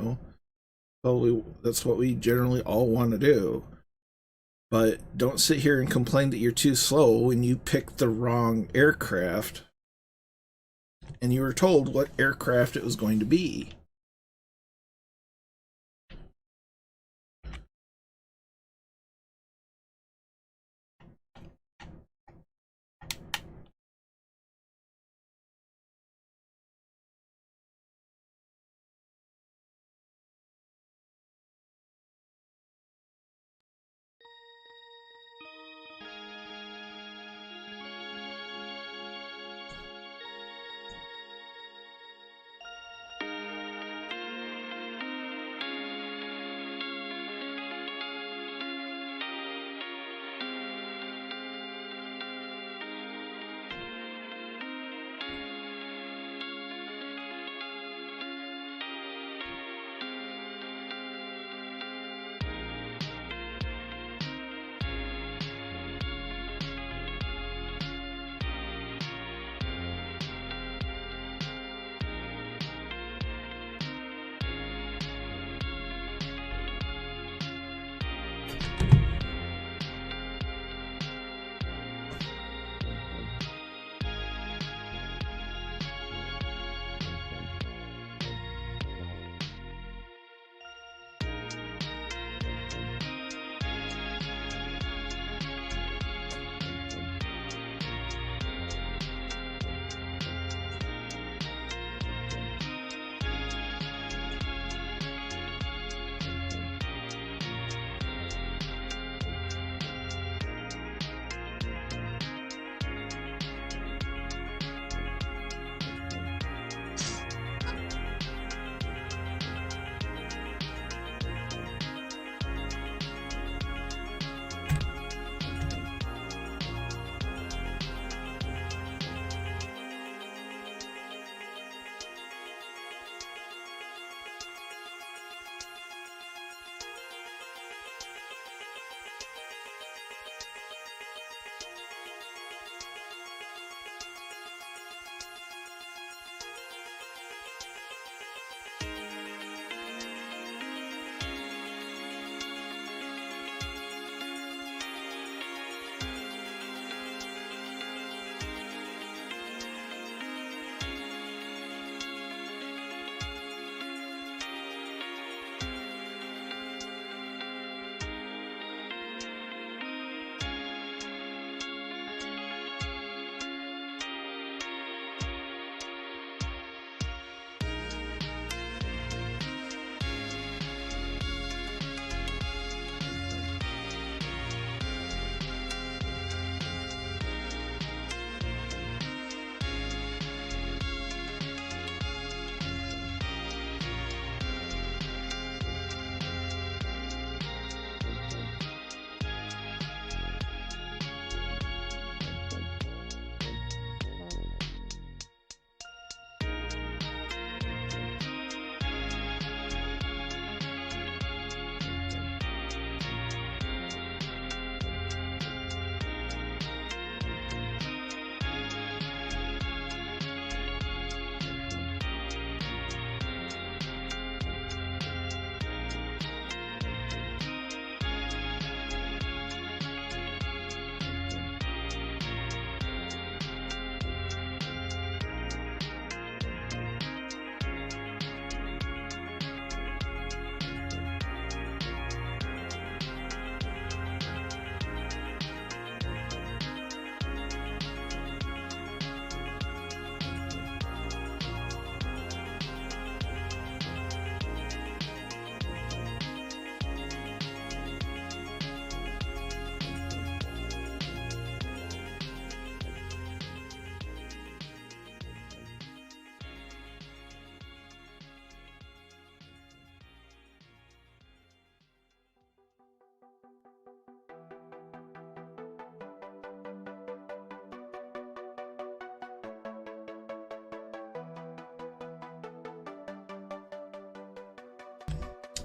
Well, that's what we generally all want to do. But don't sit here and complain that you're too slow when you picked the wrong aircraft and you were told what aircraft it was going to be.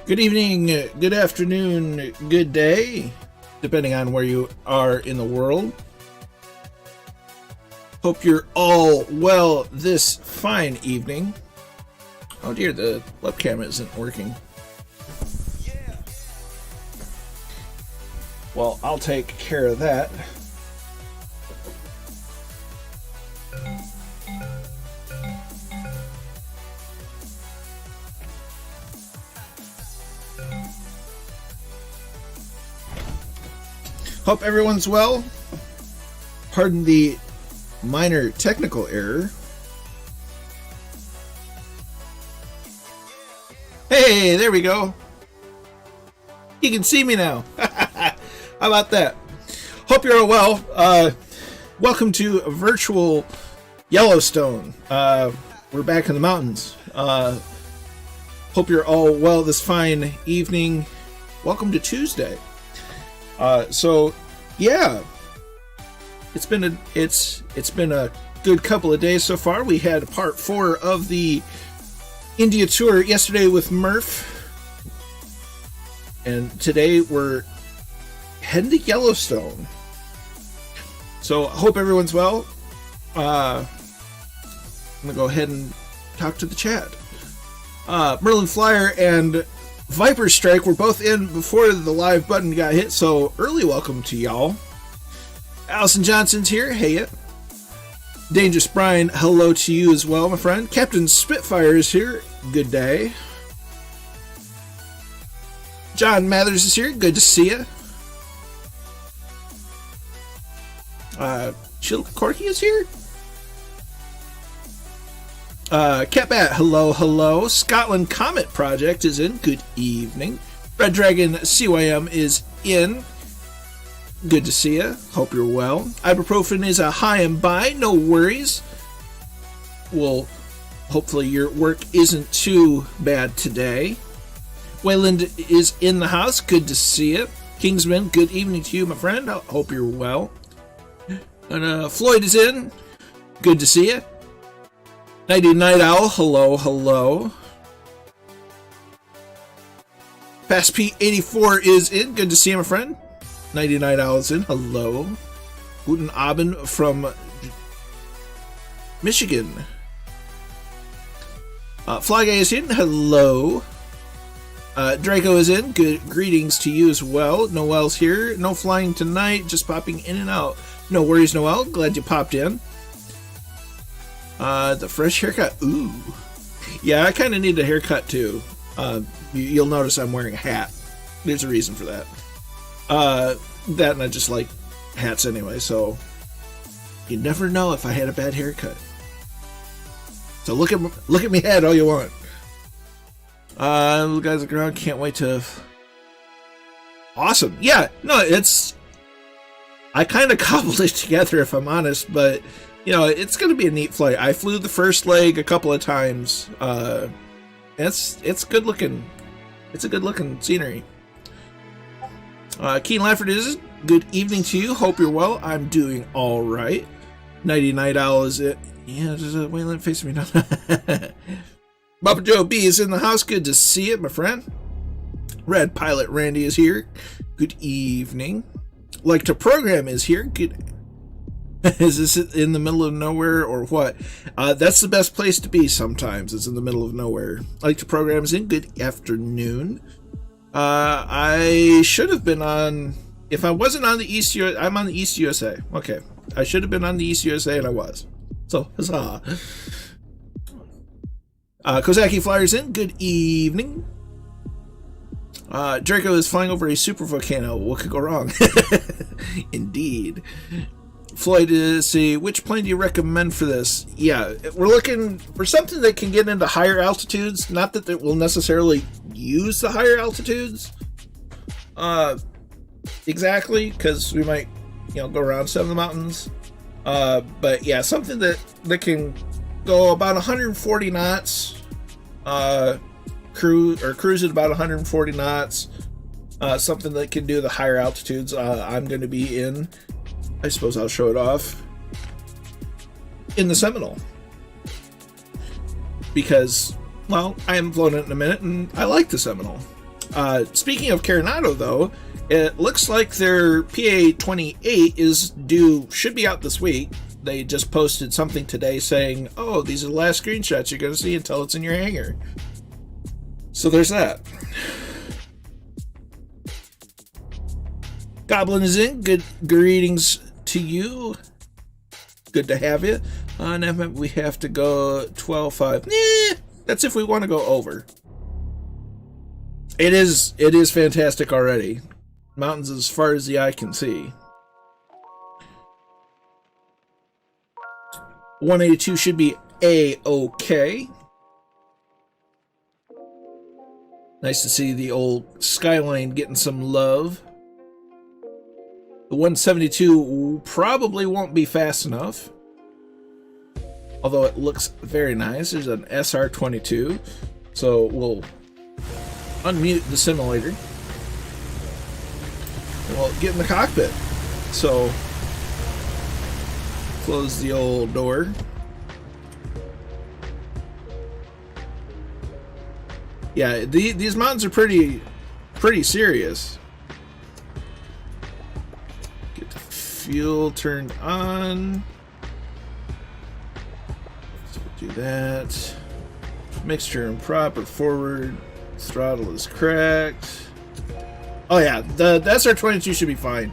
Good evening, good afternoon, good day, depending on where you are in the world. Hope you're all well this fine evening. Oh dear, the web camera isn't working. Well, I'll take care of that. Hope everyone's well. Pardon the minor technical error. Hey, there we go. You can see me now. How about that? Hope you're all well. Welcome to virtual Yellowstone. We're back in the mountains. Hope you're all well this fine evening. Welcome to Tuesday. So yeah, it's been a good couple of days so far. We had part 4 of the India tour yesterday with Murph, and today we're heading to Yellowstone. So I hope everyone's well. I'm gonna go ahead and talk to the chat. Merlin Flyer and Viper Strike were both in before the live button got hit, so early welcome to y'all. Allison Johnson's here. Hey, Dangerous Brian, hello to you as well, my friend. Captain Spitfire is here. Good day. John Mathers is here. Good to see you. Chill Corky is here. Catbat, hello, hello. Scotland Comet Project is in. Good evening. Red Dragon CYM is in. Good to see you. Hope you're well. Ibuprofen is a high and by. No worries. Well, hopefully your work isn't too bad today. Wayland is in the house. Good to see you. Kingsman, good evening to you, my friend. Hope you're well. And Floyd is in. Good to see you. Nighty Night Owl, hello, hello. Fast P84 is in. Good to see you, my friend. Nighty Night Owl is in. Hello. Guten Abend from Michigan. Fly Guy is in. Hello. Draco is in. Good greetings to you as well. Noel's here. No flying tonight. Just popping in and out. No worries, Noel. Glad you popped in. The fresh haircut. Ooh. Yeah, I kind of need a haircut too. You'll notice I'm wearing a hat. There's a reason for that. That and I just like hats anyway, so you never know if I had a bad haircut. So look at me head all you want. Little guys around, can't wait to. Awesome. Yeah, no, I kind of cobbled it together if I'm honest, but you know, it's going to be a neat flight. I flew the first leg a couple of times. It's good looking. It's a good looking scenery. Keen Lafford is good evening to you. Hope you're well. I'm doing all right. Nighty Night Owl is it? Yeah, there's a Wayland facing me now. Papa Joe B is in the house. Good to see it, my friend. Red Pilot Randy is here. Good evening. Like to Program is here. Good. Is this in the middle of nowhere or what? That's the best place to be sometimes. It's in the middle of nowhere. Like to Program is in. Good afternoon. I should have been on. If I wasn't on the East USA, I'm on the East USA. Okay. I should have been on the East USA and I was. So, huzzah. Kozaki Flyers in. Good evening. Draco is flying over a super volcano. What could go wrong? Indeed. Floyd is see, which plane do you recommend for this? Yeah, we're looking for something that can get into higher altitudes. Not that it will necessarily use the higher altitudes. Exactly, because we might, go around some of the mountains. But yeah, something that can go about 140 knots. Cruise at about 140 knots. Something that can do the higher altitudes. I'm going to be in. I suppose I'll show it off in the Seminole because, well, I haven't flown it in a minute and I like the Seminole. Speaking of Carenado, though, it looks like their PA28 should be out this week. they just posted something today saying, oh, these are the last screenshots you're going to see until it's in your hangar. So there's that. Goblin is in. Good greetings to you. Good to have you. And we have to go 12.5. That's if we want to go over. It is fantastic already. Mountains as far as the eye can see. 182 should be A-OK. Nice to see the old skyline getting some love. The 172 probably won't be fast enough, although it looks very nice. There's an SR-22, so we'll unmute the simulator. We'll get in the cockpit. So close the old door. Yeah, these mountains are pretty serious. Get the fuel turned on. So do that. Mixture and proper forward. Throttle is cracked. Oh yeah, the SR-22 should be fine.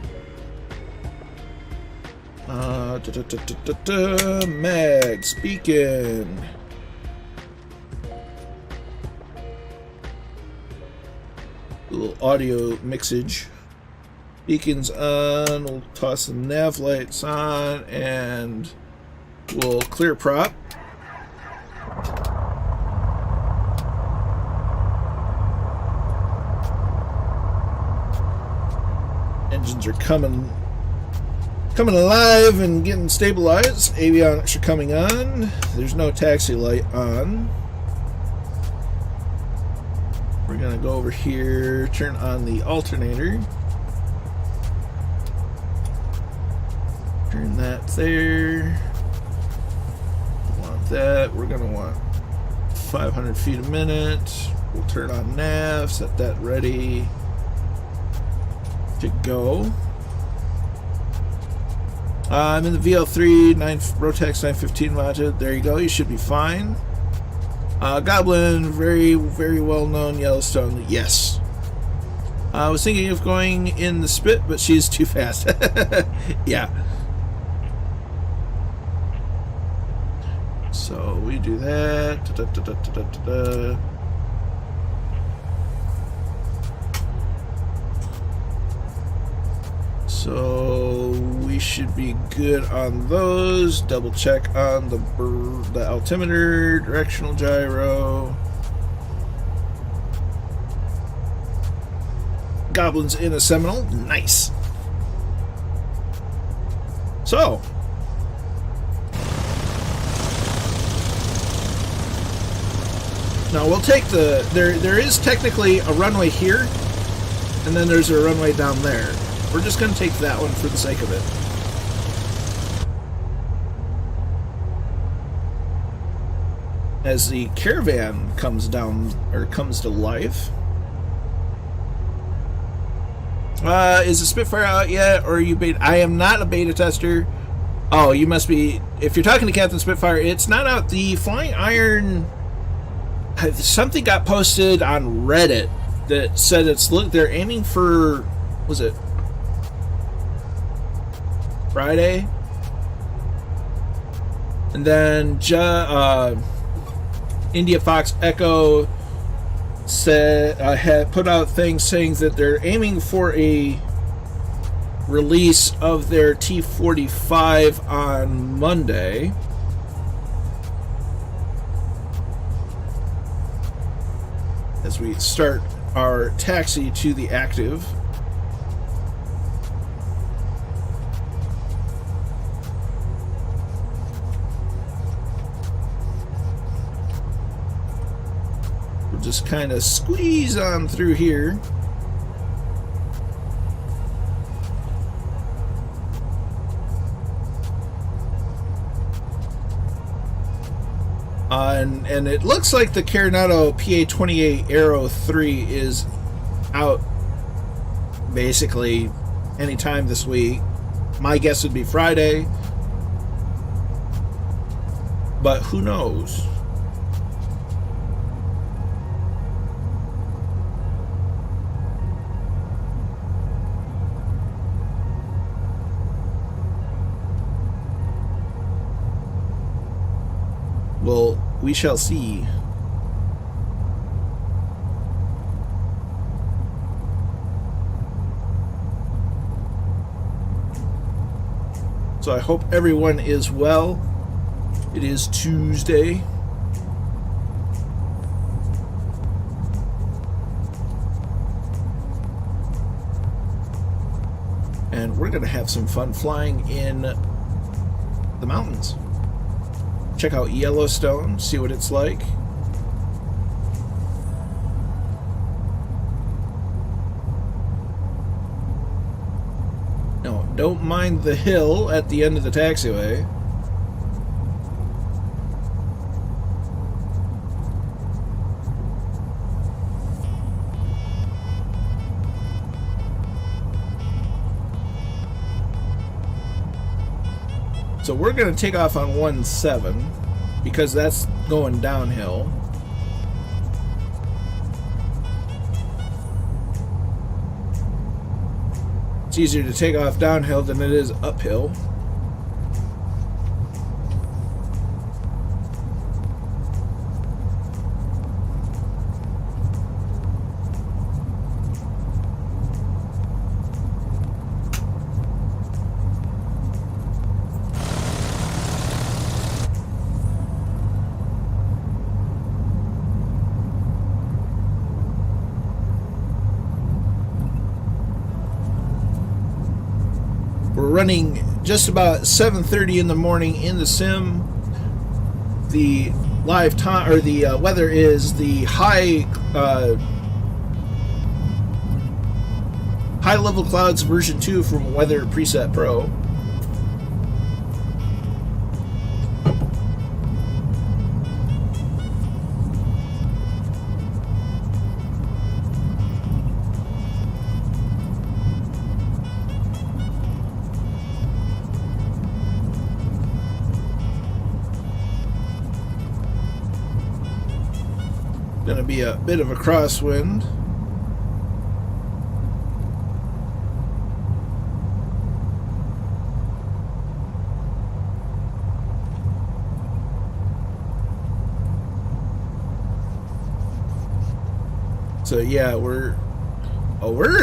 Mag speaking. Little audio mixage. Beacons on. We'll toss the nav lights on and we'll clear prop. Engines are coming alive and getting stabilized. Avionics are coming on. There's no taxi light on. We're gonna go over here, turn on the alternator. Turn that there. Want that. We're gonna want 500 feet a minute. We'll turn on nav, set that ready to go. I'm in the VL3, Rotex 915 mounted. There you go, you should be fine. Goblin, very well known Yellowstone. Yes. I was thinking of going in the Spit, but she's too fast. Yeah. So we do that. So we should be good on those. Double check on the altimeter, directional gyro. Goblin's in a Seminole. Nice. So now we'll take the there is technically a runway here, and then there's a runway down there. We're just going to take that one for the sake of it. As the caravan comes down, or comes to life. Is the Spitfire out yet, or are you beta? I am not a beta tester. Oh, you must be. If you're talking to Captain Spitfire, it's not out. The Flying Iron, something got posted on Reddit that said they're aiming for, was it Friday? And then India Fox Echo said had put out things saying that they're aiming for a release of their T-45 on Monday. As we start our taxi to the active. We'll just kind of squeeze on through here. And it looks like the Carenado PA28 Aero 3 is out basically anytime this week. My guess would be Friday. but who knows? Well, we shall see. So I hope everyone is well. It is Tuesday. And we're going to have some fun flying in the mountains. Check out Yellowstone, see what it's like. No, don't mind the hill at the end of the taxiway. So we're going to take off on 17 because that's going downhill. It's easier to take off downhill than it is uphill. We're running just about 7:30 in the morning in the sim. The live time or the weather is the high level clouds version 2 from Weather Preset Pro. Going to be a bit of a crosswind. So yeah, we're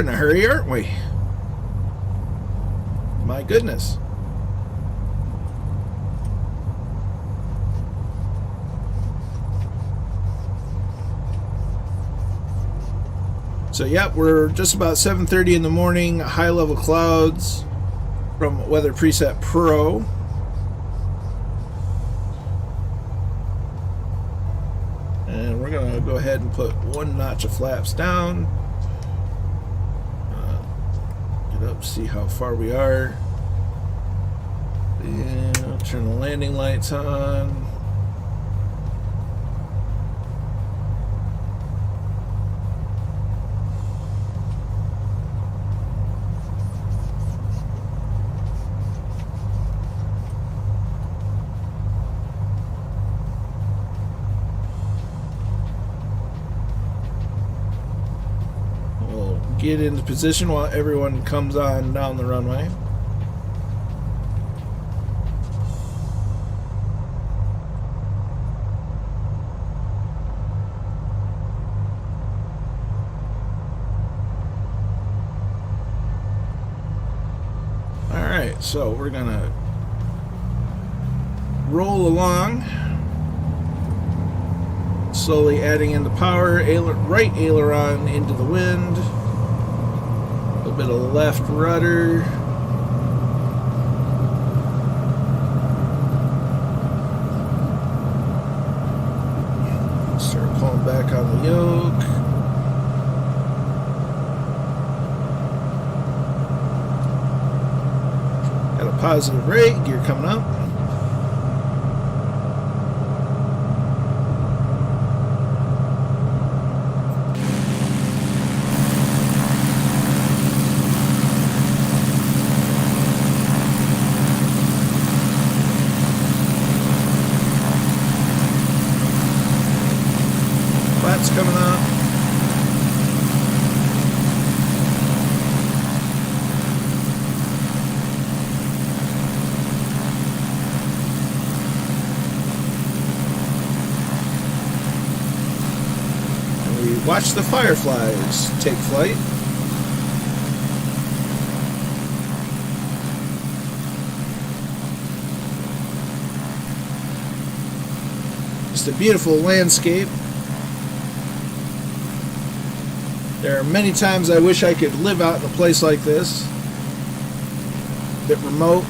in a hurry, aren't we? My goodness. So yeah, we're just about 7:30 in the morning, high level clouds from Weather Preset Pro. And we're going to go ahead and put 1 notch of flaps down. Get up, see how far we are. And turn the landing lights on. Get into position while everyone comes on down the runway. Alright, so we're gonna roll along, slowly adding in the power, right aileron into the wind. A bit of left rudder. Start pulling back on the yoke. Got a positive rate, gear coming up. coming up. And we watch the fireflies take flight. Just a beautiful landscape. There are many times I wish I could live out in a place like this. A bit remote.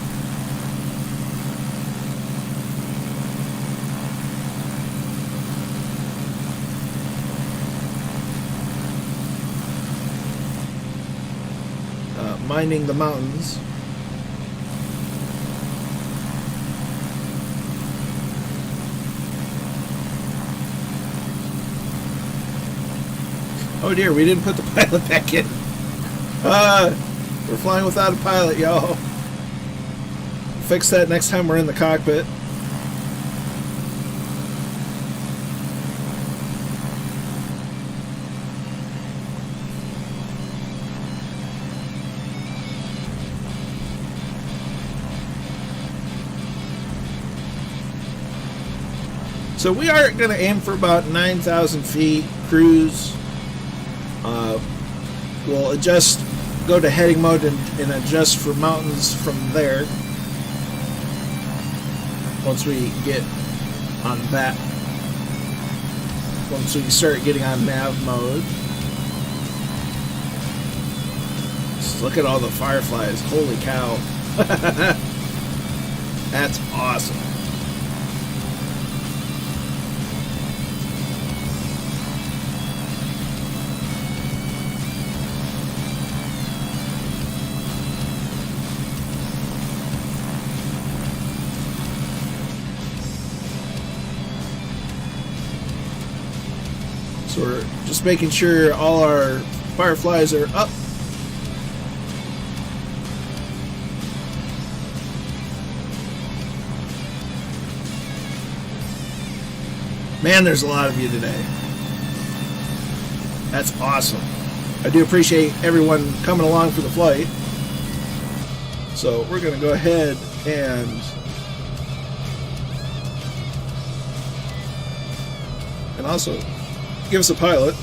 Minding the mountains. Oh dear, we didn't put the pilot back in. We're flying without a pilot, y'all. Fix that next time we're in the cockpit. So we are going to aim for about 9,000 feet cruise. We'll adjust, go to heading mode and adjust for mountains from there. Once we get on that, once we start getting on nav mode. Just look at all the fireflies. Holy cow. That's awesome. So we're just making sure all our fireflies are up. Man, there's a lot of you today. That's awesome. I do appreciate everyone coming along for the flight. So we're going to go ahead and also give us a pilot.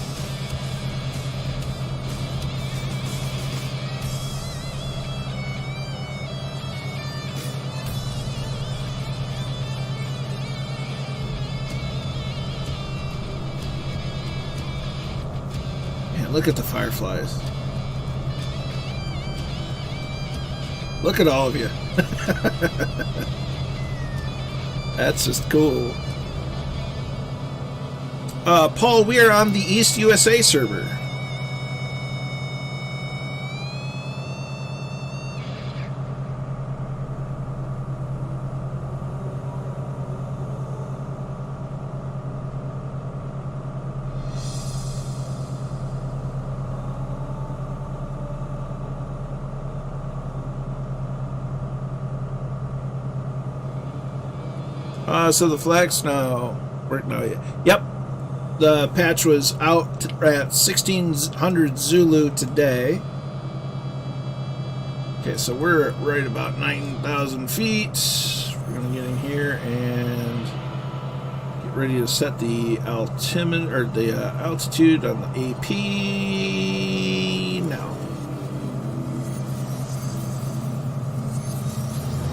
Man, look at the fireflies. Look at all of you. That's just cool. Paul, we are on the East USA server. So the flags now work now. Yep. The patch was out at 1600 Zulu today. Okay, so we're right about 9,000 feet. We're going to get in here and get ready to set the altimeter or the altitude on the AP now.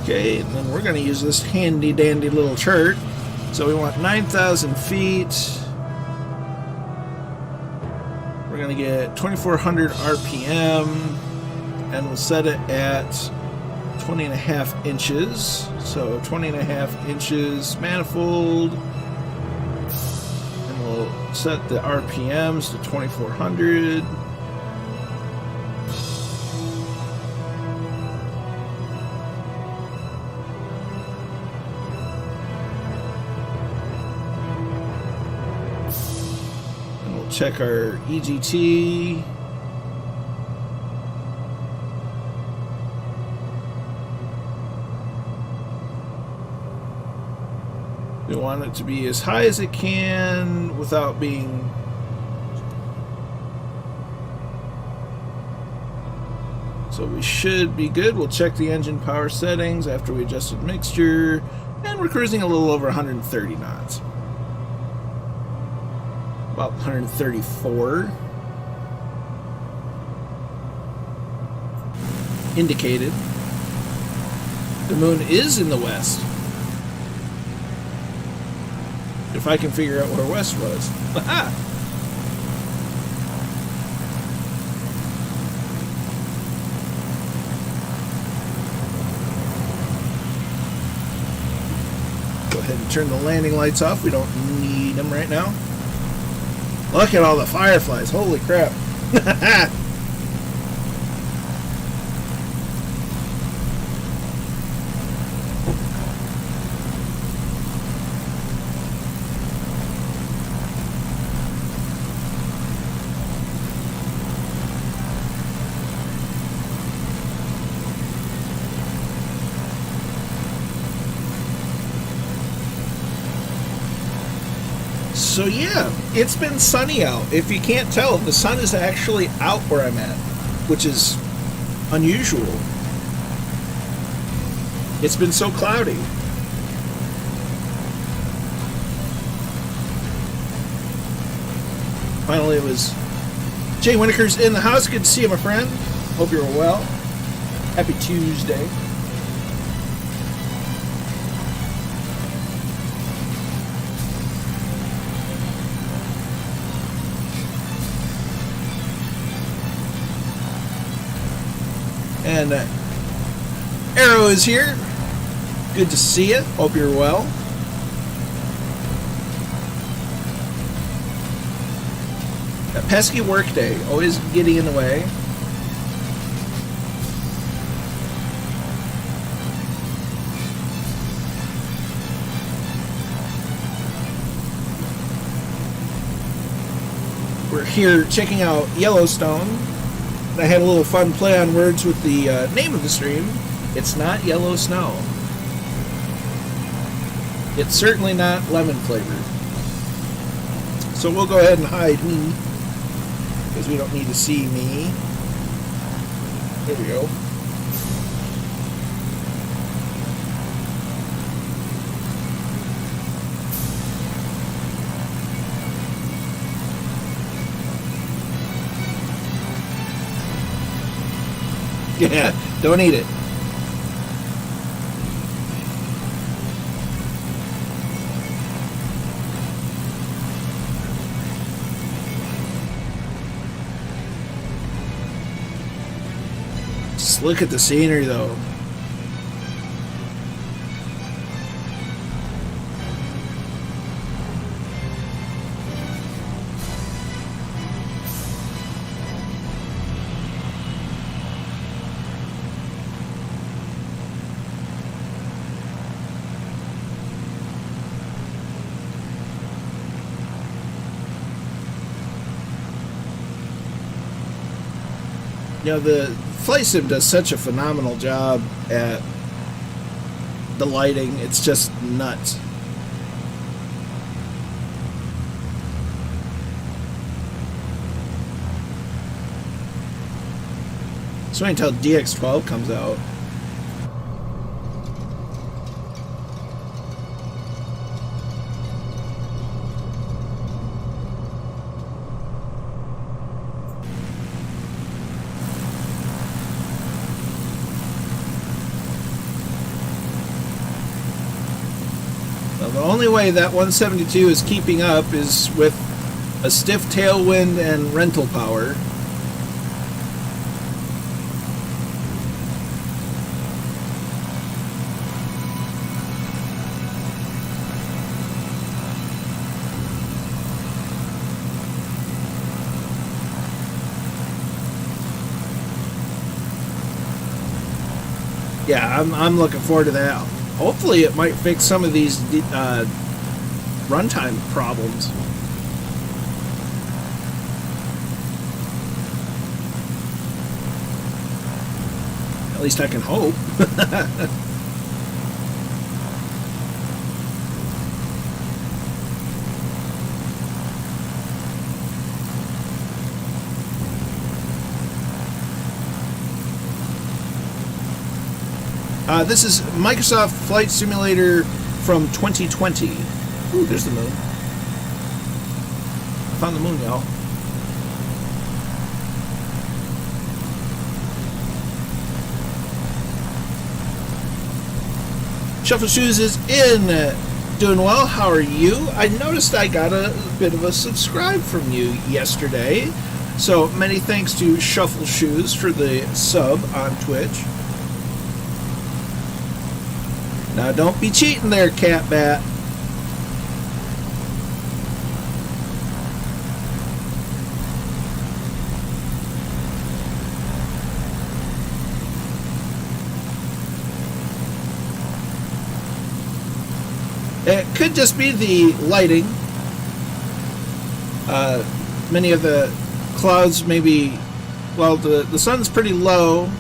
Okay, and then we're going to use this handy dandy little chart. So we want 9,000 feet. We're going to get 2,400 RPM, and we'll set it at 20.5 inches. So 20.5 inches manifold, and we'll set the RPMs to 2,400. Check our EGT. We want it to be as high as it can without being So we should be good. We'll check the engine power settings after we adjusted mixture, and we're cruising a little over 130 knots. About 134. Indicated. The moon is in the west. If I can figure out where west was. Aha! Go ahead and turn the landing lights off. We don't need them right now. Look at all the fireflies. Holy crap. So yeah, it's been sunny out. If you can't tell, the sun is actually out where I'm at, which is unusual. It's been so cloudy. Finally, it was Jay Winneker's in the house. Good to see you, my friend. Hope you're well. Happy Tuesday. And Arrow is here. Good to see you. Hope you're well. That pesky workday, always getting in the way. We're here checking out Yellowstone. I had a little fun play on words with the name of the stream. It's not yellow snow. It's certainly not lemon flavored. So we'll go ahead and hide me, because we don't need to see me. There we go. Yeah, don't eat it. Just look at the scenery, though. You know, the flight sim does such a phenomenal job at the lighting. It's just nuts. So until DX12 comes out. The only way that 172 is keeping up is with a stiff tailwind and rental power. Yeah, I'm looking forward to that. Hopefully it might fix some of these runtime problems. At least I can hope. This is Microsoft Flight Simulator from 2020. Ooh, there's the moon. I found the moon, y'all. Shuffle Shoes is in. Doing well. How are you? I noticed I got a bit of a subscribe from you yesterday. So many thanks to Shuffle Shoes for the sub on Twitch. Now don't be cheating there, Cat Bat. It could just be the lighting. Many of the clouds maybe, well, the sun's pretty low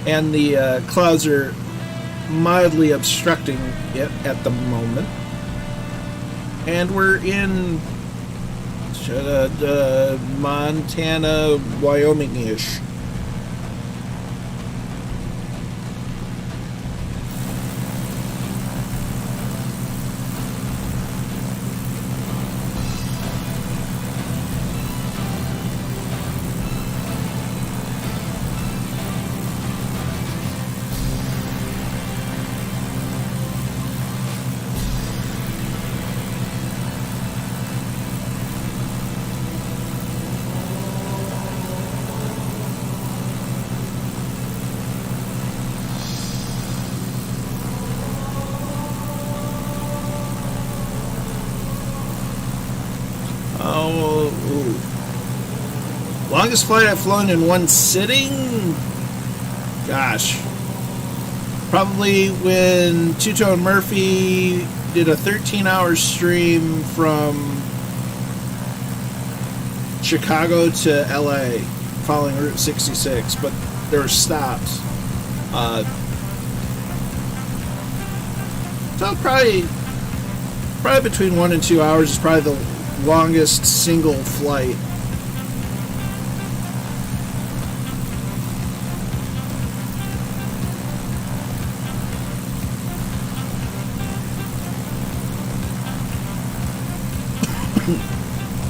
and the clouds are mildly obstructing it at the moment. And we're in Montana, Wyoming-ish. Longest flight I've flown in one sitting? Gosh. Probably when Two-Tone Murphy did a 13-hour stream from Chicago to LA following Route 66, but there were stops. So probably between 1 and 2 hours is probably the longest single flight.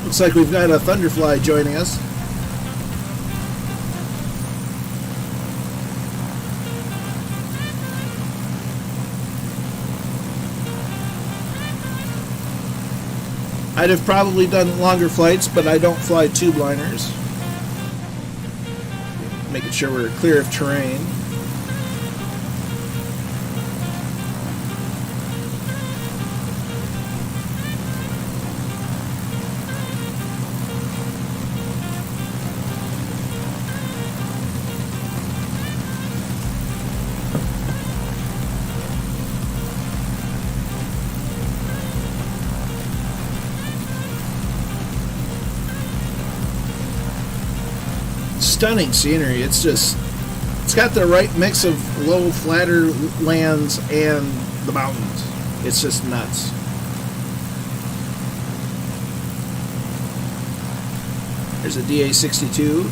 Looks like we've got a Thunderfly joining us. I'd have probably done longer flights, but I don't fly tube liners. Making sure we're clear of terrain. Stunning scenery. It's got the right mix of low, flatter lands and the mountains. It's just nuts. There's a DA-62.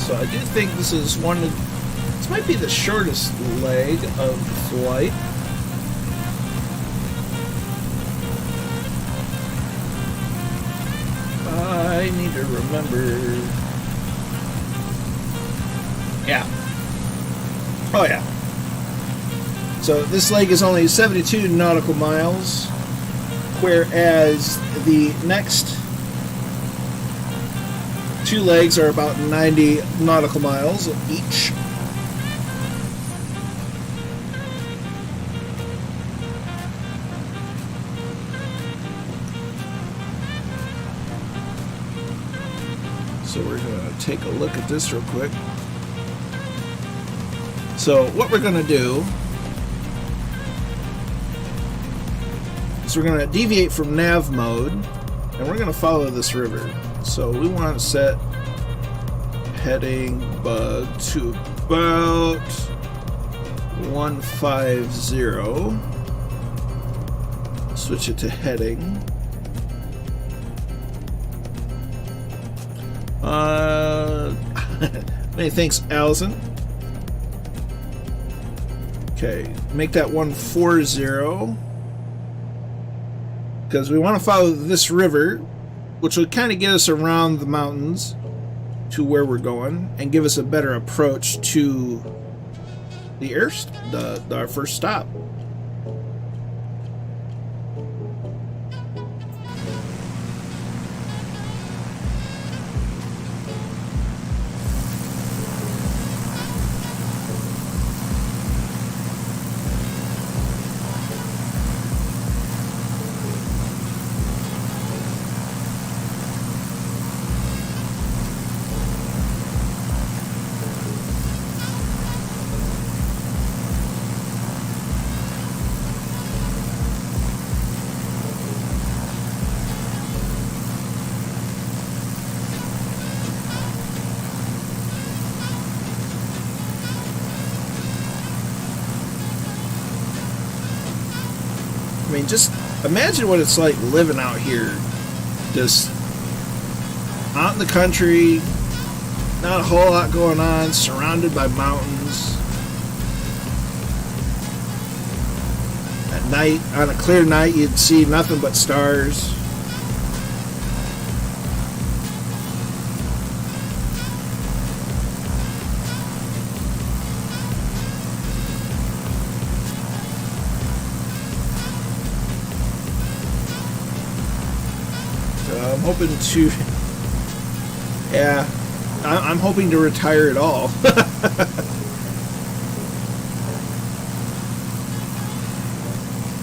So I do think this is this might be the shortest leg of the flight. I need to remember. Yeah. Oh yeah. So this leg is only 72 nautical miles, whereas the next two legs are about 90 nautical miles each. So we're going to take a look at this real quick. So what we're going to do is we're going to deviate from nav mode and we're going to follow this river. So we want to set heading bug to about 150. Switch it to heading. Many thanks, Allison. Okay, make that 140. Because we want to follow this river, which will kind of get us around the mountains to where we're going and give us a better approach to the our first stop. I mean, just imagine what it's like living out here. Just out in the country, not a whole lot going on, surrounded by mountains. At night, on a clear night, you'd see nothing but stars. I'm hoping to, yeah, I'm hoping to retire it all.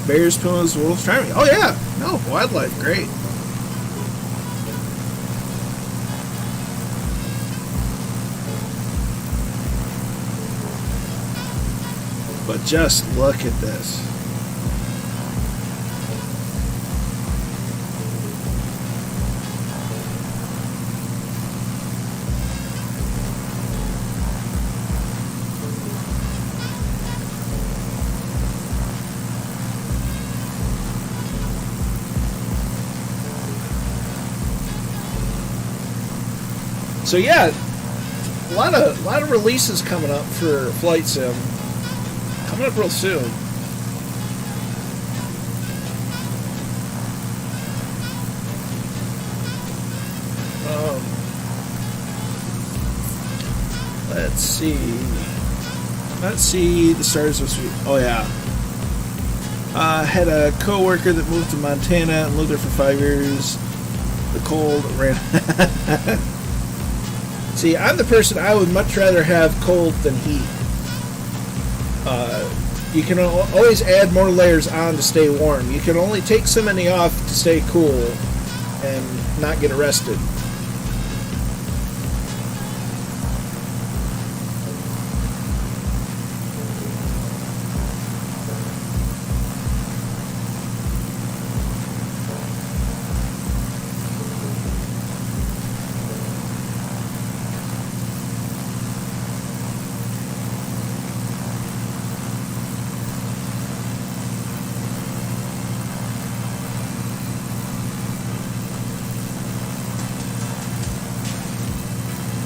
Bears, pumas, wolves, try me. Oh yeah, no, wildlife, great. But just look at this. So yeah, a lot of releases coming up for Flight Sim. Coming up real soon. Let's see the stars this week. Oh yeah. Had a co-worker that moved to Montana and lived there for 5 years. The cold ran. See, I'm the person I would much rather have cold than heat. You can always add more layers on to stay warm. You can only take so many off to stay cool and not get arrested.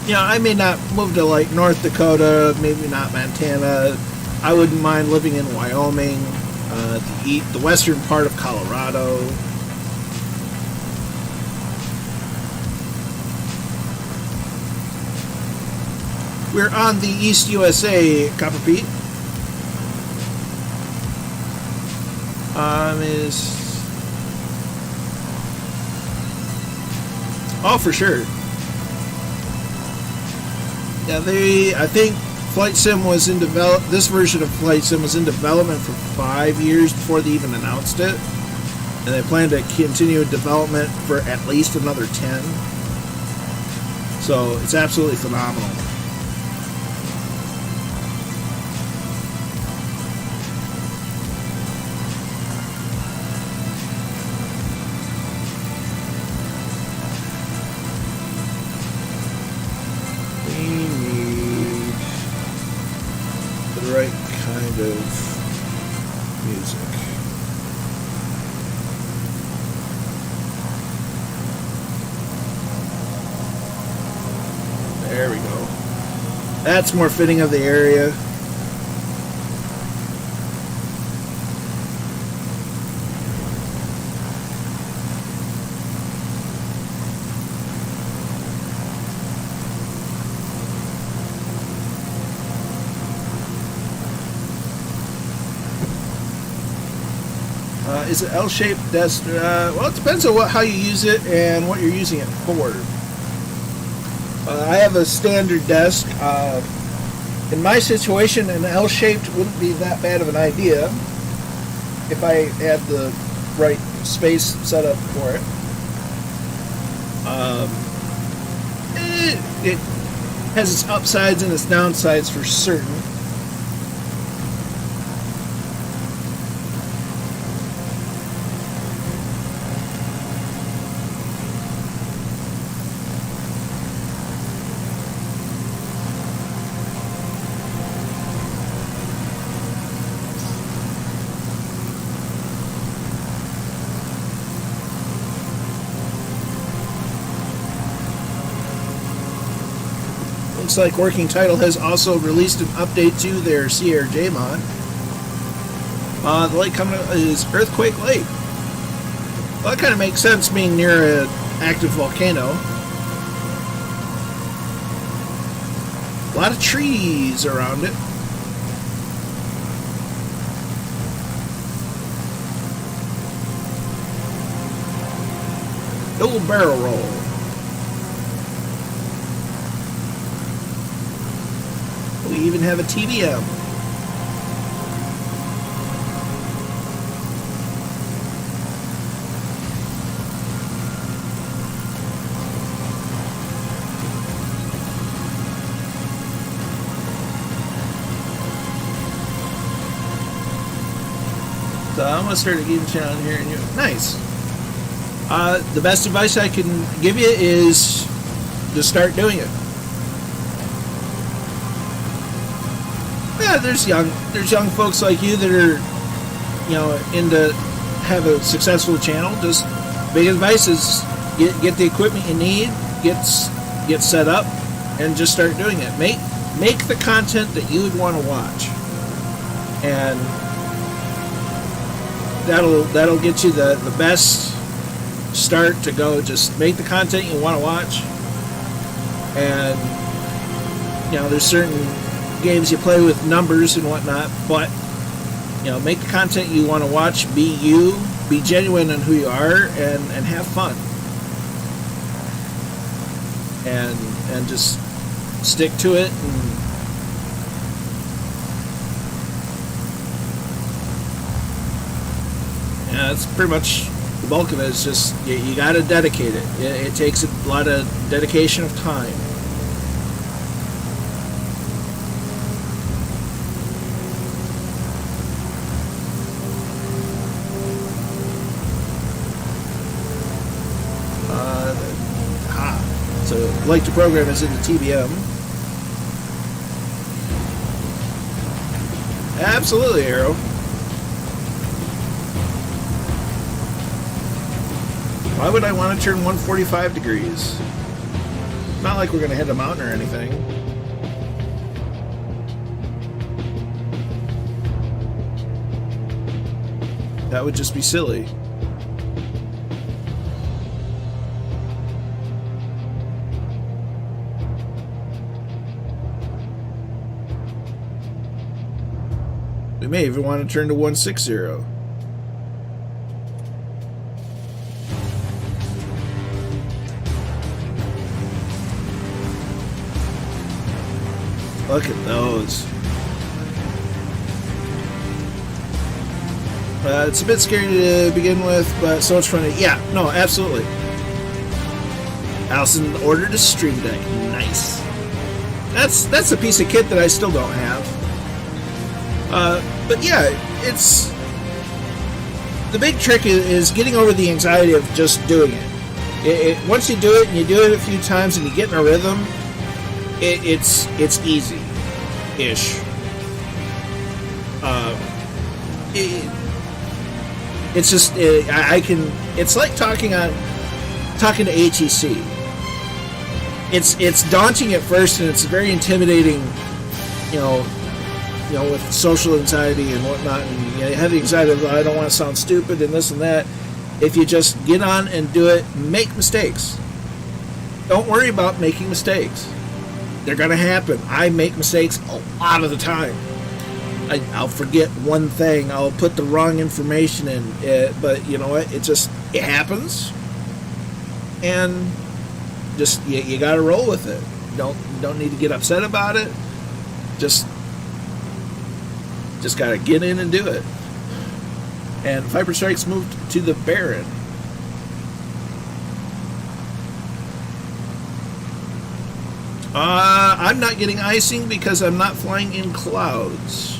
You know, I may not move to like North Dakota, maybe not Montana. I wouldn't mind living in Wyoming, the western part of Colorado. We're on the East USA, Copper Pete. Oh, for sure. Yeah, I think Flight Sim was in this version of Flight Sim was in development for 5 years before they even announced it. And they plan to continue development for at least another 10. So it's absolutely phenomenal. positive music. There we go. That's more fitting of the area. Is it L-shaped desk? Well, it depends on how you use it and what you're using it for. I have a standard desk. In my situation, an L-shaped wouldn't be that bad of an idea if I had the right space set up for it. It has its upsides and its downsides for certain. Looks like Working Title has also released an update to their CRJ mod. The lake coming up is Earthquake Lake. Well, that kind of makes sense being near an active volcano. A lot of trees around it. Double barrel roll. We even have a TBM. So I'm gonna start a game channel here and you. Nice. The best advice I can give you is to start doing it. Yeah, there's young folks like you that are, into have a successful channel. Just big advice is get the equipment you need, get set up, and just start doing it. Make the content that you would want to watch, and that'll get you the best start to go. Just make the content you want to watch, and there's certain games you play with numbers and whatnot, but make the content you want to watch, be you, be genuine in who you are, and have fun, and just stick to it. And that's pretty much the bulk of it. It's just you got to dedicate it. It takes a lot of dedication of time. So, like the program is in the TBM. Absolutely, Arrow. Why would I want to turn 145 degrees? Not like we're going to hit a mountain or anything. That would just be silly. We may even want to turn to 160. Look at those. It's a bit scary to begin with, but so much fun. Yeah, no, absolutely. Allison ordered a Stream Deck. Nice. That's a piece of kit that I still don't have. But yeah, it's the big trick is getting over the anxiety of just doing it. Once you do it and you do it a few times and you get in a rhythm, it's easy-ish. It's just I can. It's like talking to ATC. It's daunting at first, and it's very intimidating. With social anxiety and whatnot, and you have the anxiety of I don't want to sound stupid and this and that. If you just get on and do it, make mistakes. Don't worry about making mistakes. They're gonna happen. I make mistakes a lot of the time. I'll forget one thing. I'll put the wrong information in it, but you know what? It happens, and just you got to roll with it. Don't need to get upset about it. Just got to get in and do it. And Viper Strikes moved to the Baron. I'm not getting icing because I'm not flying in clouds.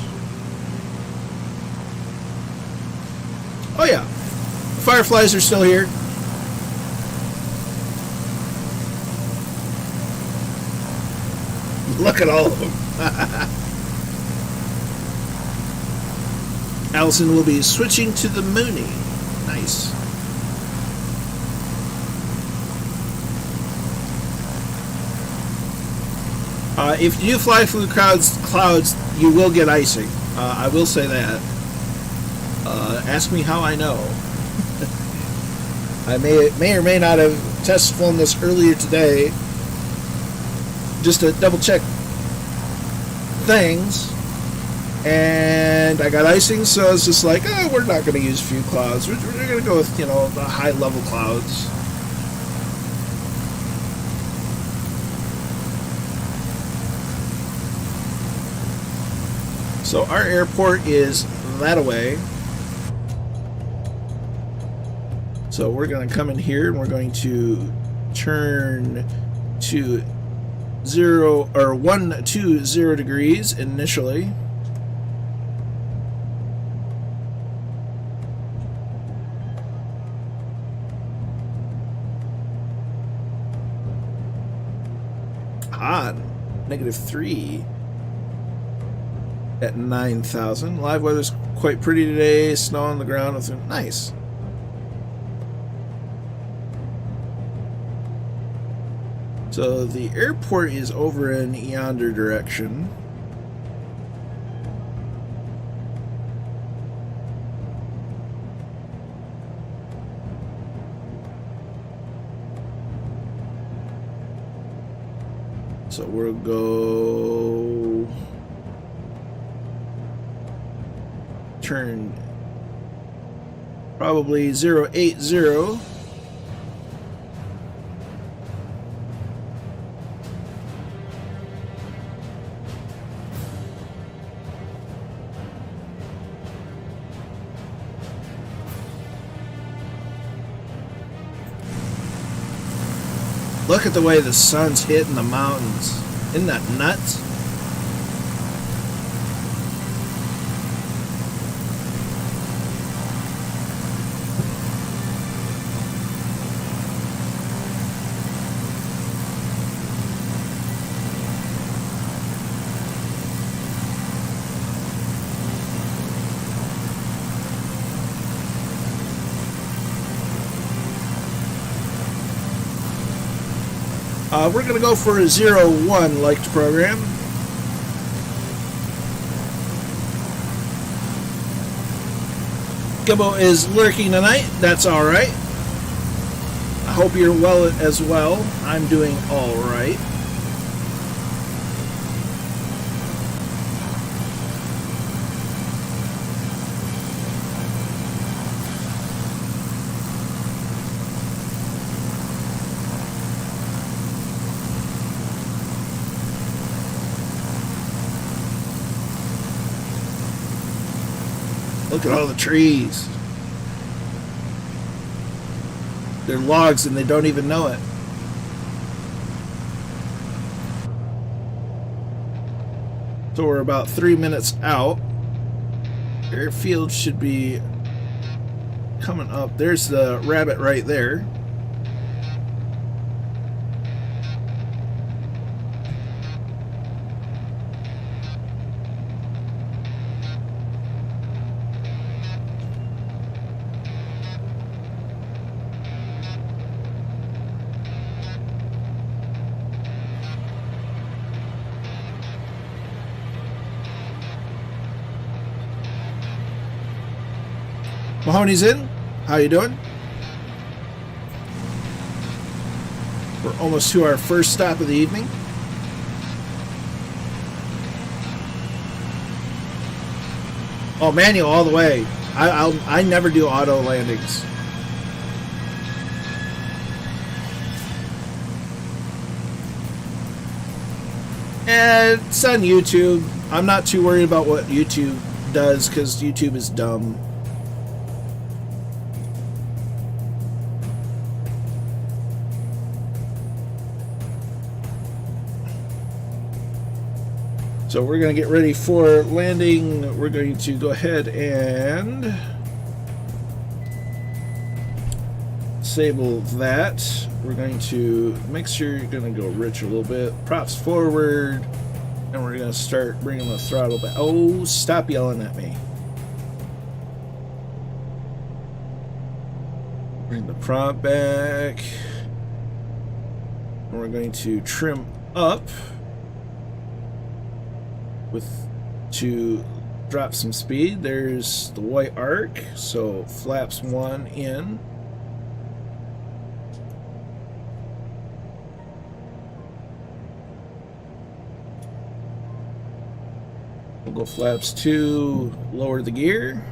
Oh yeah, the Fireflies are still here. Look at all of them. Allison will be switching to the Mooney. Nice. If you fly through clouds, you will get icing. I will say that. Ask me how I know. I may or may not have test flown this earlier today, just to double check things, and I got icing, so it's just like, we're not going to use few clouds. We're going to go with the high level clouds. So our airport is that away. So we're going to come in here and we're going to turn to 120 degrees initially. -3 at 9,000. Live weather's quite pretty today. Snow on the ground. Nice. So the airport is over in yonder direction. So we'll go turn probably 080. Look at the way the sun's hitting the mountains. Isn't that nuts? We're going to go for a 01 like the program. Gibbo is lurking tonight. That's alright. I hope you're well as well. I'm doing alright. Look at all the trees. They're logs and they don't even know it. So we're about 3 minutes out. Airfield should be coming up. There's the rabbit right there. Mahoney's in. How you doing? We're almost to our first stop of the evening. Oh, manual all the way. I never do auto landings. And it's on YouTube. I'm not too worried about what YouTube does because YouTube is dumb. So we're going to get ready for landing. We're going to go ahead and disable that. We're going to make sure you're going to go rich a little bit. Props forward. And we're going to start bringing the throttle back. Oh, stop yelling at me. Bring the prop back. And we're going to trim up to drop some speed. There's the white arc, so flaps 1 in. We'll go flaps 2, lower the gear.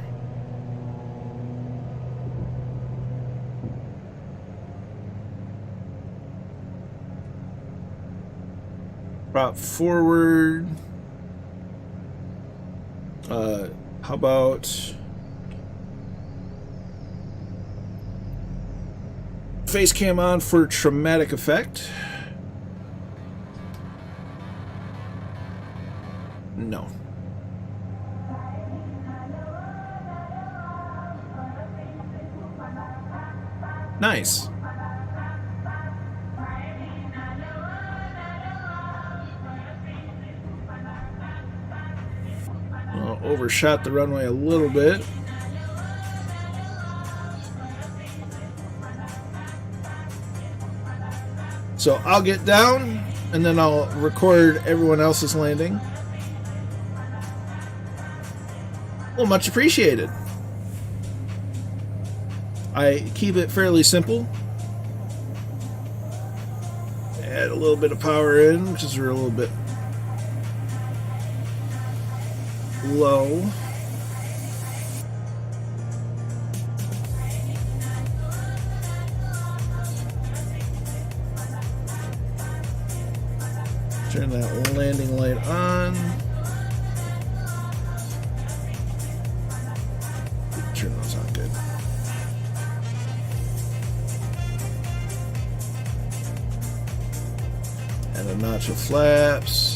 Prop forward. How about face cam on for traumatic effect? No. Nice. Overshot the runway a little bit. So I'll get down and then I'll record everyone else's landing. Well, much appreciated. I keep it fairly simple. Add a little bit of power in, which is a little bit low. Turn that landing light on. Turn those on good. And a notch of flaps.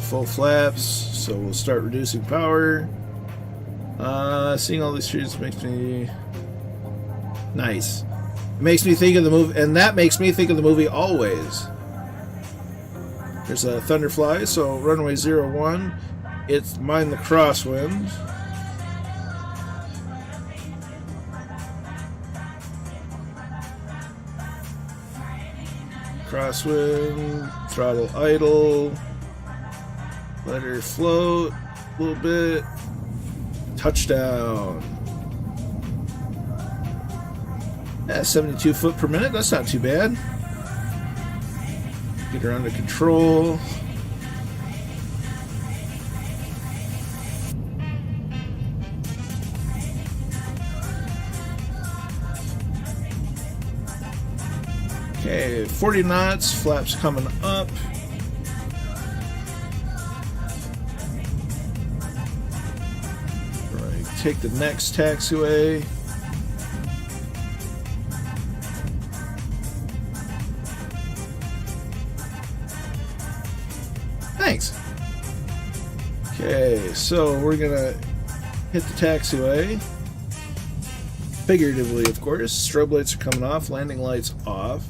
Full flaps, so we'll start reducing power. Seeing all these trees makes me nice. It makes me think of the movie, and that makes me think of the movie Always. There's a thunderfly, so runway 01. It's mind the crosswind. Crosswind, throttle idle. Let her float a little bit. Touchdown. Yeah, 72 foot per minute. That's not too bad. Get her under control. Okay, 40 knots. Flaps coming up. Take the next taxiway. Thanks. Okay, so we're gonna hit the taxiway. Figuratively, of course. Strobe lights are coming off, landing lights off.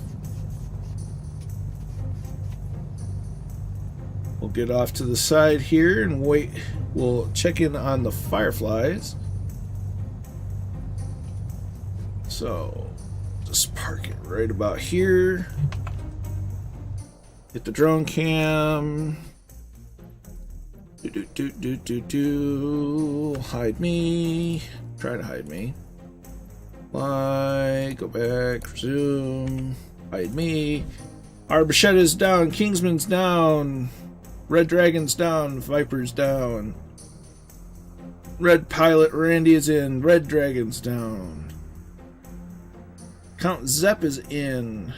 We'll get off to the side here and wait. We'll check in on the fireflies. So, just park it right about here. Hit the drone cam. Hide me. Try to hide me. Fly. Go back. Resume. Hide me. Arbachetta's down. Kingsman's down. Red Dragon's down. Viper's down. Red Pilot Randy is in. Red Dragon's down. Count Zepp is in.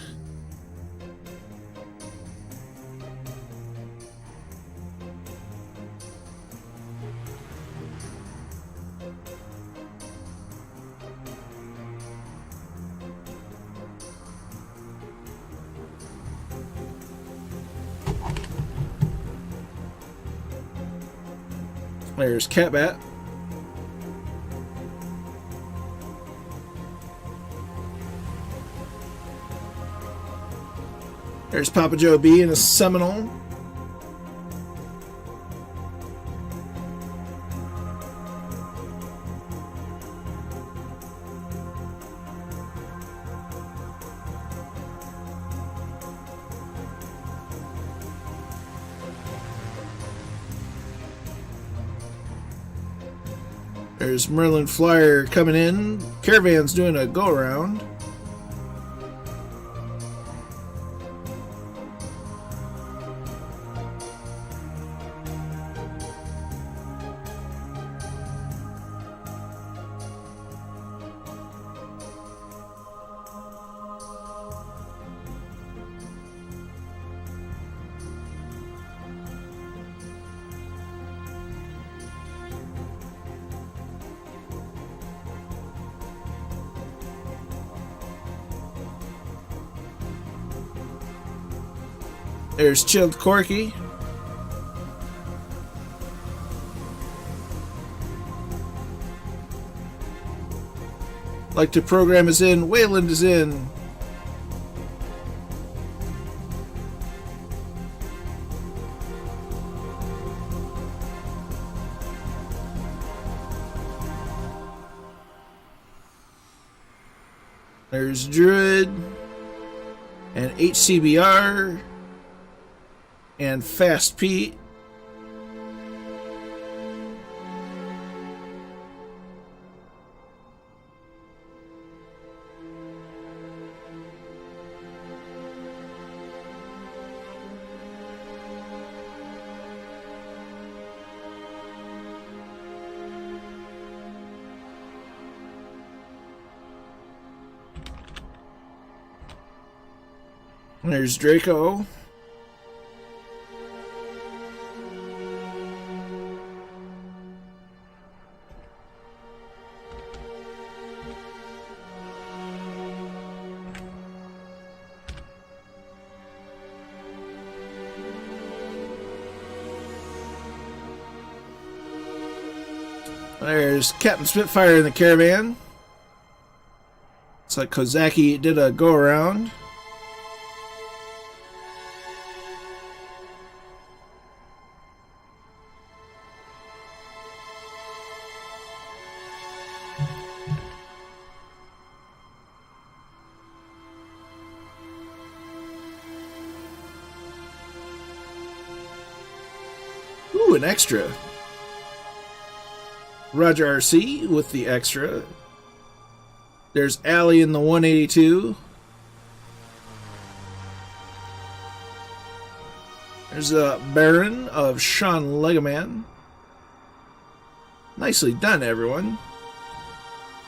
There's Catbat. There's Papa Joe B in a Seminole. There's Merlin Flyer coming in. Caravan's doing a go-around. There's Chilled Corky. Like to program is in. Wayland is in. There's Druid and HCBR. And Fast Pete. There's Draco. There's Captain Spitfire in the Caravan. Looks like Kozaki did a go-around. Ooh, an extra. Roger RC with the extra. There's Allie in the 182. There's a Baron of Sean Legoman. Nicely done, everyone.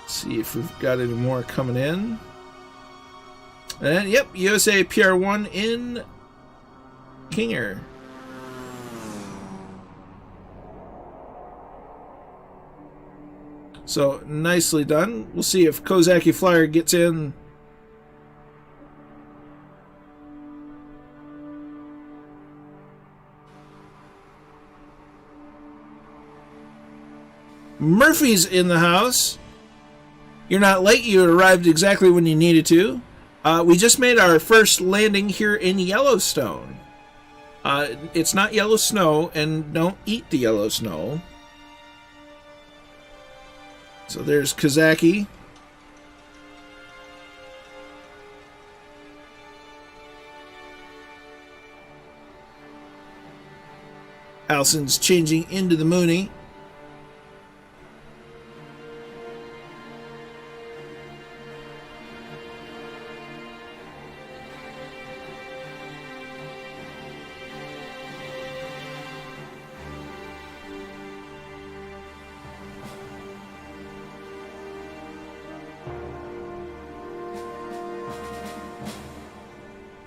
Let's see if we've got any more coming in. And yep, USA PR1 in Kinger. So, nicely done. We'll see if Kozaki Flyer gets in. Murphy's in the house. You're not late. You arrived exactly when you needed to. We just made our first landing here in Yellowstone. It's not yellow snow, and don't eat the yellow snow. So there's Kozaki. Allison's changing into the Mooney.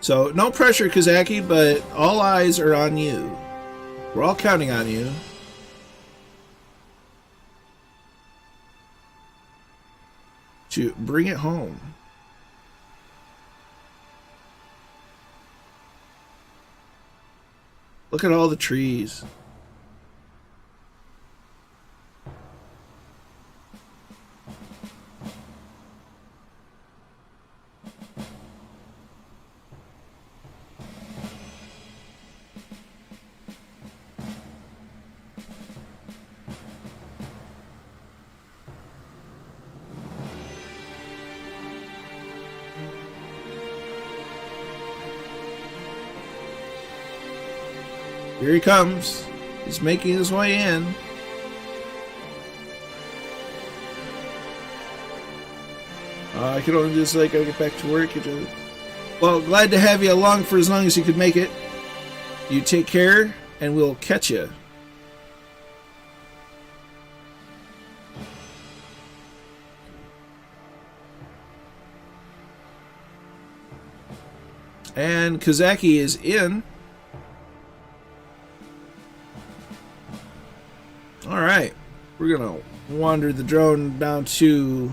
So, no pressure, Kazaki, but all eyes are on you. We're all counting on you. To bring it home. Look at all the trees. Here he comes. He's making his way in. I can only just gotta get back to work. Well, glad to have you along for as long as you could make it. You take care, and we'll catch you. And Kazaki is in. Alright, we're gonna wander the drone down to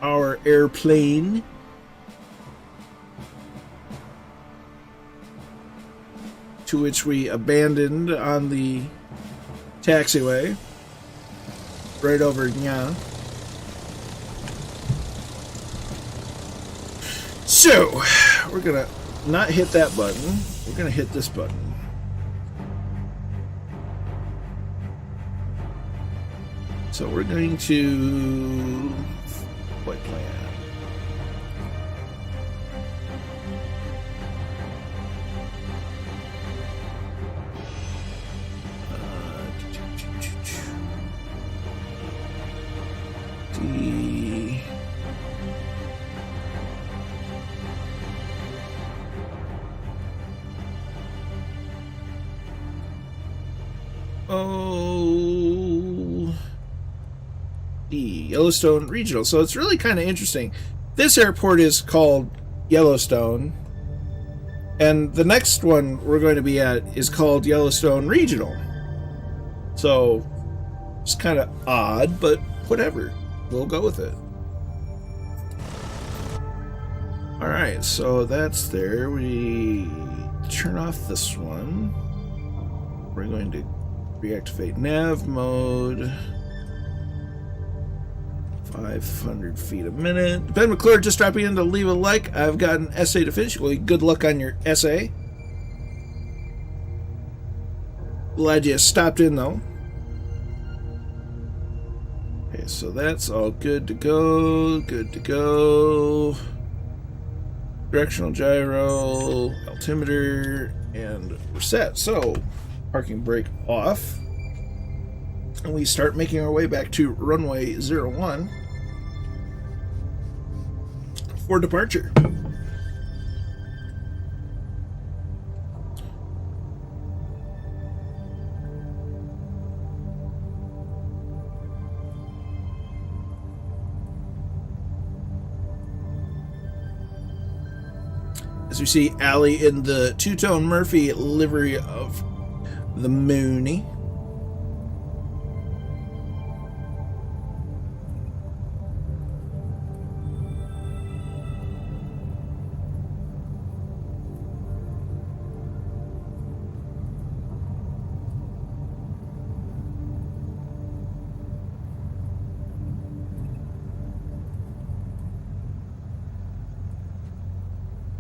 our airplane. To which we abandoned on the taxiway. Right over here. So, we're gonna not hit that button. We're gonna hit this button. So we're going to flight plan. D. Yellowstone Regional. So it's really kind of interesting. This airport is called Yellowstone, and the next one we're going to be at is called Yellowstone Regional. So it's kind of odd, but whatever. We'll go with it. Alright, so that's there. We turn off this one. We're going to reactivate nav mode. 500 feet a minute. Ben McClure just dropping in to leave a like. I've got an essay to finish. Well, good luck on your essay. Glad you stopped in, though. Okay, so that's all good to go. Good to go. Directional gyro, altimeter, and we're set. So, parking brake off. And we start making our way back to runway 01 for departure. As we see Allie in the two-tone Murphy livery of the Mooney.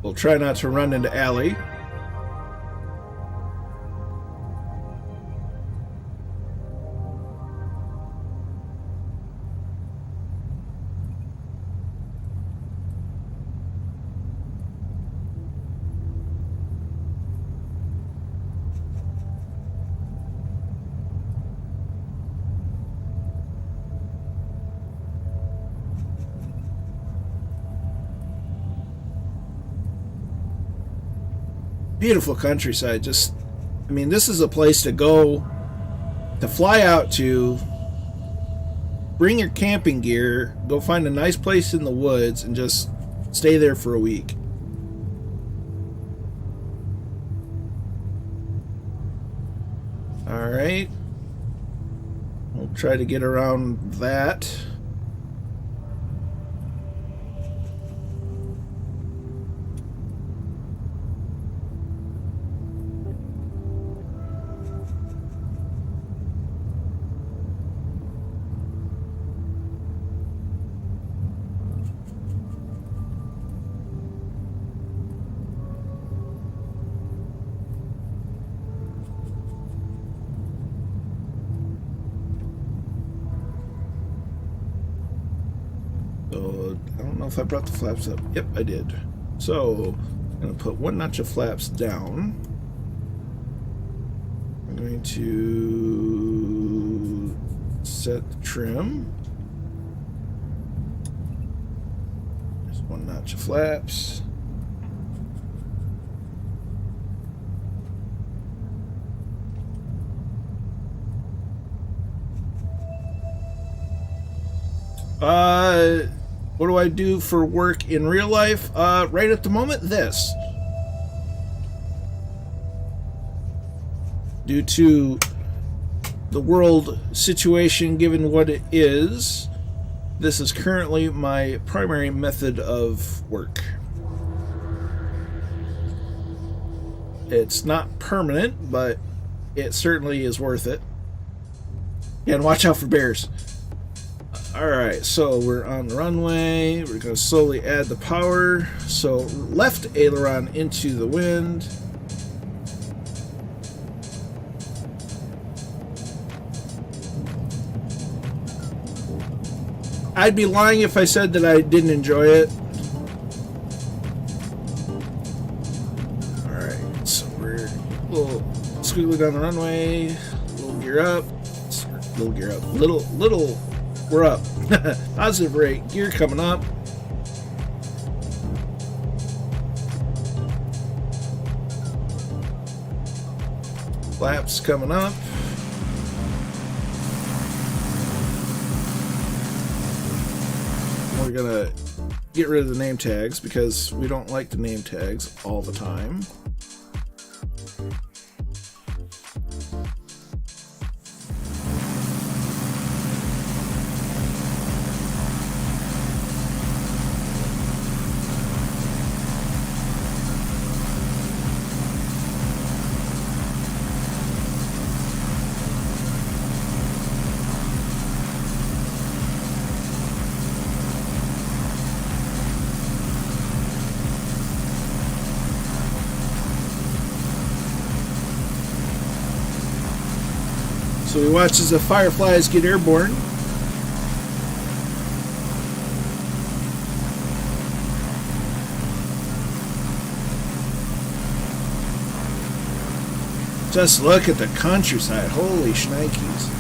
We'll try not to run into Allie. Beautiful countryside. Just, I mean, this is a place to go, to fly out to, bring your camping gear, go find a nice place in the woods, and just stay there for a week. Alright. We'll try to get around that. So, I don't know if I brought the flaps up. Yep, I did. So, I'm going to put one notch of flaps down. I'm going to set the trim. There's one notch of flaps. What do I do for work in real life? Right at the moment, this. Due to the world situation given what it is, this is currently my primary method of work. It's not permanent, but it certainly is worth it. Yeah, and watch out for bears. Alright, so we're on the runway. We're going to slowly add the power. So left aileron into the wind. I'd be lying if I said that I didn't enjoy it. Alright, so we're a little squiggly down the runway. Little gear up. Little gear up. Little we're up. Positive rate. Gear coming up. Flaps coming up. We're gonna get rid of the name tags because we don't like the name tags all the time. So we watch as the Fireflies get airborne. Just look at the countryside. Holy shnikes.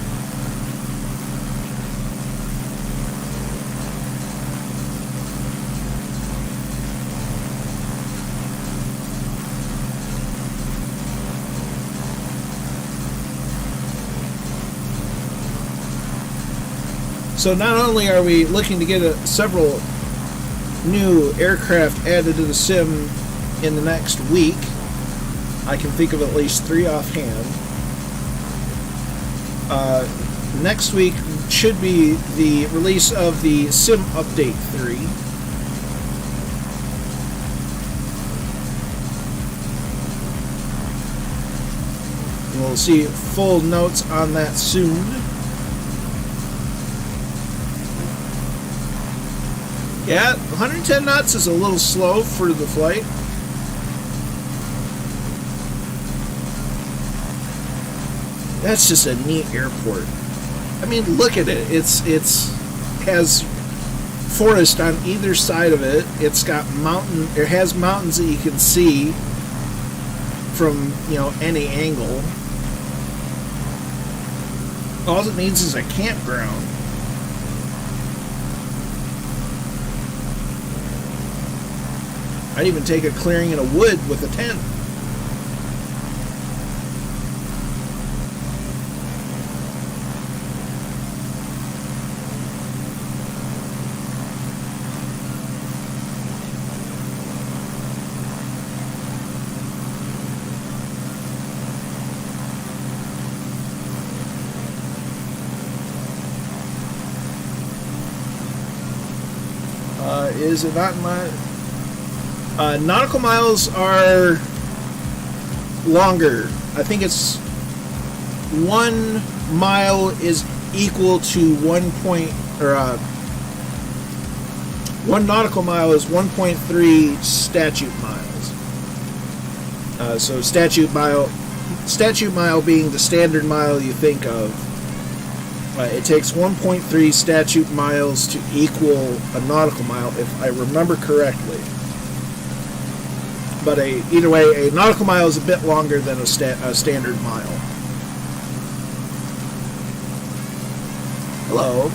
So not only are we looking to get several new aircraft added to the sim in the next week, I can think of at least 3 offhand. Next week should be the release of the Sim Update 3. And we'll see full notes on that soon. Yeah, 110 knots is a little slow for the flight. That's just a neat airport. I mean, look at it. It's has forest on either side of it. It's got it has mountains that you can see from, you know, any angle. All it needs is a campground. I'd even take a clearing in a wood with a tent. Is it not in my... nautical miles are longer. I think it's 1 mile is equal to 1 nautical mile is 1.3 statute miles. So statute mile being the standard mile you think of. It takes 1.3 statute miles to equal a nautical mile, if I remember correctly. But either way, a nautical mile is a bit longer than a standard mile. Hello.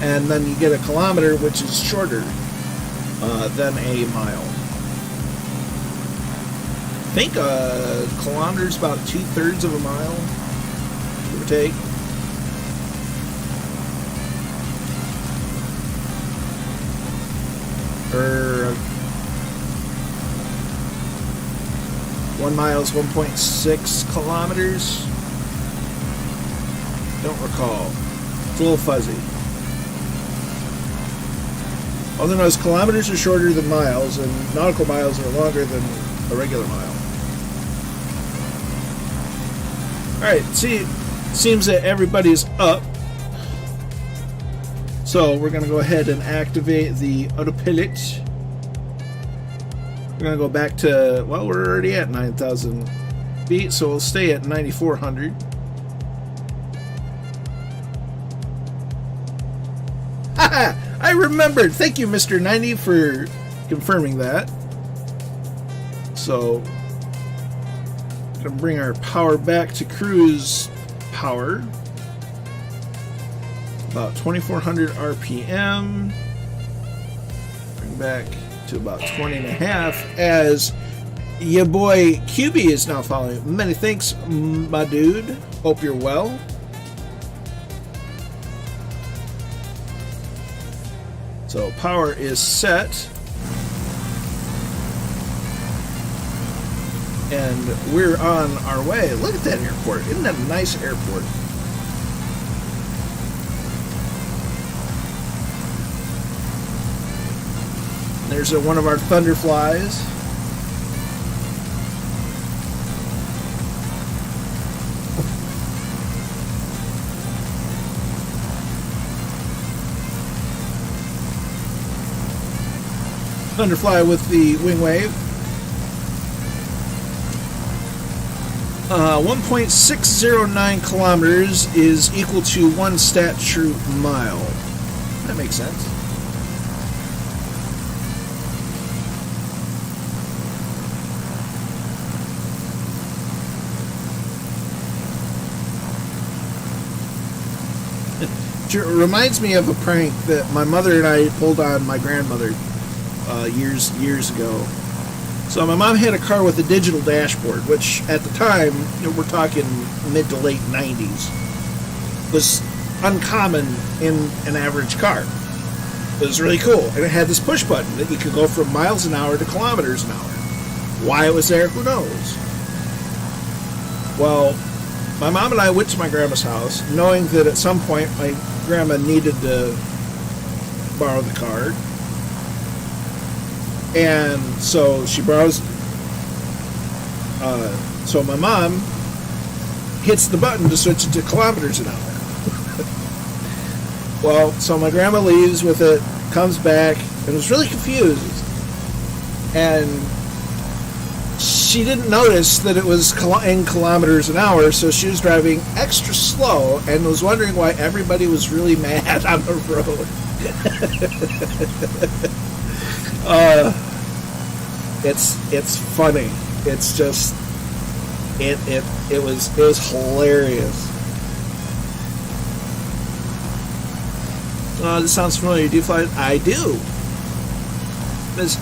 And then you get a kilometer, which is shorter than a mile. I think a kilometer is about 2/3 of a mile, give or take. Or 1 mile is 1.6 kilometers. Don't recall. It's a little fuzzy. All I know is kilometers are shorter than miles, and nautical miles are longer than a regular mile. Alright, seems that everybody's up. So we're going to go ahead and activate the autopilot. We're going to go back to, well, we're already at 9,000 feet, so we'll stay at 9,400. Haha! I remembered! Thank you, Mr. 90, for confirming that. So, going to bring our power back to cruise power. About 2,400 RPM. Bring back to about 20.5 as your boy QB is now following. Many thanks, my dude. Hope you're well. So power is set. And we're on our way. Look at that airport. Isn't that a nice airport? There's one of our Thunderflies. Thunderfly with the wing wave. 1.609 kilometers is equal to 1 statute mile. That makes sense. It reminds me of a prank that my mother and I pulled on my grandmother years ago. So my mom had a car with a digital dashboard, which at the time, we're talking mid to late 90s, was uncommon in an average car. It was really cool, and it had this push button that you could go from miles an hour to kilometers an hour. Why it was there, who knows? Well, my mom and I went to my grandma's house, knowing that at some point my grandma needed to borrow the car. And so she borrows. So my mom hits the button to switch it to kilometers an hour. Well, so my grandma leaves with it, comes back, and was really confused. And she didn't notice that it was in kilometers an hour, so she was driving extra slow and was wondering why everybody was really mad on the road. It's funny. It's just it was hilarious. This sounds familiar. Do you fly? I do. This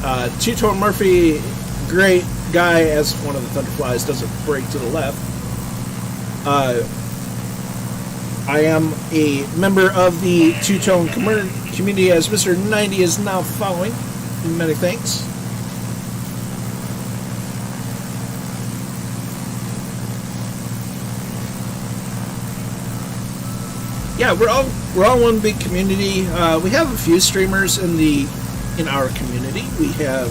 Two-Tone Murphy, great guy, as one of the Thunderflies doesn't break to the left. I am a member of the Two-Tone community, as Mr. 90 is now following. Many thanks. yeah, we're all one big community. We have a few streamers in our community. We have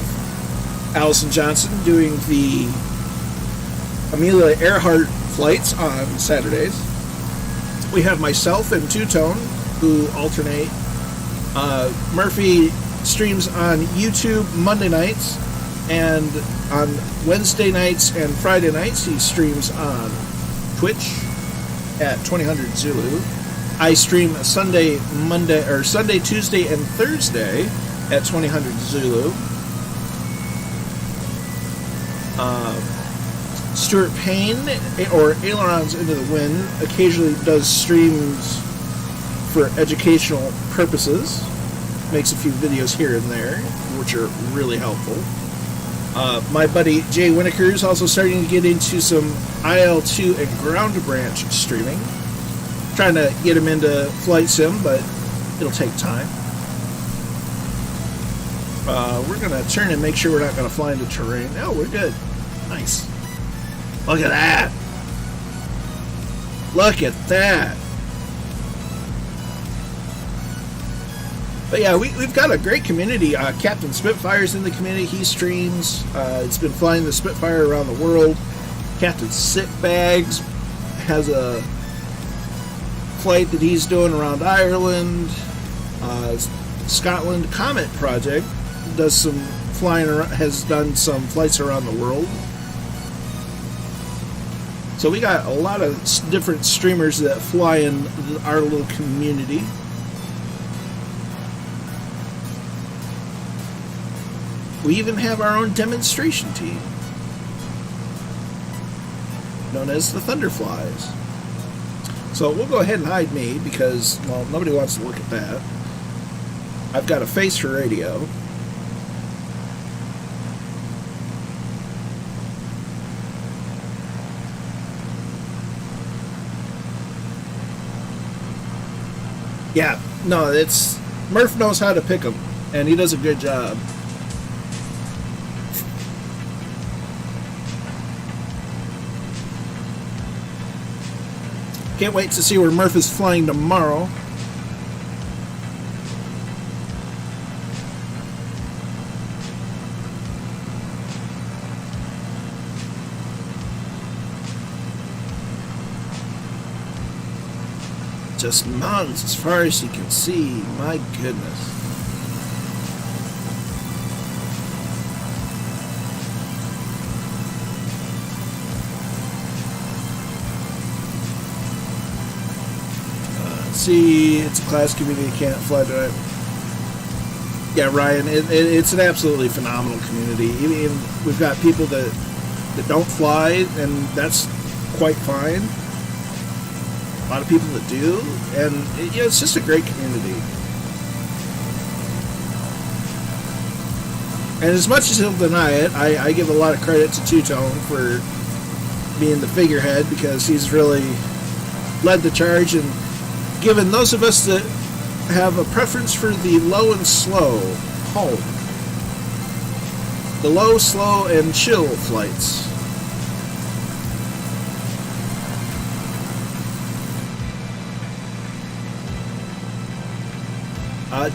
Allison Johnson doing the Amelia Earhart flights on Saturdays. We have myself and Two Tone who alternate. Murphy streams on YouTube Monday nights, and on Wednesday nights and Friday nights he streams on Twitch at 2000 Zulu. I stream Sunday, Tuesday, and Thursday at 2000 Zulu. Stuart Payne, or Ailerons Into the Wind, occasionally does streams for educational purposes. Makes a few videos here and there, which are really helpful. My buddy Jay Winokur is also starting to get into some IL-2 and ground branch streaming. Trying to get him into flight sim, but it'll take time. We're going to turn and make sure we're not going to fly into terrain. Oh, we're good. Nice. Look at that. Look at that. But yeah, we've got a great community. Captain Spitfire's in the community. He streams. It's been flying the Spitfire around the world. Captain Sitbags has a flight that he's doing around Ireland. Scotland Comet Project does some flying around, has done some flights around the world. So we got a lot of different streamers that fly in our little community. We even have our own demonstration team, known as the Thunderflies. So we'll go ahead and hide me because, well, nobody wants to look at that. I've got a face for radio. Yeah, no, it's Murph knows how to pick them, and he does a good job. Can't wait to see where Murph is flying tomorrow. Just mountains as far as you can see. My goodness. See, it's a class community, can't fly to it. Yeah, Ryan, it's an absolutely phenomenal community. Even we've got people that don't fly, and that's quite fine. A lot of people that do, and it's just a great community. And as much as he'll deny it, I give a lot of credit to Two Tone for being the figurehead, because he's really led the charge and given those of us that have a preference for the low and slow home. The low, slow, and chill flights.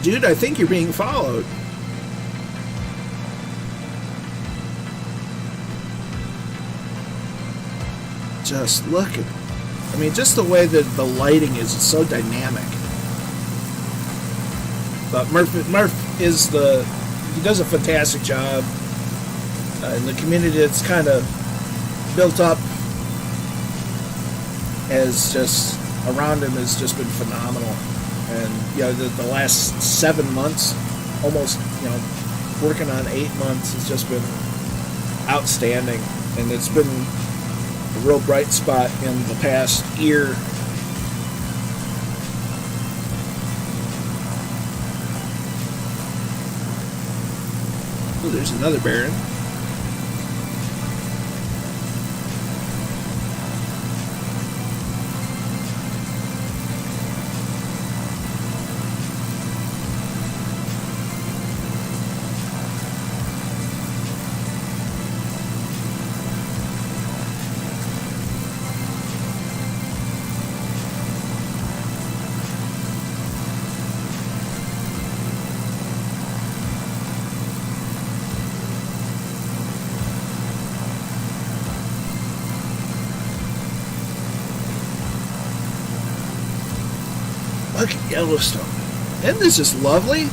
Dude, I think you're being followed. Just look at, I mean, just the way that the lighting is so dynamic. But Murph is he does a fantastic job. In the community that's kind of built up as just around him has just been phenomenal. And the last 7 months, almost working on 8 months, has just been outstanding, and it's been a real bright spot in the past year. Oh, there's another Baron. Look at Yellowstone. Isn't this just lovely?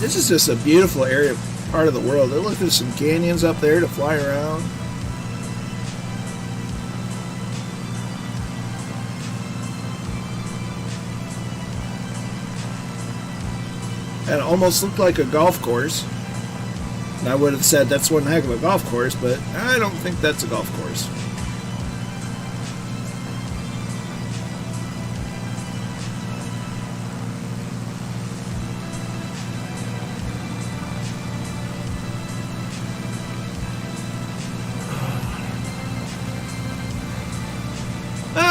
This is just a beautiful area, part of the world. Look, there's some canyons up there to fly around. And it almost looked like a golf course. And I would have said that's one heck of a golf course, but I don't think that's a golf course.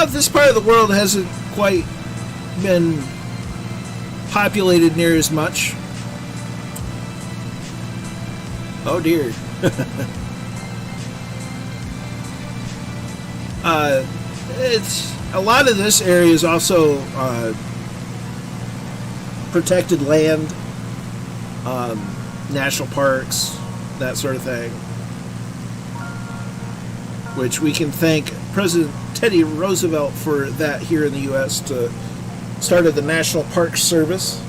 This part of the world hasn't quite been populated near as much. Oh dear. It's a lot of this area is also protected land, national parks, that sort of thing, which we can thank President Teddy Roosevelt for that here in the U.S. to started the National Park Service.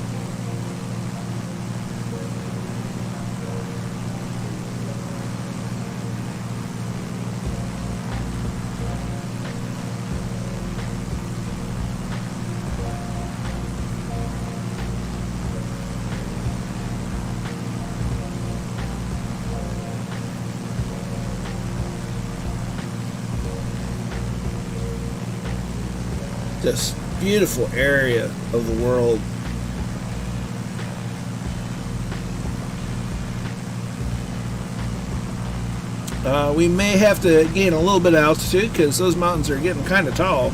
This beautiful area of the world. We may have to gain a little bit of altitude because those mountains are getting kind of tall.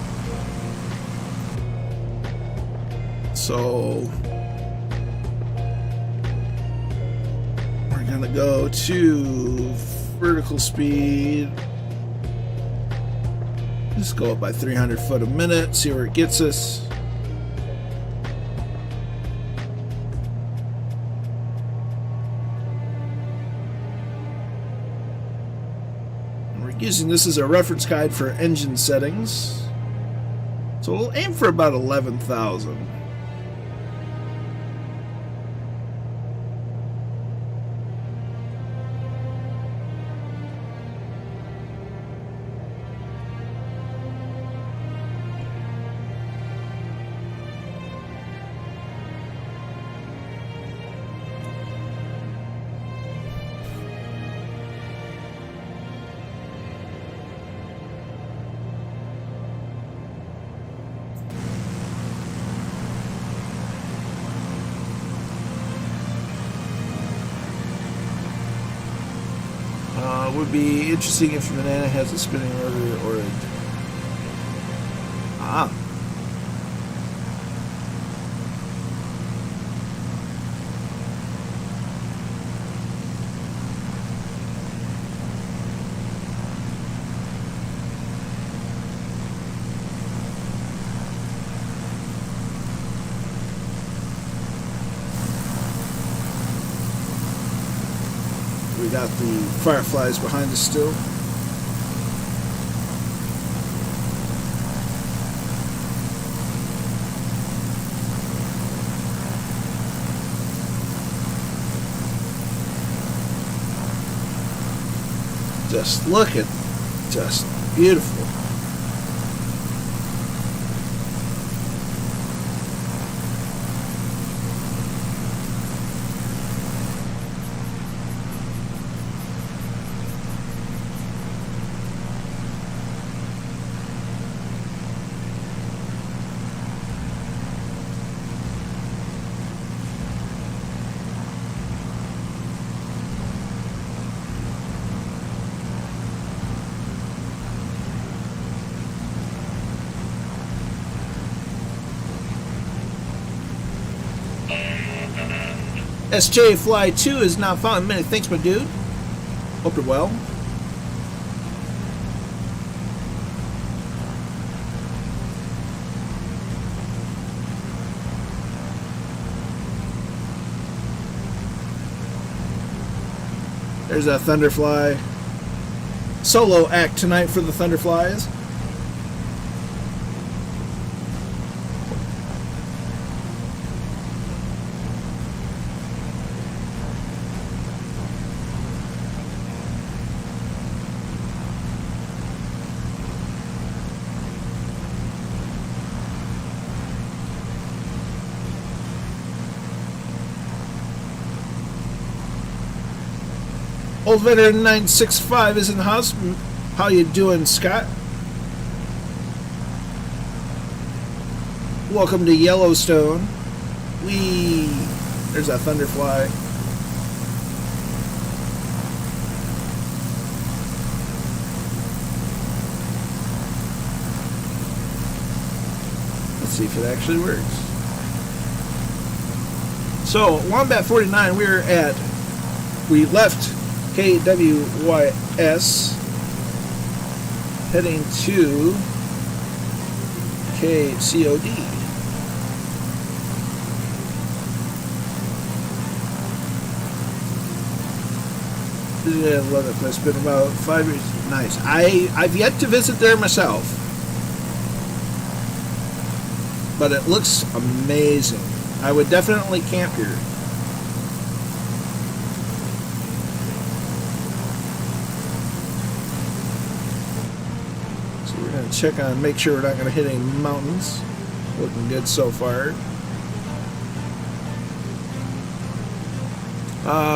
So we're gonna go to vertical speed. Just go up by 300 foot a minute, see where it gets us. And we're using this as a reference guide for engine settings. So we'll aim for about 11,000. Would be interesting if Banana has a spinning rotor or a... We got the fireflies behind us still. Just look at, just beautiful. SJ Fly 2 is not found. Many thanks, my dude. Hope you're well. There's a Thunderfly. Solo act tonight for the Thunderflies. Old Veteran 965 is in the house. How you doing, Scott? Welcome to Yellowstone. There's a Thunderfly. Let's see if it actually works. So, Wombat 49, we left KWYS, heading to KCOD. I love it. It's been about 5 years. Nice. I've yet to visit there myself, but it looks amazing. I would definitely camp here. Check on, make sure we're not going to hit any mountains. Looking good so far.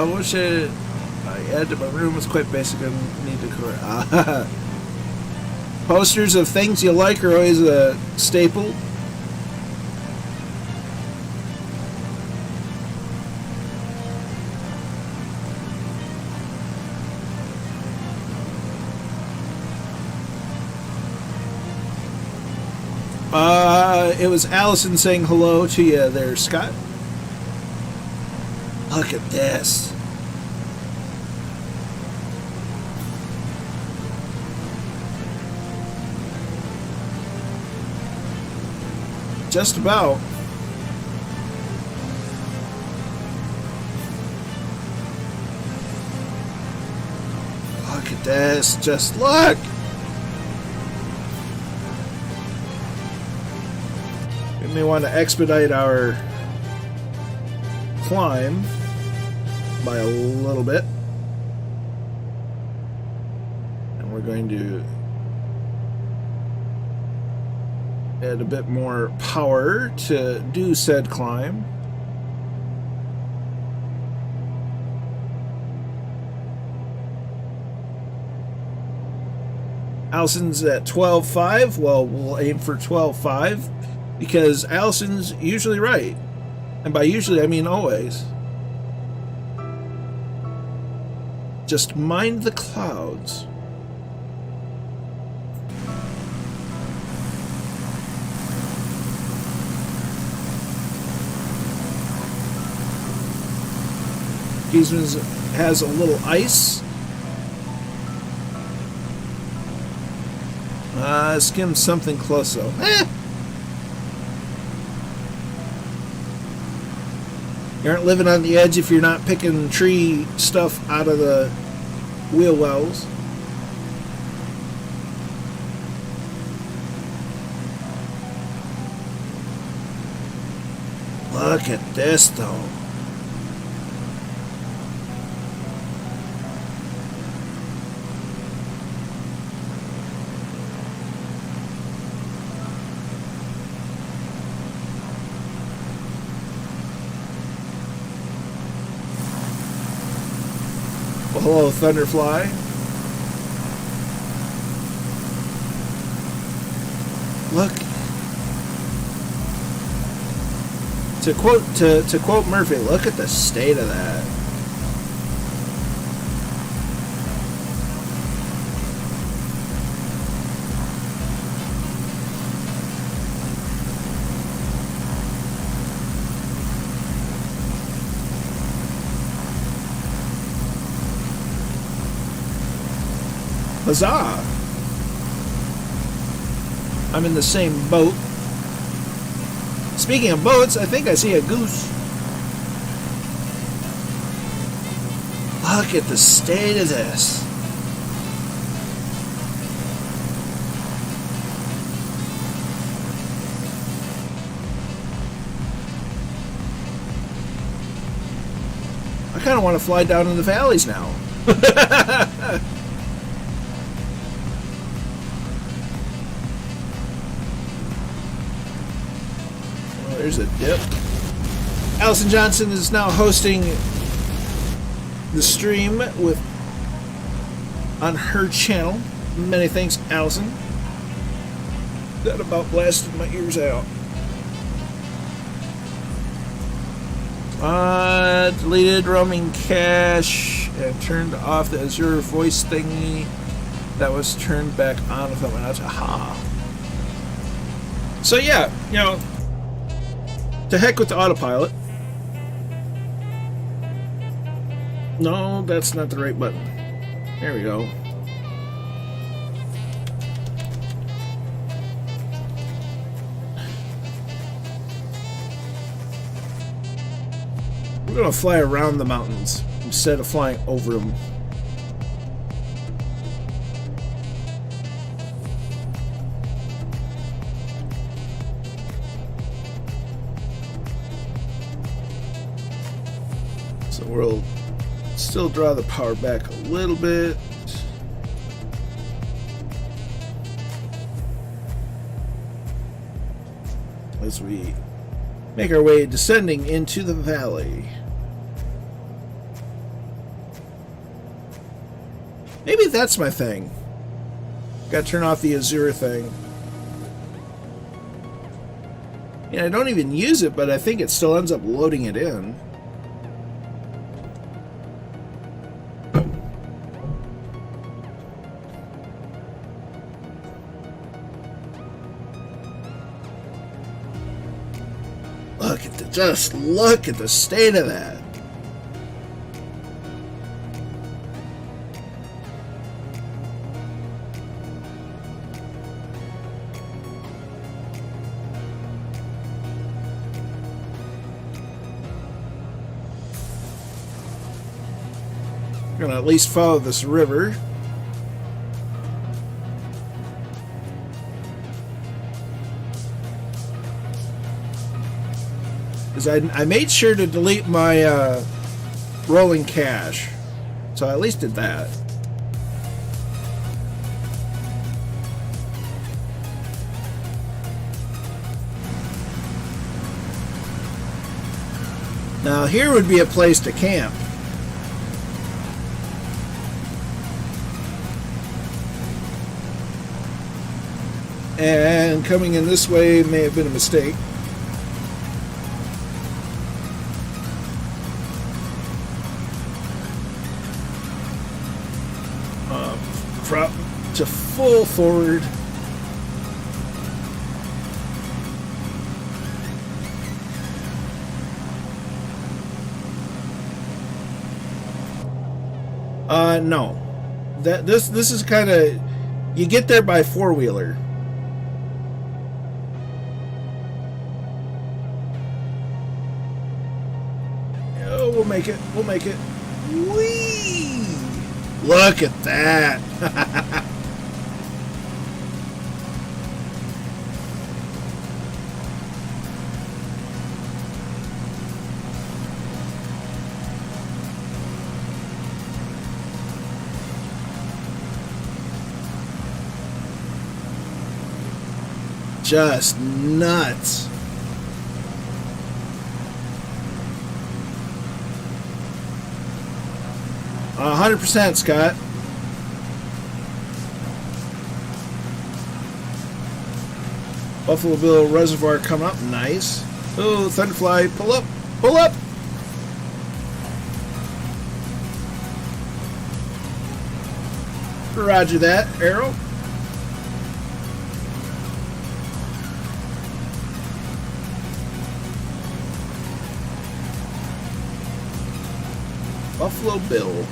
What should I add to my room? It's quite basic. I need to correct. Posters of things you like are always a staple. It was Allison saying hello to you there, Scott. Look at this. Just about. Look at this. Just look. We may want to expedite our climb by a little bit. And we're going to add a bit more power to do said climb. Allison's at 12.5. Well, we'll aim for 12.5 because Allison's usually right. And by usually, I mean always. Just mind the clouds. Giesman's has a little ice. Skim something close though. You aren't living on the edge if you're not picking tree stuff out of the wheel wells. Look at this though. Hello, Thunderfly. Look. To quote Murphy, look at the state of that. Huzzah! I'm in the same boat. Speaking of boats, I think I see a goose. Look at the state of this. I kind of want to fly down in the valleys now. Well, there's a dip. Allison Johnson is now hosting the stream on her channel. Many thanks, Allison. That about blasted my ears out. Deleted roaming cache and turned off the Azure voice thingy that was turned back on with my nuts. Aha. So yeah, you know, to heck with the autopilot. No, that's not the right button. There we go. We're going to fly around the mountains instead of flying over them. So we'll still draw the power back a little bit. As we make our way descending into the valley. Maybe that's my thing. Got to turn off the Azure thing. Yeah, I don't even use it, but I think it still ends up loading it in. Just look at the state of that. We're gonna at least follow this river. I made sure to delete my rolling cache, so I at least did that. Now here would be a place to camp. And coming in this way may have been a mistake. Drop to full forward. No. This is kind of, you get there by four-wheeler. Oh, we'll make it. We'll make it. Whee! Look at that. Just nuts. A 100%, Scott. Buffalo Bill Reservoir coming up. Nice. Oh, Thunderfly, pull up. Pull up. Roger that, Arrow. Buffalo Bill.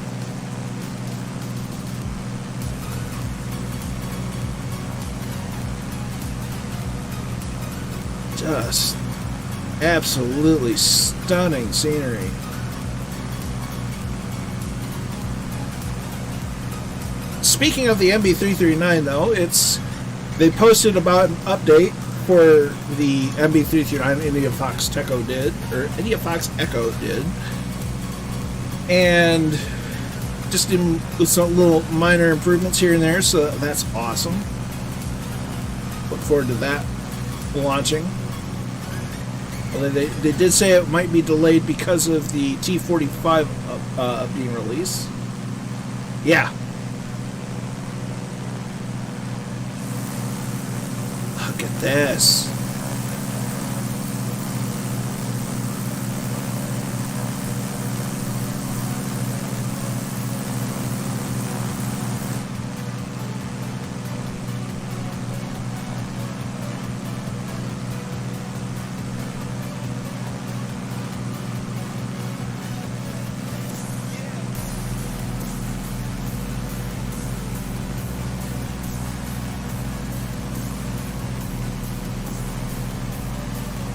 Just absolutely stunning scenery. speaking of the MB339, though, they posted about an update for the MB339. India Fox Echo did, and just with some little minor improvements here and there. So that's awesome. Look forward to that launching. Although they did say it might be delayed because of the T-45 being released. Yeah. Look at this.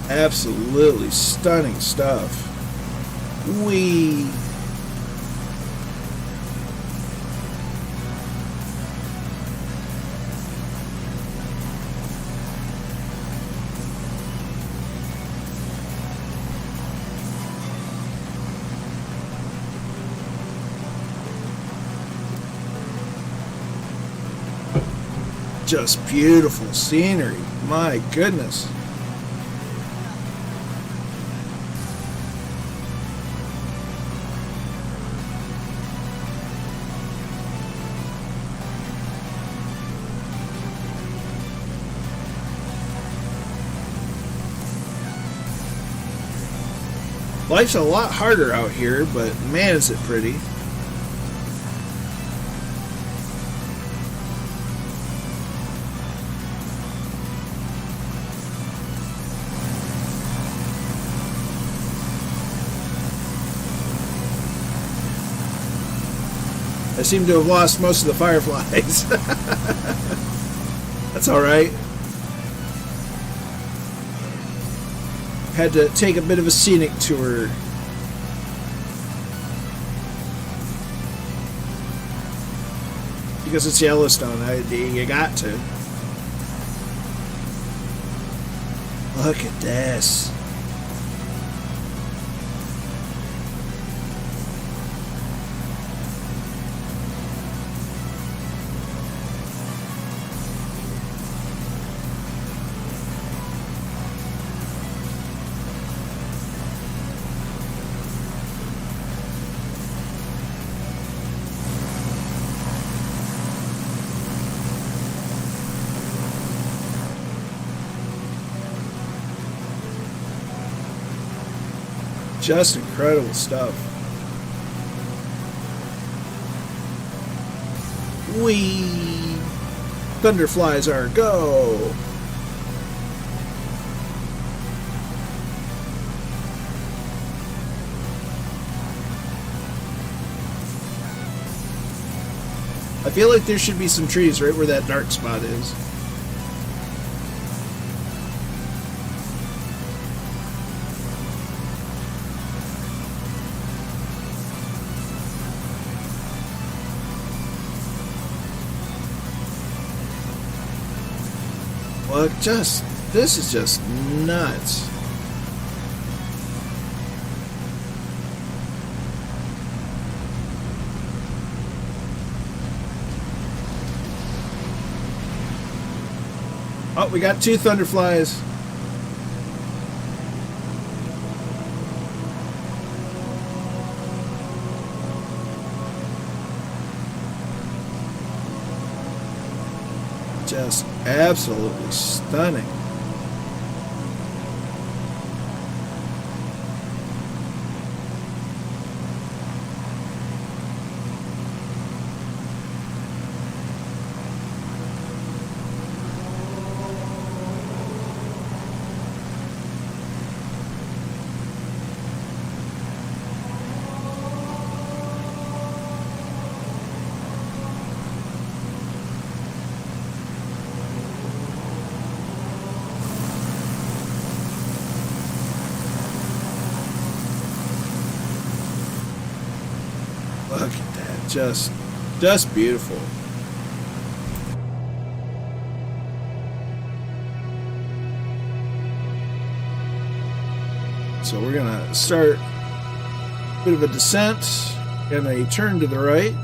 Absolutely stunning stuff. Whee! Just beautiful scenery. My goodness. Life's a lot harder out here, but man, is it pretty. I seem to have lost most of the fireflies. That's alright. Had to take a bit of a scenic tour. Because it's Yellowstone, you got to. Look at this. Just incredible stuff. Whee! Thunderflies are go! I feel like there should be some trees right where that dark spot is. Well, this is just nuts. Oh, we got 2 thunderflies. Just absolutely stunning. Look at that, just beautiful. So we're gonna start a bit of a descent and a turn to the right.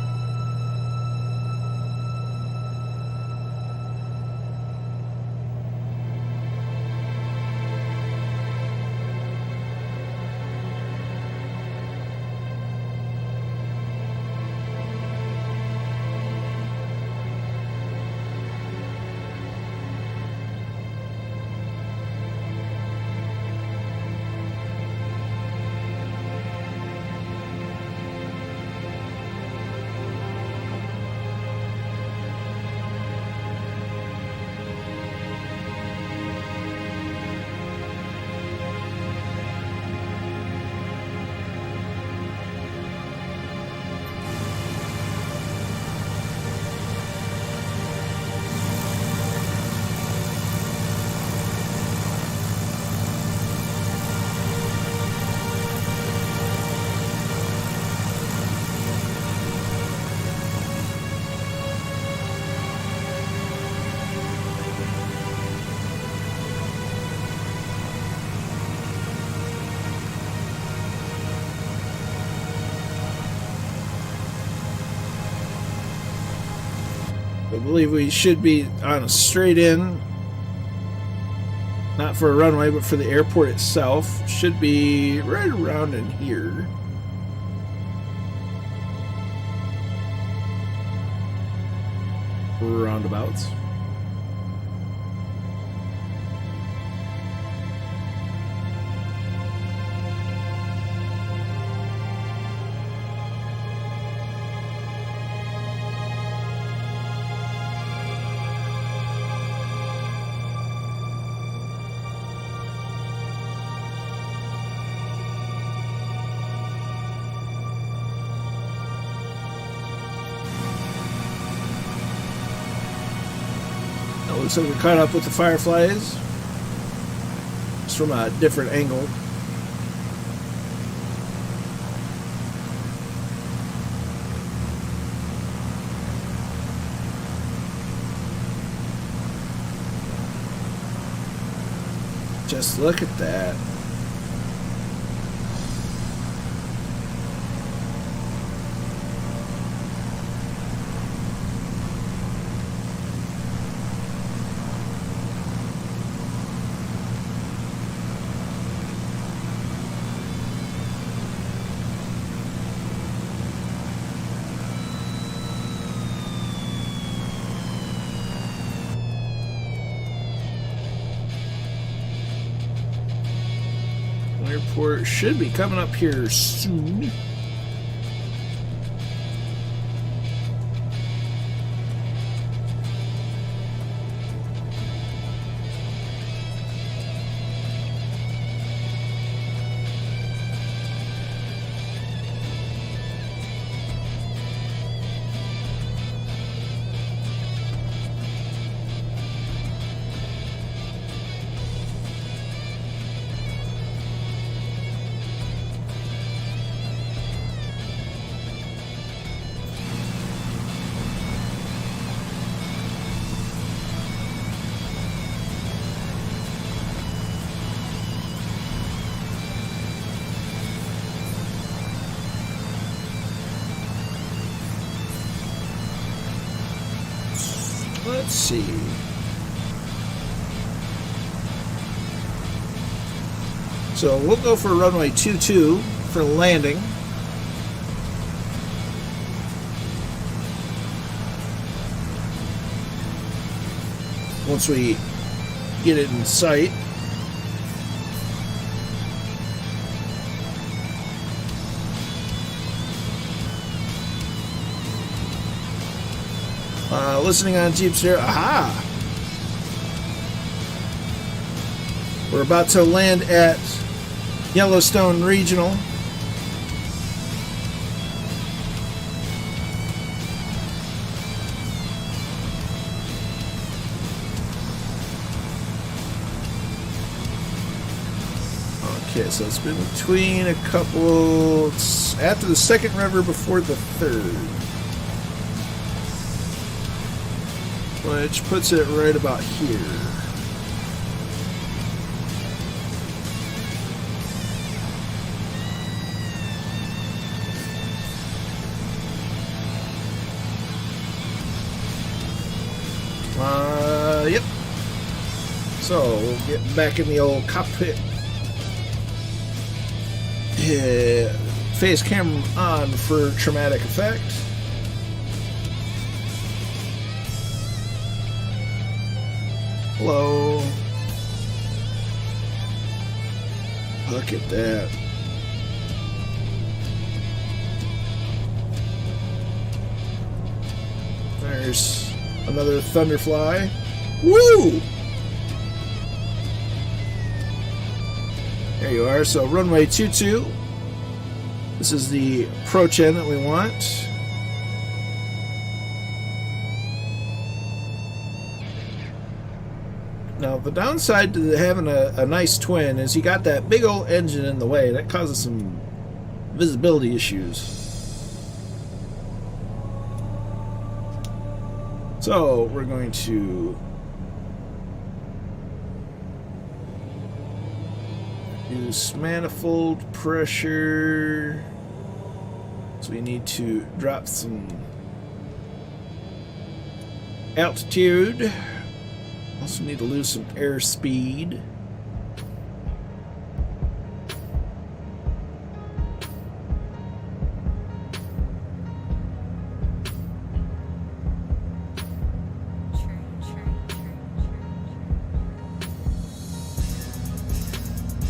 I believe we should be on a straight in, not for a runway, but for the airport itself. Should be right around in here. Roundabouts. Looks like we're caught up with the Fireflies. Just from a different angle. Just look at that. Airport should be coming up here soon. Let's see. So we'll go for runway 22 for landing. Once we get it in sight. Listening on Jeep Stereo. Aha! We're about to land at Yellowstone Regional. Okay, so it's been between a couple. It's after the second river before the third. Which puts it right about here. So we'll get back in the old cockpit. Phase camera on for traumatic effect. Hello. Look at that. There's another Thunderfly. Woo! There you are. So runway 22. This is the approach end that we want. Now the downside to having a nice twin is you got that big old engine in the way. That causes some visibility issues. So we're going to use manifold pressure. So we need to drop some altitude. Also need to lose some airspeed.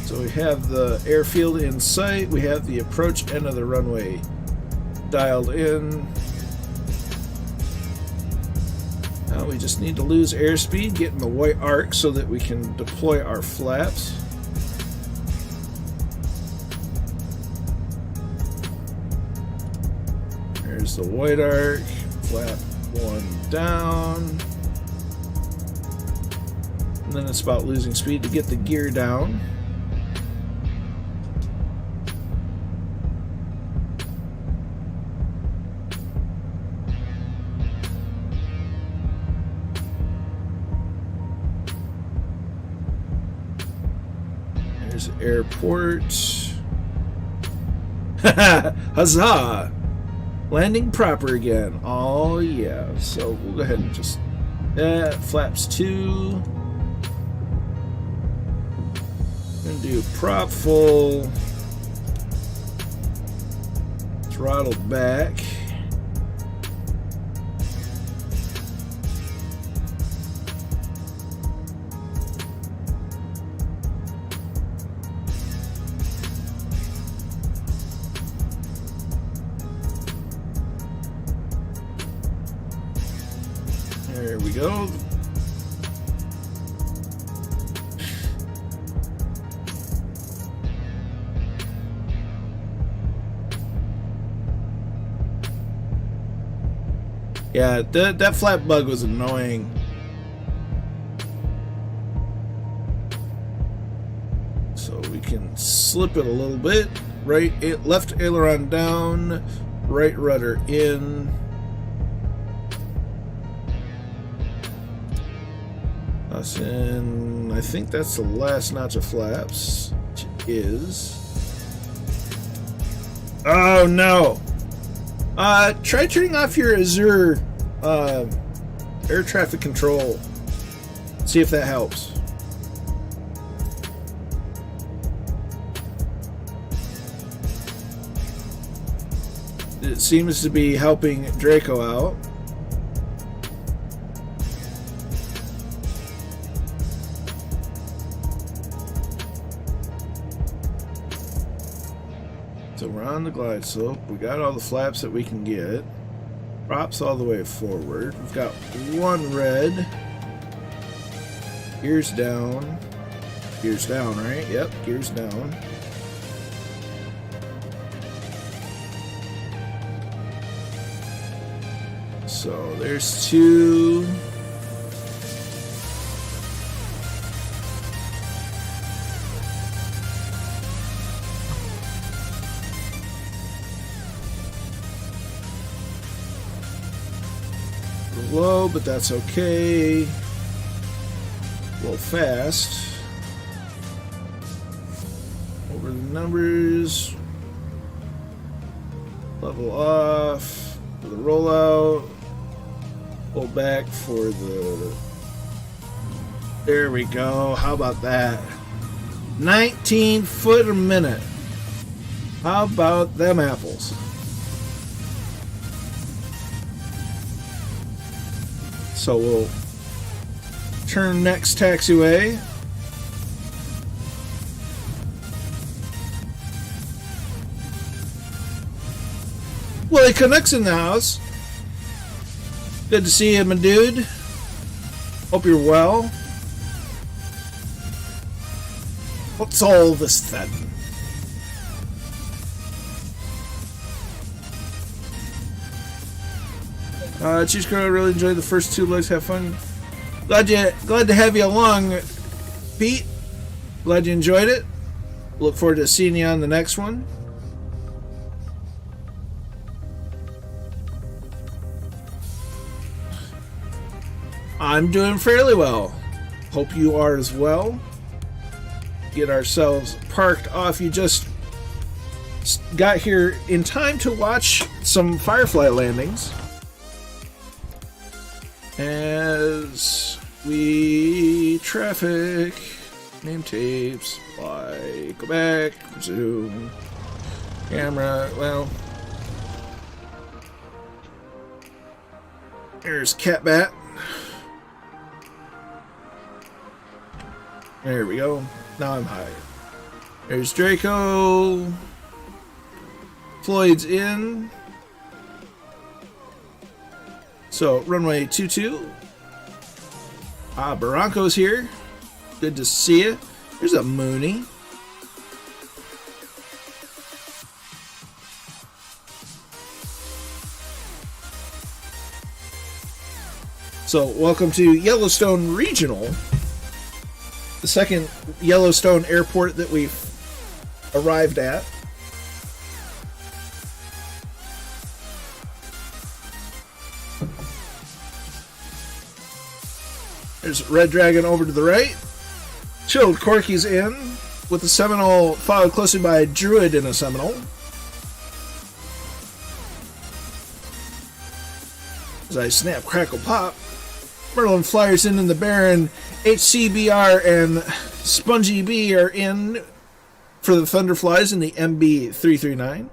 So we have the airfield in sight. We have the approach end of the runway dialed in. Now we just need to lose airspeed, get in the white arc so that we can deploy our flaps. There's the white arc, flap 1 down. And then it's about losing speed to get the gear down. Airport. Huzzah! Landing proper again. Oh yeah. So we'll go ahead and just flaps 2. Gonna do prop full. Throttle back. There we go. Yeah, that flap bug was annoying. So we can slip it a little bit. Left aileron down, right rudder in. And I think that's the last notch of flaps, which it is. Oh no! Try turning off your Azure air traffic control. See if that helps. It seems to be helping Draco out. So we're on the glide slope. We got all the flaps that we can get. Props all the way forward. We've got 1 red. Gears down. Gears down, right? Yep, gears down. So there's 2. Low, but that's okay. A little fast. Over the numbers. Level off for the rollout. Pull back for the There we go. How about that? 19 foot a minute. How about them apples? So we'll turn next taxiway. Willie Canucks in the house. Good to see you, my dude. Hope you're well. What's all this then? Cheers, Crow. I really enjoyed the first 2 legs. Have fun. Glad to have you along, Pete. Glad you enjoyed it. Look forward to seeing you on the next one. I'm doing fairly well. Hope you are as well. Get ourselves parked off. You just got here in time to watch some Firefly landings. As we traffic, name tapes, fly, go back, zoom, camera, well. There's Catbat. There we go. Now I'm high. There's Draco. Floyd's in. So, runway 22. Barranco's here. Good to see you. There's a Mooney. So, welcome to Yellowstone Regional. The second Yellowstone Airport that we've arrived at. There's Red Dragon over to the right. Chilled Corky's in with the Seminole, followed closely by Druid in a Seminole. As I snap, crackle, pop. Merlin Flyers in the Baron. HCBR and Spongy B are in for the Thunderflies in the MB339.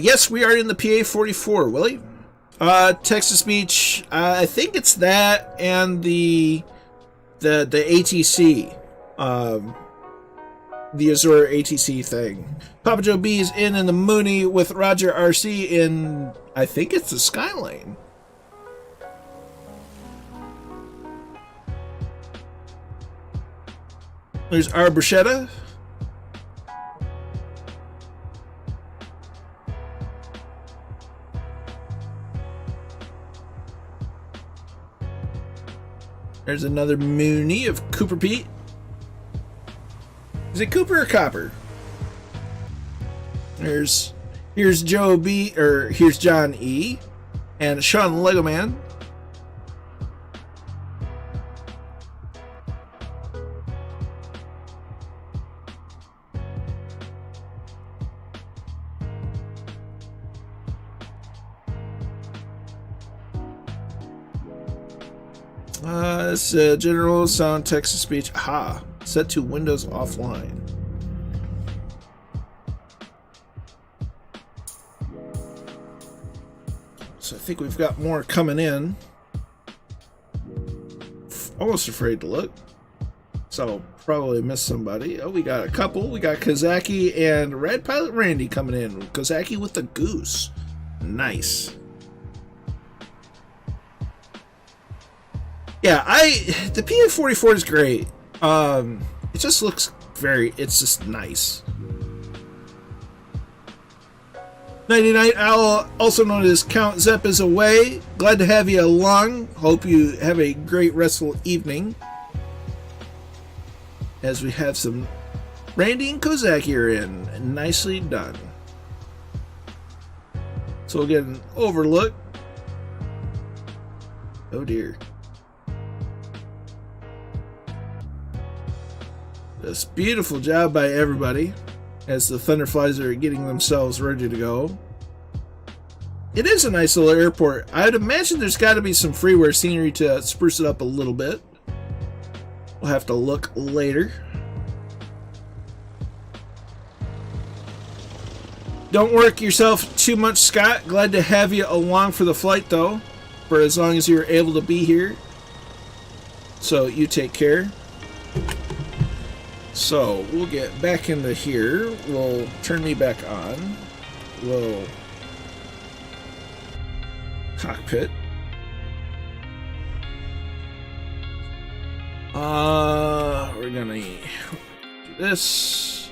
Yes, we are in the PA44, Willie. Texas Beach, I think it's that and the ATC, the Azure ATC thing. Papa Joe B is in the Mooney with Roger RC in, I think it's the Skylane. There's our bruschetta. There's another Mooney of Cooper Pete. Is it Cooper or Copper? Here's Joe B, or here's John E, and Sean Lego Man. This General Sound Texas Beach. Aha. Set to Windows offline. So I think we've got more coming in. Almost afraid to look. So probably missed somebody. Oh, we got a couple. We got Kozaki and Red Pilot Randy coming in. Kozaki with the goose. Nice. Yeah, the PA44 is great. It just looks it's just nice. 99 Owl, also known as Count Zepp, is away. Glad to have you along. Hope you have a great restful evening. As we have some Randy and Kozak here in. Nicely done. So we'll get an overlook. Oh dear. This beautiful job by everybody as the Thunderflies are getting themselves ready to go. It is a nice little airport. I'd imagine there's got to be some freeware scenery to spruce it up a little bit. We'll have to look later. Don't work yourself too much, Scott. Glad to have you along for the flight, though, for as long as you're able to be here. So you take care. So we'll get back into here. We'll turn me back on. We'll cockpit. We're gonna do this.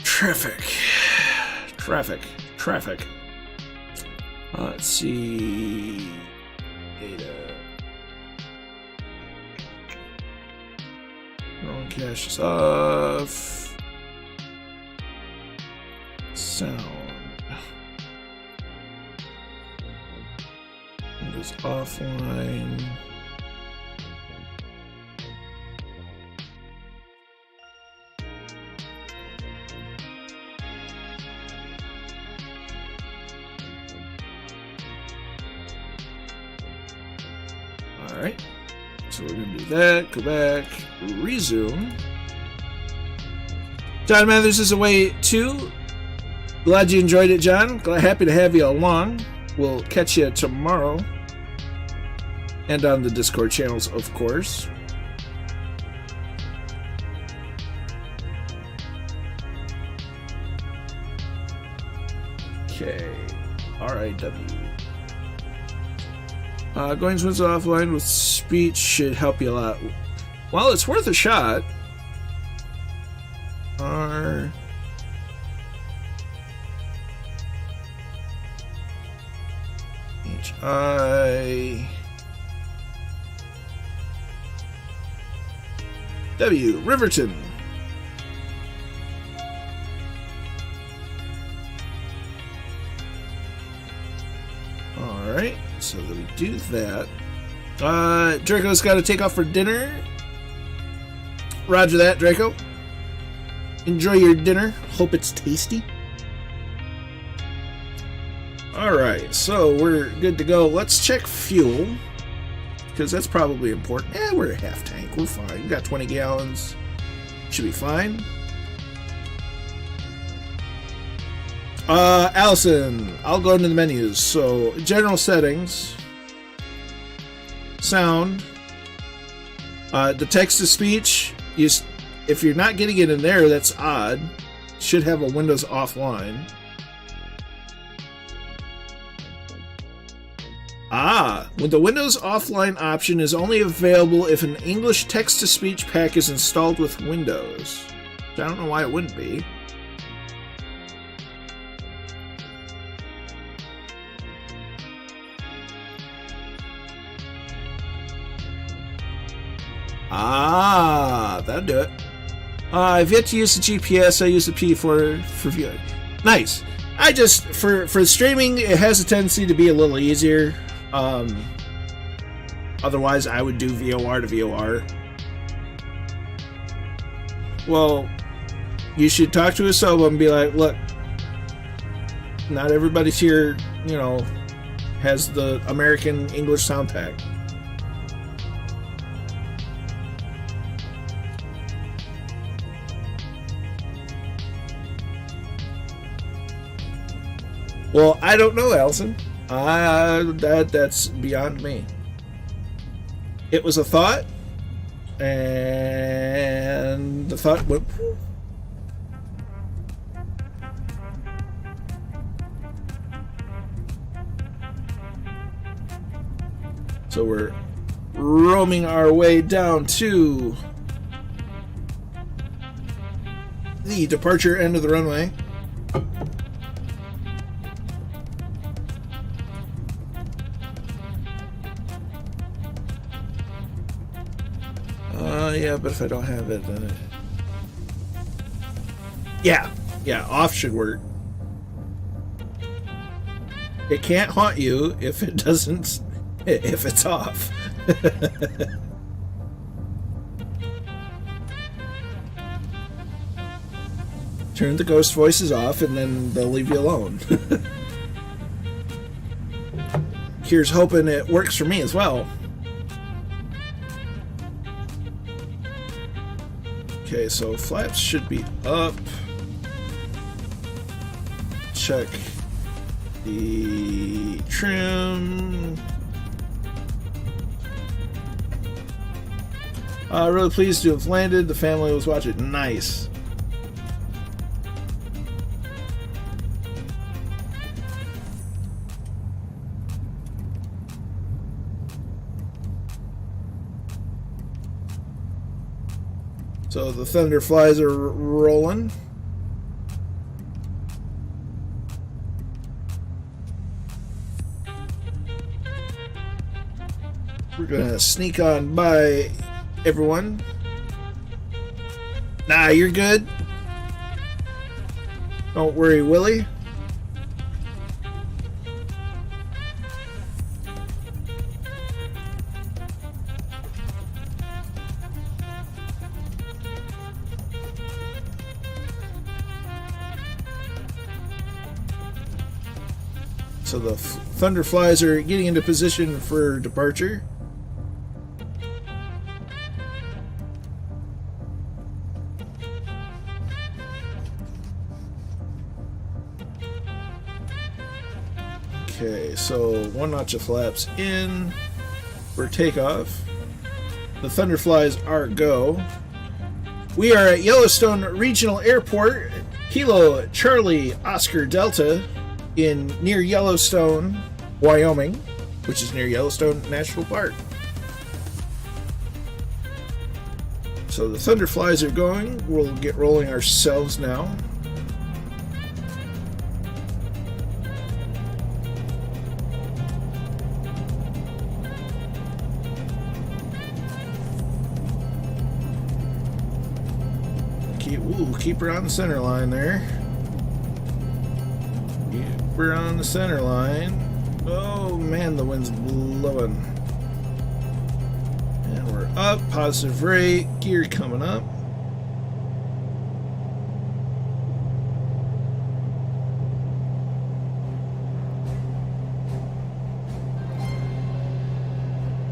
Traffic. Let's see. Data. Rolling cache is off. Sound. Windows offline. Alright, so we're going to do that, go back, resume. John Mathers is away too. Glad you enjoyed it, John. Happy to have you along. We'll catch you tomorrow. And on the Discord channels, of course. Okay, RIW. Going to offline with speech should help you a lot. Well, it's worth a shot. R H I W Riverton. All right. So that we do that. Draco's got to take off for dinner. Roger that, Draco. Enjoy your dinner. Hope it's tasty. Alright, so we're good to go. Let's check fuel, because that's probably important. We're at half tank. We're fine. We got 20 gallons. Should be fine. Allison, I'll go into the menus. So, general settings, sound, the text to speech. If you're not getting it in there, that's odd. Should have a Windows offline. When the Windows offline option is only available if an English text to speech pack is installed with Windows. I don't know why it wouldn't be. That'd do it. I've yet to use the GPS. I use the P for viewing. Nice. I just, for streaming, it has a tendency to be a little easier. Otherwise, I would do VOR to VOR. Well, you should talk to a sub and be like, look, not everybody's here, has the American English sound pack. Well, I don't know, Allison. That's beyond me. It was a thought, and the thought went. So we're roaming our way down to the departure end of the runway. Yeah, but if I don't have it, then yeah, off should work. It can't haunt you if it doesn't, if it's off. Turn the ghost voices off and then they'll leave you alone. Here's hoping it works for me as well. Okay, so flaps should be up. Check the trim. Really pleased to have landed. The family was watching. Nice. So the thunder flies are rolling. We're gonna sneak on by everyone. Nah, you're good. Don't worry, Willie. So the thunder flies are getting into position for departure. Okay, so 1 notch of flaps in for takeoff. The thunder flies are go. We are at Yellowstone Regional Airport, Kilo Charlie Oscar Delta, in near Yellowstone, Wyoming, which is near Yellowstone National Park. So the thunder flies are going. We'll get rolling ourselves now. Keep her on the center line there. Keep her on the center line. Oh man, the wind's blowing. And we're up, positive rate, gear coming up.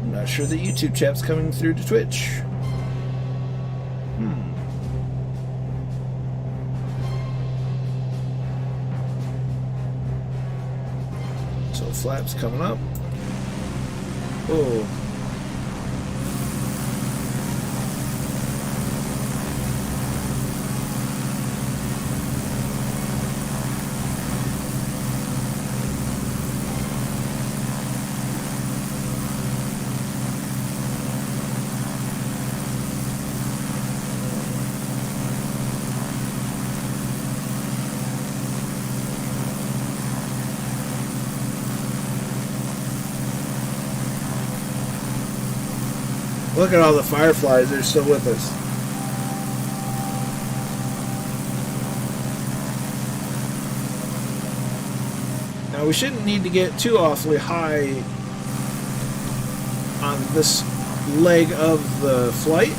I'm not sure the YouTube chat's coming through to Twitch. Flaps coming up. Oh. Look at all the fireflies, they're still with us. Now we shouldn't need to get too awfully high on this leg of the flight.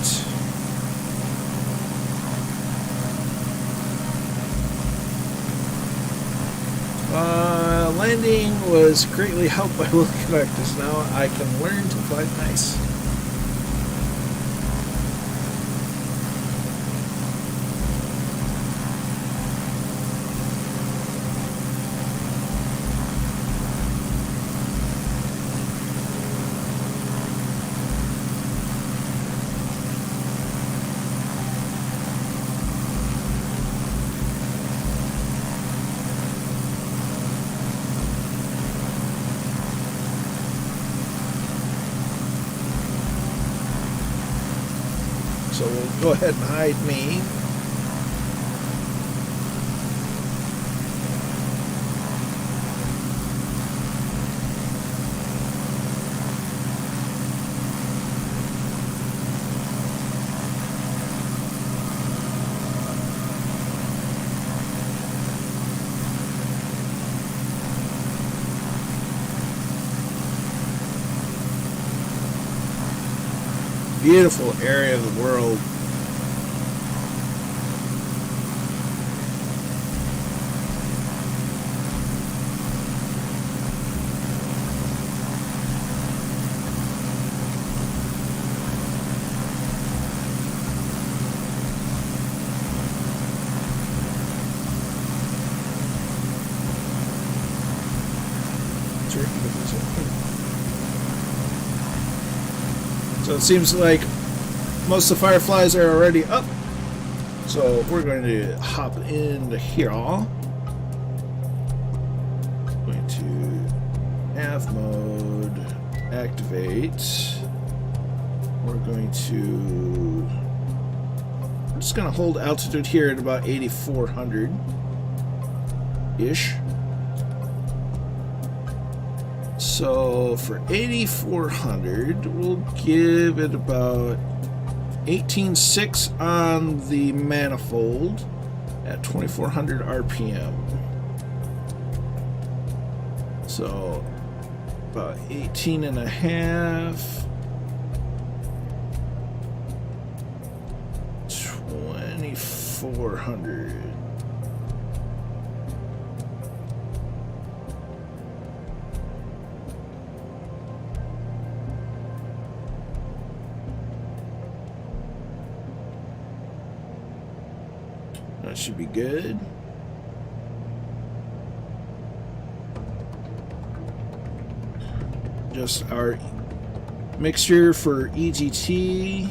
Landing was greatly helped by Will Connectors. Now I can learn to fly nice. So we'll go ahead and hide me. Beautiful area of the world. sure. So it seems like most of the fireflies are already up. So we're going to hop into here. Going to nav mode, activate. We're going to... I'm just going to hold altitude here at about 8,400-ish. So for 8,400, we'll give it about 18.6 on the manifold at 2,400 RPM. So about 18 and a half. 2,400. That should be good. Just our mixture for EGT.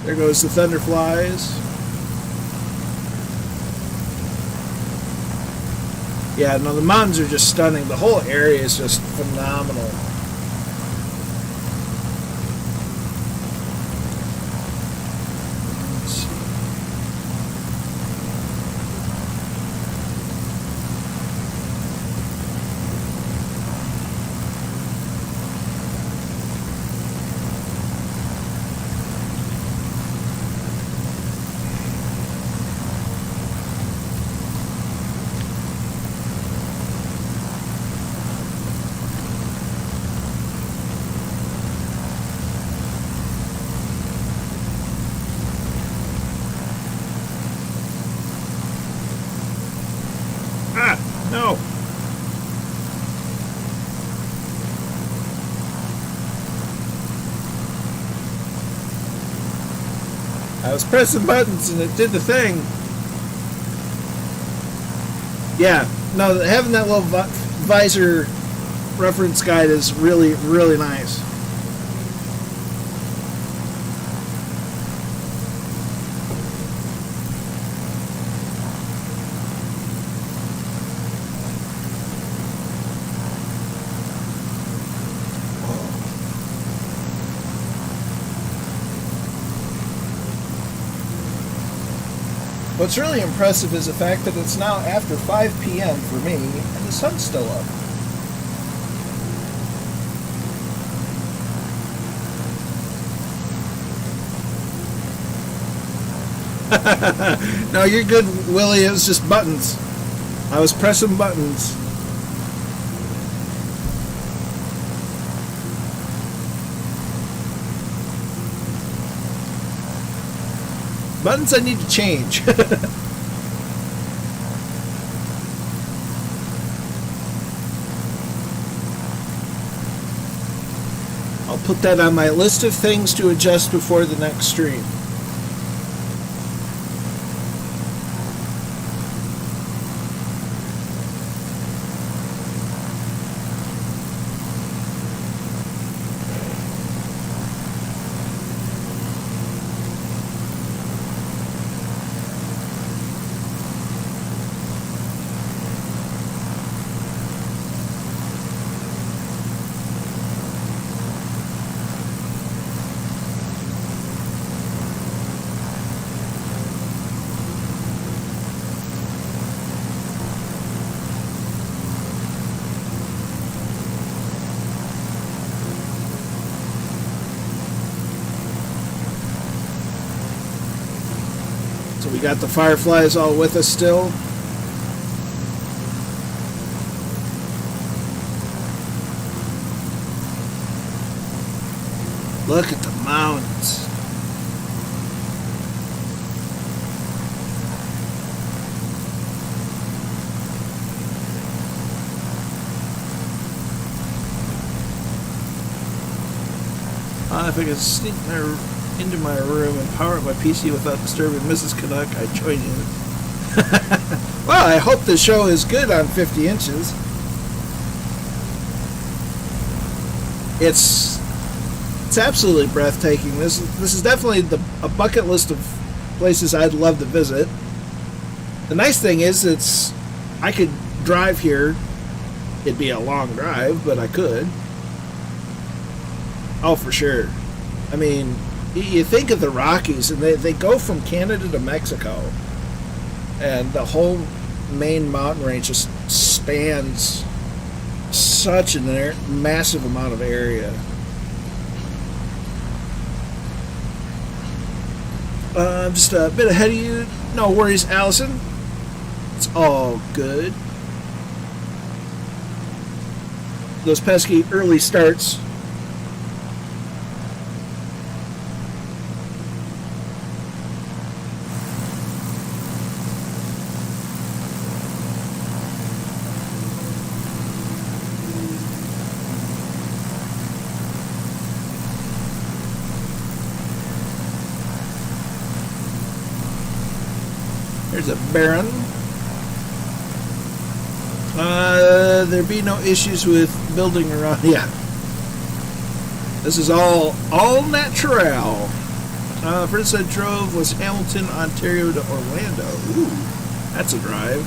There goes the thunderflies. Yeah, no, the mountains are just stunning. The whole area is just phenomenal. No. I was pressing buttons and it did the thing. Yeah, no, having that little visor reference guide is really, really nice. What's really impressive is the fact that it's now after 5 p.m. for me, and the sun's still up. No, you're good, Willie. It was just buttons. I was pressing buttons. Buttons I need to change. I'll put that on my list of things to adjust before the next stream. So we got the fireflies all with us still. Look at the mountains. If I can sneak my into my room and power up my PC without disturbing Mrs. Canuck. I join you. Well, I hope the show is good on 50 inches. It's absolutely breathtaking. This is definitely a bucket list of places I'd love to visit. The nice thing is I could drive here. It'd be a long drive, but I could. Oh, for sure. I mean, you think of the Rockies, and they go from Canada to Mexico, and the whole main mountain range just spans such a massive amount of area. I'm just a bit ahead of you. No worries, Allison. It's all good. Those pesky early starts. There's a Baron. There be no issues with building around. Yeah. This is all natural. First I drove was Hamilton, Ontario to Orlando. Ooh, that's a drive.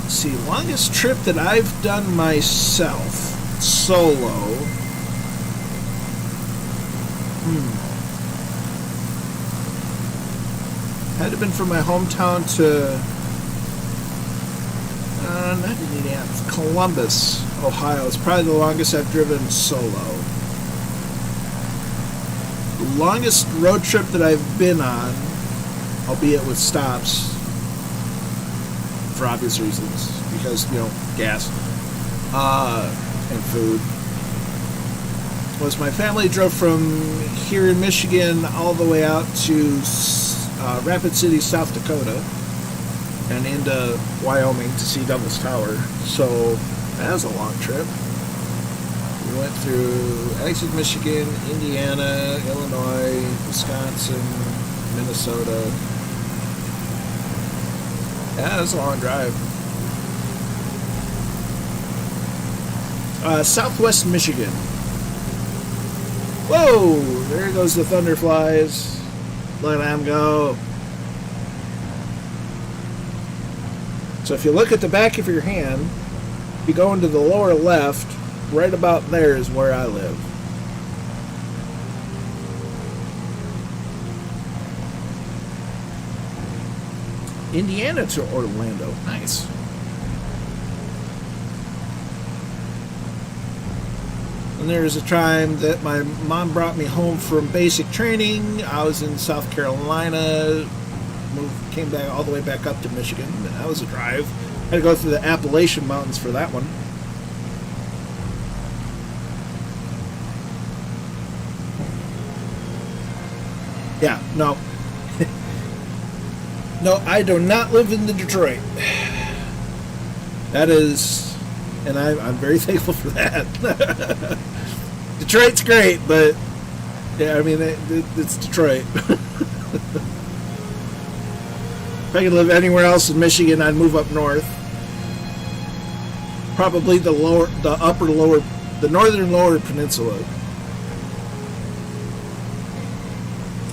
Let's see, longest trip that I've done myself, solo. Had to been from my hometown to not Indianapolis, Columbus, Ohio. It's probably the longest I've driven solo. The longest road trip that I've been on, albeit with stops, for obvious reasons, because, you know, gas and food, was my family drove from here in Michigan all the way out to Rapid City, South Dakota, and into Wyoming to see Douglas Tower. So that was a long trip. We went through Exit, Michigan, Indiana, Illinois, Wisconsin, Minnesota. Yeah, that was a long drive. Southwest Michigan. Whoa! There goes the Thunderflies. Look at them go. So if you look at the back of your hand, you go into the lower left, right about there is where I live. Indiana to Orlando. Nice. And there was a time that my mom brought me home from basic training. I was in South Carolina, came back all the way back up to Michigan. That was a drive. Had to go through the Appalachian Mountains for that one. Yeah, no. No, I do not live in Detroit. That is, and I'm very thankful for that. Detroit's great, but yeah, I mean, it's Detroit. If I could live anywhere else in Michigan, I'd move up north. Probably the northern lower peninsula.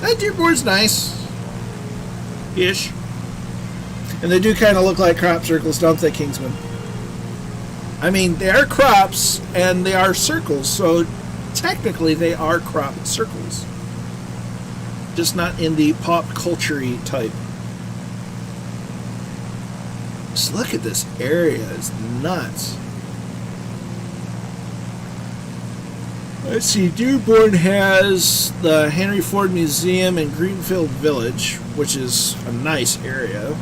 That Dearborn's nice. Ish. And they do kind of look like crop circles, don't they, Kingsman? I mean, they are crops and they are circles, so technically they are crop circles. Just not in the pop culture-y type. Just look at this area. It's nuts. Let's see. Dearborn has the Henry Ford Museum in Greenfield Village, which is a nice area.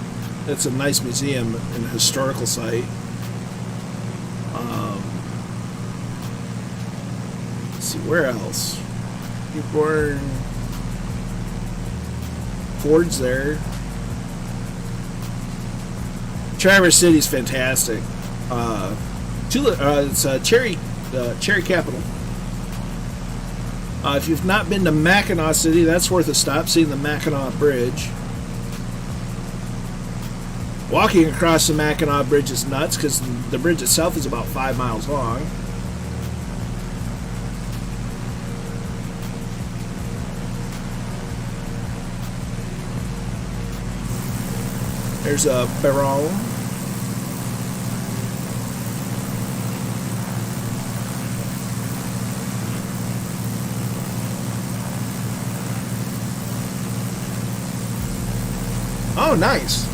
It's a nice museum and historical site. Let's see, where else? Dearborn. Ford's there. Traverse City's fantastic. It's Cherry Capital. If you've not been to Mackinac City, that's worth a stop, seeing the Mackinac Bridge. Walking across the Mackinac Bridge is nuts because the bridge itself is about 5 miles long. There's a Baron. Oh, nice.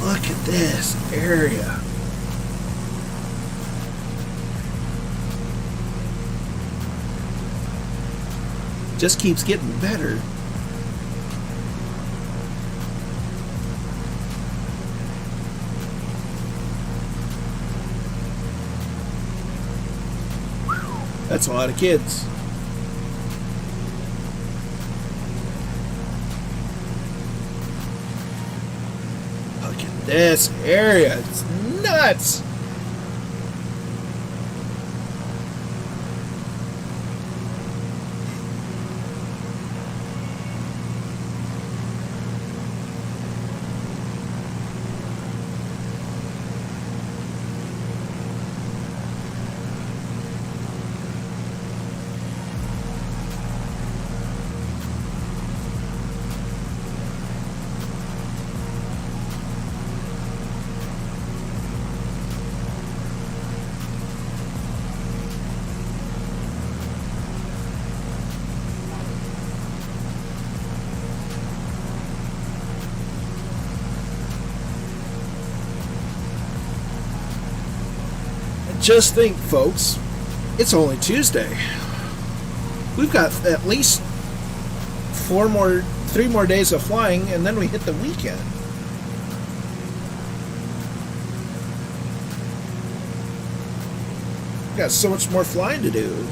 Look at this area. Just keeps getting better. That's a lot of kids. Look at this area. It's nuts. Just think, folks, it's only Tuesday. We've got at least 3 more days of flying, and then we hit the weekend. We've got so much more flying to do.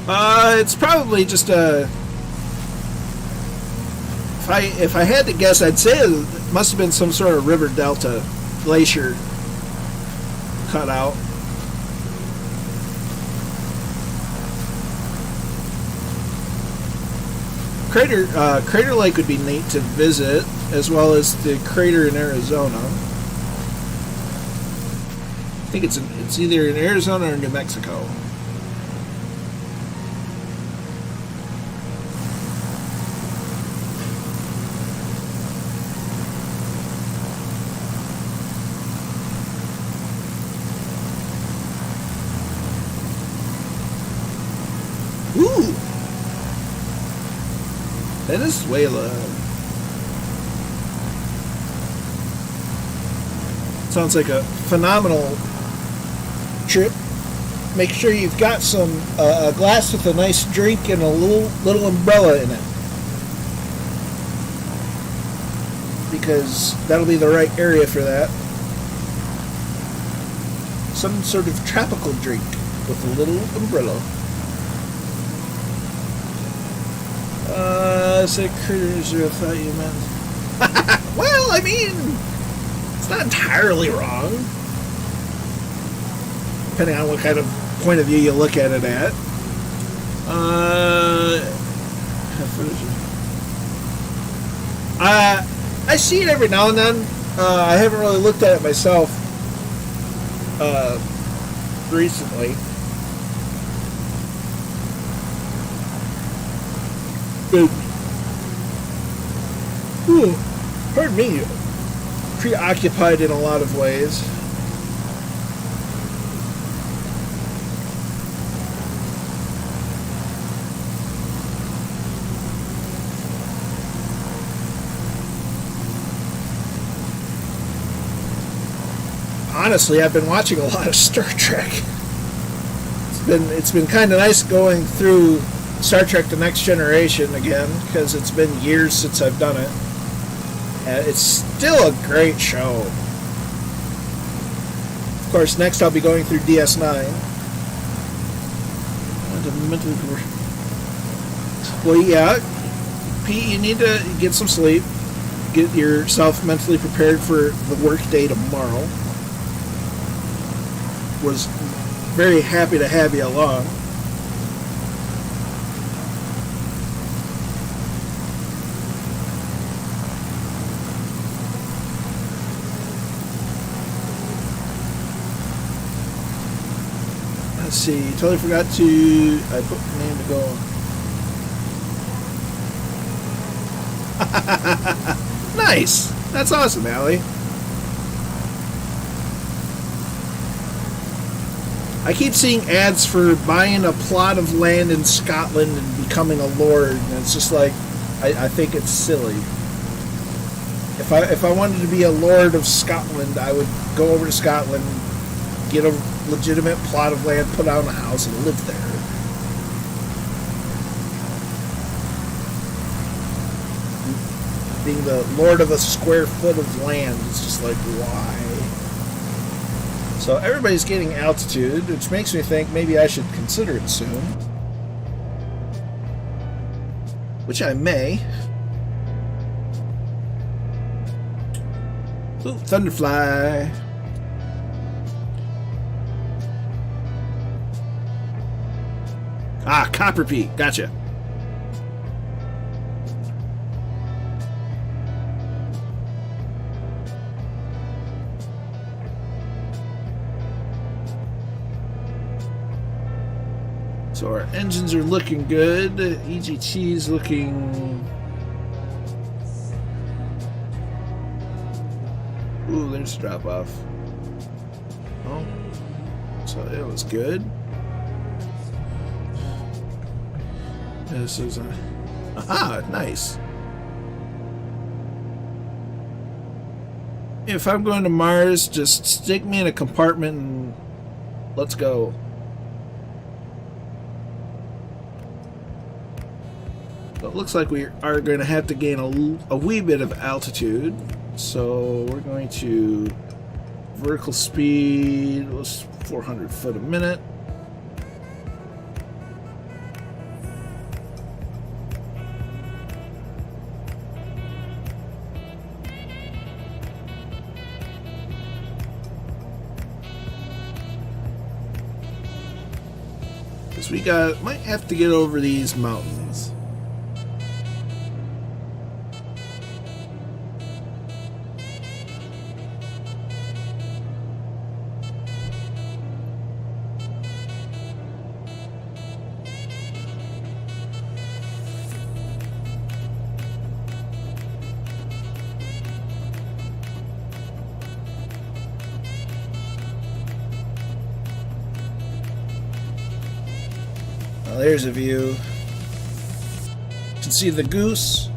It's probably just a... If I had to guess, I'd say it must have been some sort of river delta glacier cut out. Crater Lake would be neat to visit, as well as the crater in Arizona. I think it's either in Arizona or New Mexico. Ooh! Venezuela. Sounds like a phenomenal trip. Make sure you've got some a glass with a nice drink and a little umbrella in it, because that'll be the right area for that. Some sort of tropical drink with a little umbrella. Say critters, I thought you meant. Well, I mean, it's not entirely wrong, depending on what kind of point of view you look at it at. I see it every now and then. I haven't really looked at it myself recently. But, pardon me, preoccupied in a lot of ways. Honestly, I've been watching a lot of Star Trek. It's been kind of nice going through Star Trek The Next Generation again, because it's been years since I've done it. It's still a great show. Of course, next I'll be going through DS9. Well, yeah, Pete, you need to get some sleep. Get yourself mentally prepared for the work day tomorrow. was very happy to have you along. Let's see, totally forgot to, I put the name to go. Nice! That's awesome, Allie. I keep seeing ads for buying a plot of land in Scotland and becoming a lord, and it's just like, I think it's silly. If I wanted to be a lord of Scotland, I would go over to Scotland, get a legitimate plot of land, put out a house, and live there. Being the lord of a square foot of land is just like, why? So everybody's getting altitude, which makes me think maybe I should consider it soon. Which I may. Ooh, Thunderfly. Ah, Copper Peak. Gotcha. So our engines are looking good. EGT is looking... Ooh, there's a drop off. Oh, so it was good. This is a... Aha, nice. If I'm going to Mars, just stick me in a compartment and let's go. So it looks like we are going to have to gain a wee bit of altitude. So we're going to vertical speed was 400 foot a minute. Because we might have to get over these mountains. There's a view. You can see the goose.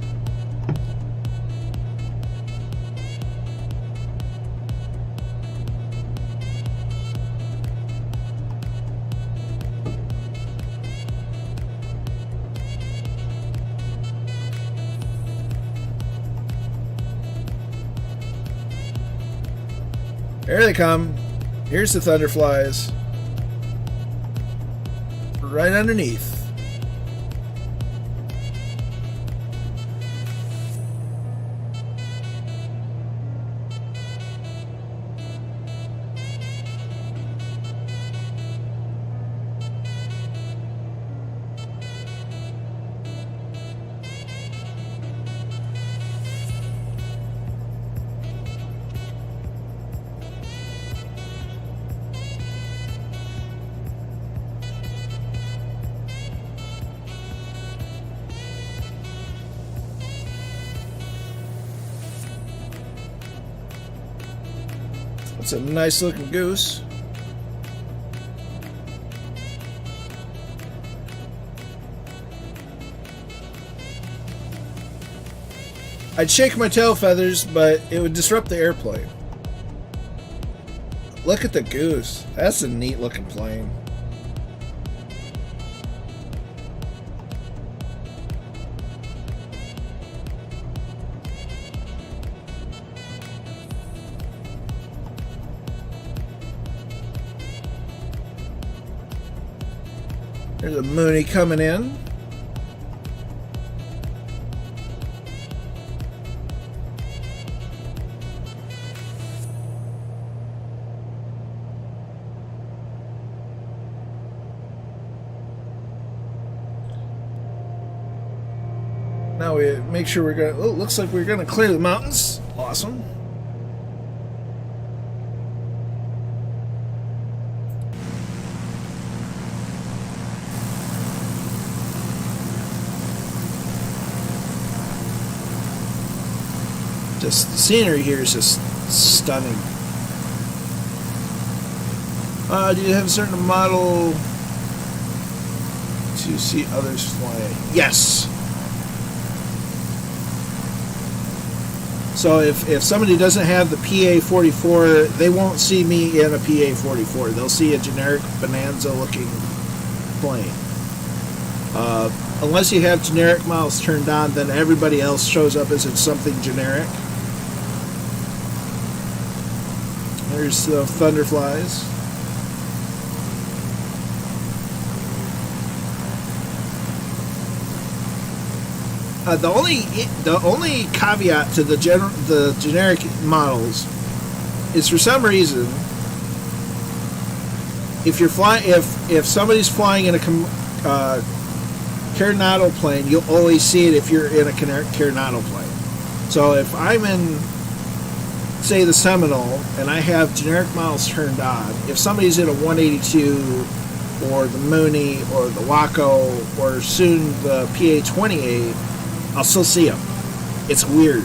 There they come. Here's the Thunderflies. Right underneath. That's a nice looking goose. I'd shake my tail feathers, but it would disrupt the airplane. Look at the goose. That's a neat looking plane. There's a Mooney coming in. Now we make sure we're gonna. Oh, looks like we're gonna clear the mountains. Awesome. Just the scenery here is just stunning. Do you have a certain model to see others fly? Yes. So if somebody doesn't have the PA44, they won't see me in a PA44. They'll see a generic Bonanza looking plane. Unless you have generic models turned on, then everybody else shows up as it's something generic. There's the Thunderflies. The only caveat to the generic models is, for some reason, if somebody's flying in a Carenado plane, you'll always see it if you're in a Carenado plane. So if I'm in, say, the Seminole and I have generic models turned on, if somebody's in a 182 or the Mooney or the Waco or soon the PA28, I'll still see them. It's weird.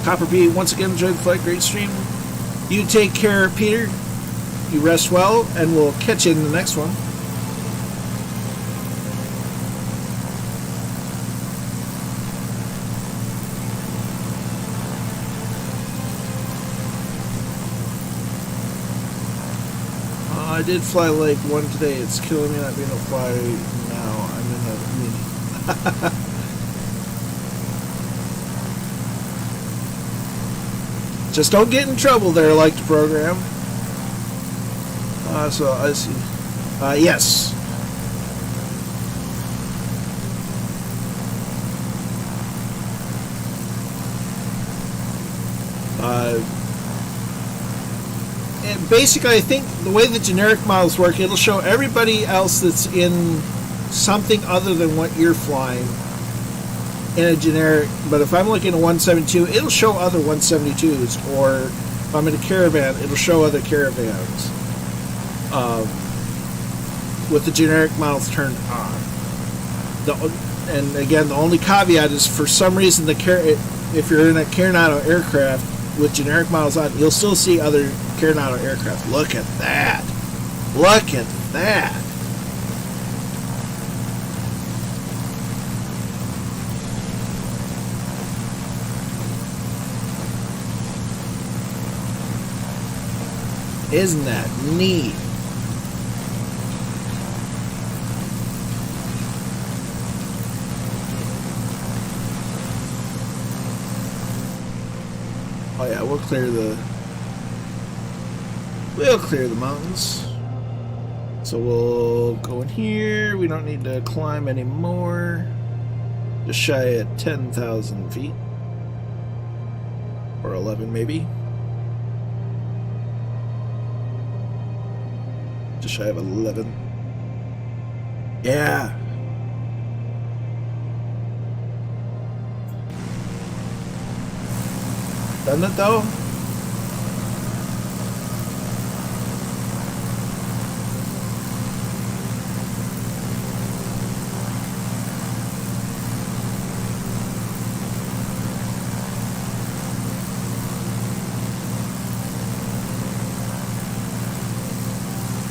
Copper P, once again, enjoy the flight. Great stream. You take care, Peter. You rest well, and we'll catch you in the next one. I did fly Lake 1 today. It's killing me not being able to fly now. I'm in a mini. Just don't get in trouble there, like the program. So I see. Yes. And basically, I think the way the generic models work, it'll show everybody else that's in something other than what you're flying in a generic. But if I'm looking at a 172, it'll show other 172s, or if I'm in a caravan, it'll show other caravans with the generic models turned on. And again, the only caveat is, for some reason, if you're in a Carenado aircraft with generic models on, you'll still see other Carenado aircraft. Look at that. Look at that. Isn't that neat? Oh yeah, we'll clear the mountains. So we'll go in here. We don't need to climb anymore. Just shy at 10,000 feet. Or 11 maybe. Just shy of 11. Yeah. Doesn't it though?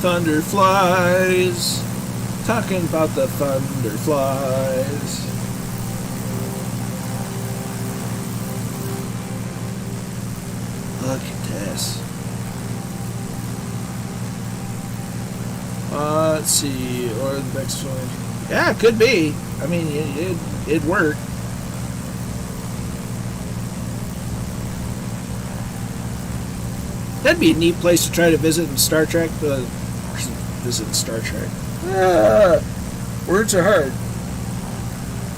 Thunderflies. Talking about the Thunderflies. Look at this. Let's see, or the next one. Yeah, it could be. I mean, it'd work. That'd be a neat place to try to visit in Star Trek. Visit Star Trek. Words are hard.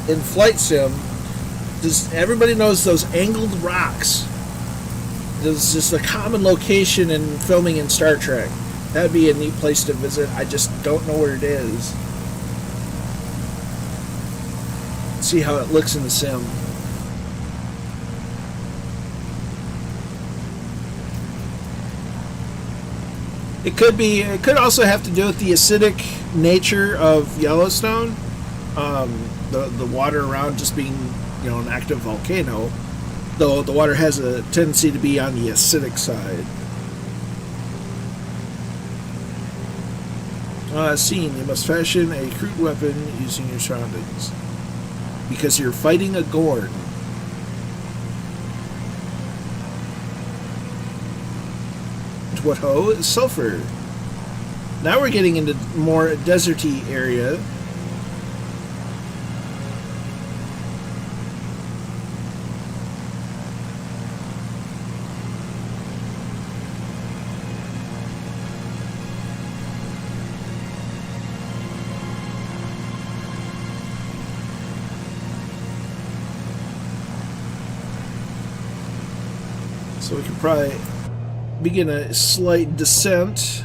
In Flight Sim, everybody knows those angled rocks. There's just a common location in filming in Star Trek. That'd be a neat place to visit. I just don't know where it is. see how it looks in the sim. It could also have to do with the acidic nature of Yellowstone. The water around just being, you know, an active volcano, though the water has a tendency to be on the acidic side. Scene. You must fashion a crude weapon using your surroundings. Because you're fighting a gorn. What ho? Sulfur. Now we're getting into more deserty area. So we can probably begin a slight descent.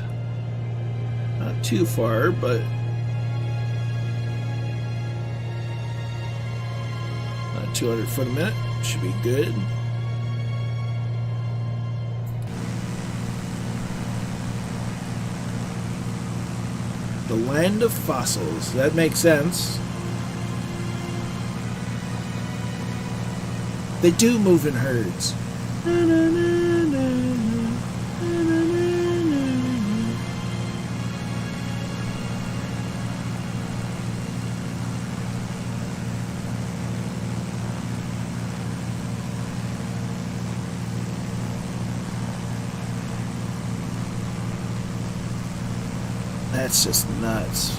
Not too far, but not 200 foot a minute. Should be good. The land of fossils. That makes sense. They do move in herds. That's just nuts.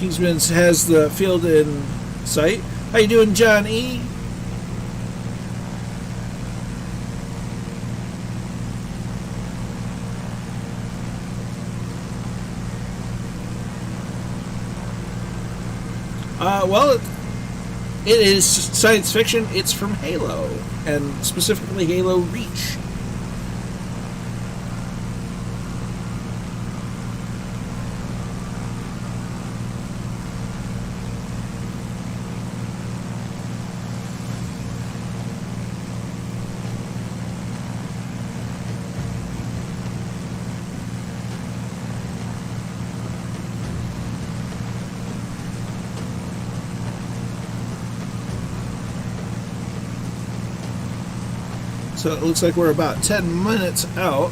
Kingsman's has the field in sight. How you doing, John E? Well, it is science fiction. It's from Halo, and specifically Halo Reach. So it looks like we're about 10 minutes out.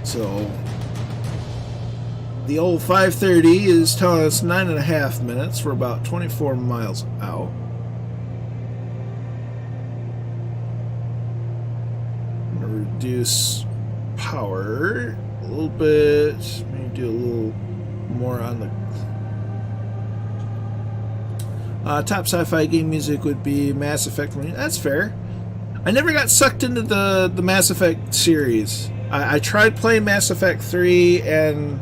So the old 530 is telling us 9.5 minutes. We're about 24 miles out. Reduce power a little bit, maybe do a little more on the top sci-fi game music would be Mass Effect. That's fair. I never got sucked into the Mass Effect series. I tried playing Mass Effect 3, and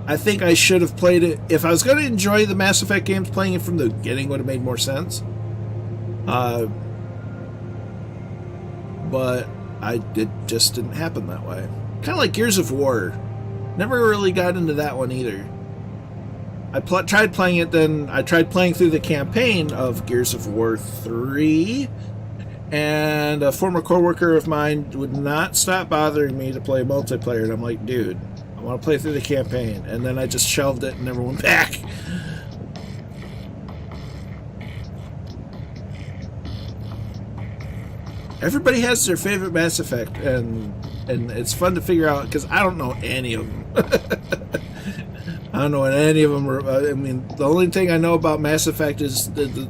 I think I should have played it. If I was going to enjoy the Mass Effect games, playing it from the beginning would have made more sense. But it just didn't happen that way. Kind of like Gears of War. Never really got into that one either. I tried playing it, then I tried playing through the campaign of Gears of War 3, and a former coworker of mine would not stop bothering me to play multiplayer, and I'm like, dude, I want to play through the campaign. And then I just shelved it and never went back. Everybody has their favorite Mass Effect, and it's fun to figure out, because I don't know any of them. I don't know what any of them are. I mean, the only thing I know about Mass Effect is the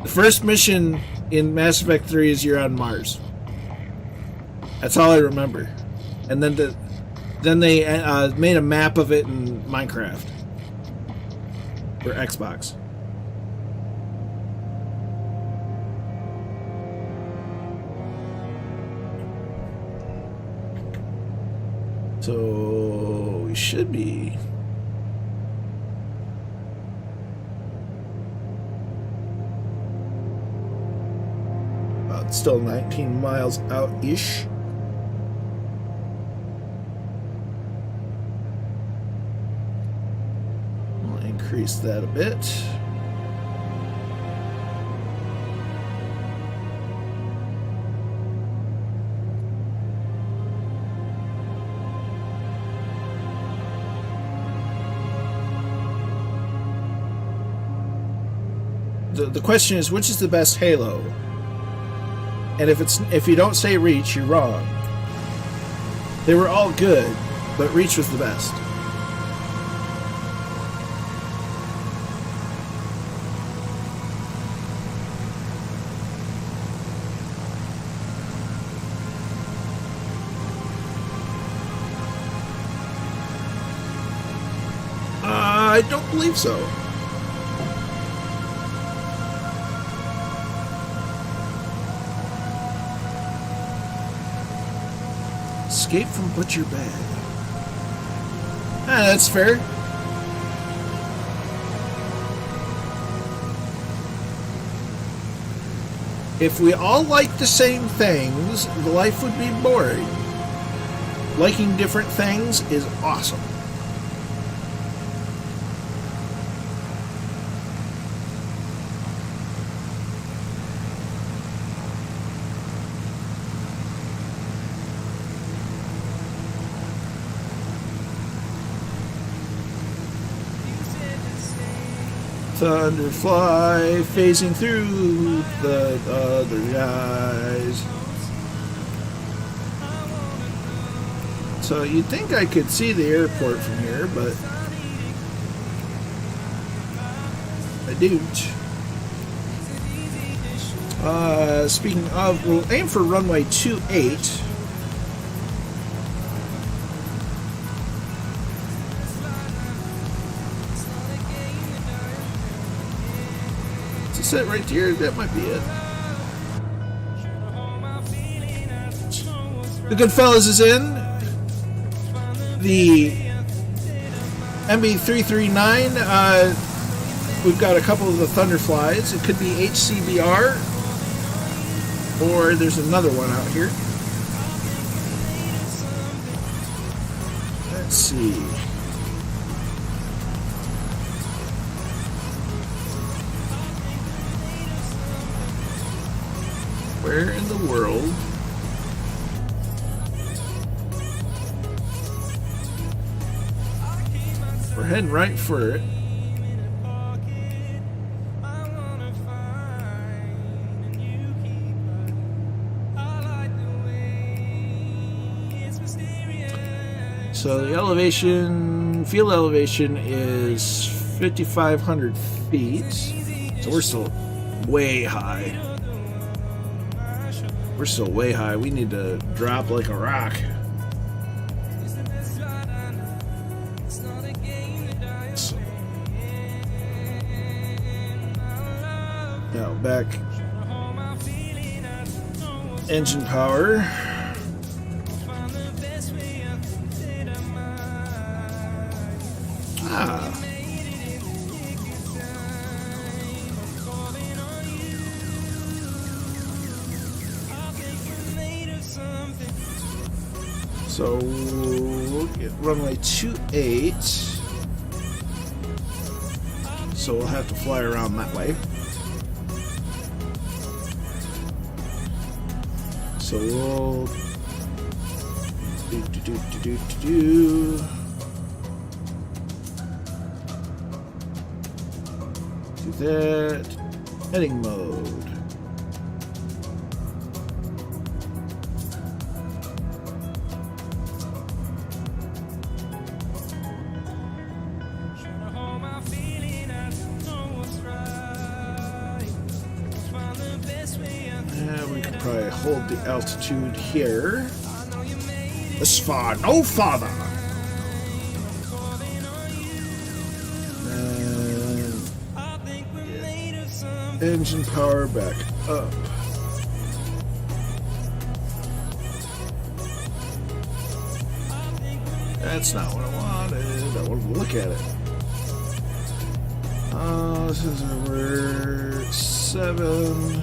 first mission in Mass Effect 3 is you're on Mars. That's all I remember. And then they made a map of it in Minecraft for Xbox. So we should be It's still 19 miles out-ish. We'll increase that a bit. The question is, which is the best halo? And if you don't say Reach, you're wrong. They were all good, but Reach was the best. I don't believe so. Escape from Butcher Bag. Ah, that's fair. If we all liked the same things, life would be boring. Liking different things is awesome. Thunderfly phasing through the other guys. So you'd think I could see the airport from here, but I don't. Speaking of, we'll aim for runway 28. Sit right here, that might be it. The Goodfellas is in. The MB339, we've got a couple of the Thunderflies. It could be HCBR, or there's another one out here. Let's see. Where in the world? We're heading right for it. So the elevation, field elevation is 5,500 feet. So we're still way high. We're still way high. We need to drop like a rock. So, now back. Engine power. Ah. So we'll get runway 28. So we'll have to fly around that way. So we'll do that. Heading mode. Probably hold the altitude here. This far, no farther. And engine power back up. That's not what I wanted. I wanted to look at it. This is where 7.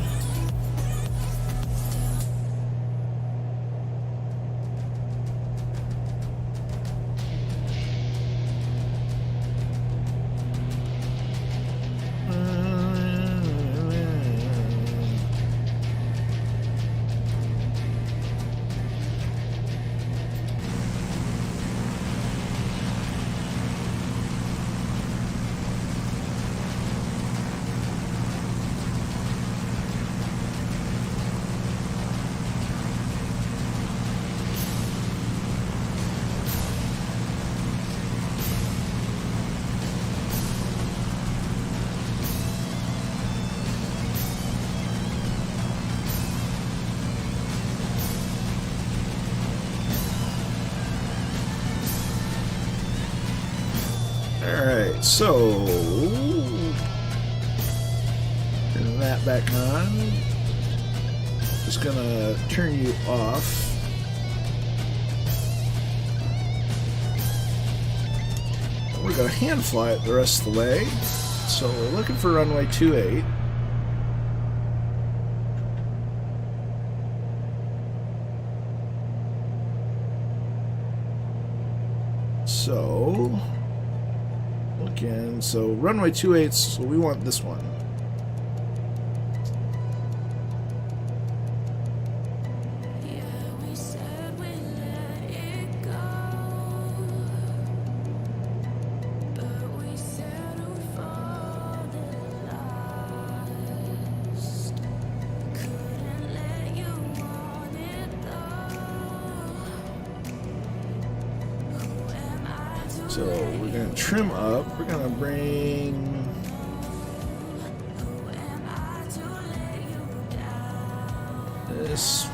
So turn that back on. Just gonna turn you off. We're gonna hand fly it the rest of the way. So we're looking for runway 28. So again, so runway 28, so we want this one. So we're going to trim up. We're going to bring this.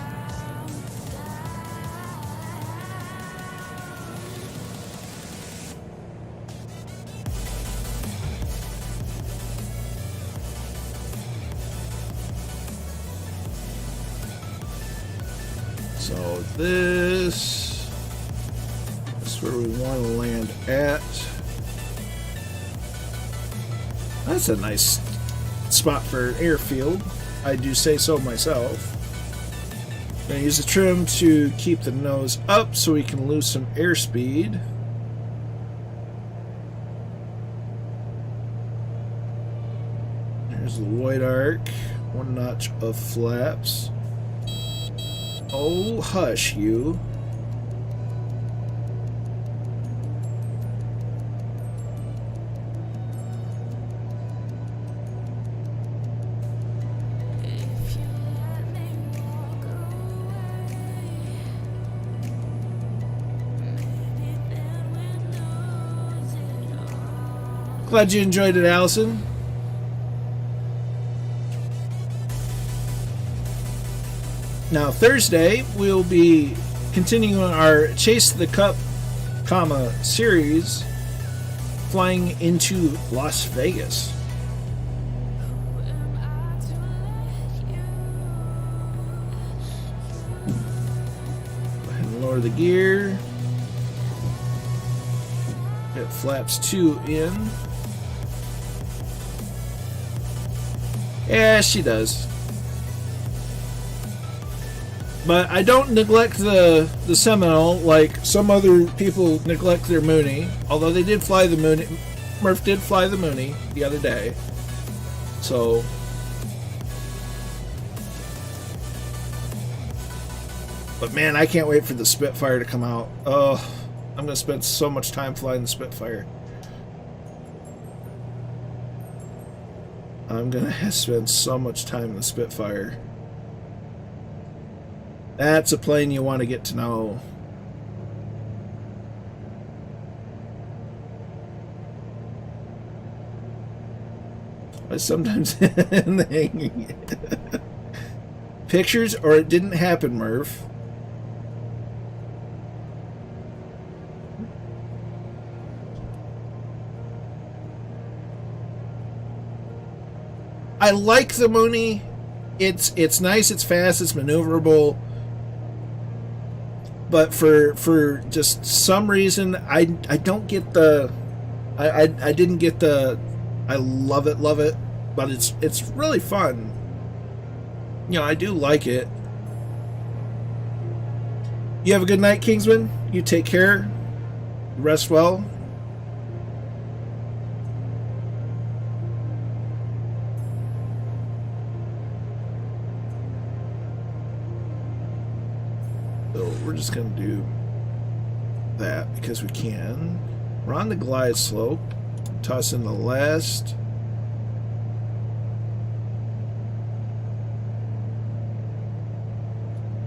So this. Where we want to land at. That's a nice spot for an airfield. I do say so myself. I'm going to use the trim to keep the nose up so we can lose some airspeed. There's the white arc. One notch of flaps. Oh, hush, you. Glad you enjoyed it, Allison. Now, Thursday, we'll be continuing our Chase the Cup, series, flying into Las Vegas. Go ahead and lower the gear. Get flaps 2 in. Yeah, she does. But I don't neglect the Seminole like some other people neglect their Mooney. Although they did fly the Mooney. Murph did fly the Mooney the other day. So. But man, I can't wait for the Spitfire to come out. Oh, I'm going to spend so much time flying the Spitfire. I'm going to spend so much time in the Spitfire. That's a plane you want to get to know. I sometimes pictures or it didn't happen, Murph. I like the Mooney. It's nice, it's fast, it's maneuverable. But for just some reason I don't get the I didn't get the I love it, but it's really fun. You know, I do like it. You have a good night, Kingsman. You take care. Rest well. So we're just going to do that because we can. We're on the glide slope. Toss in the last.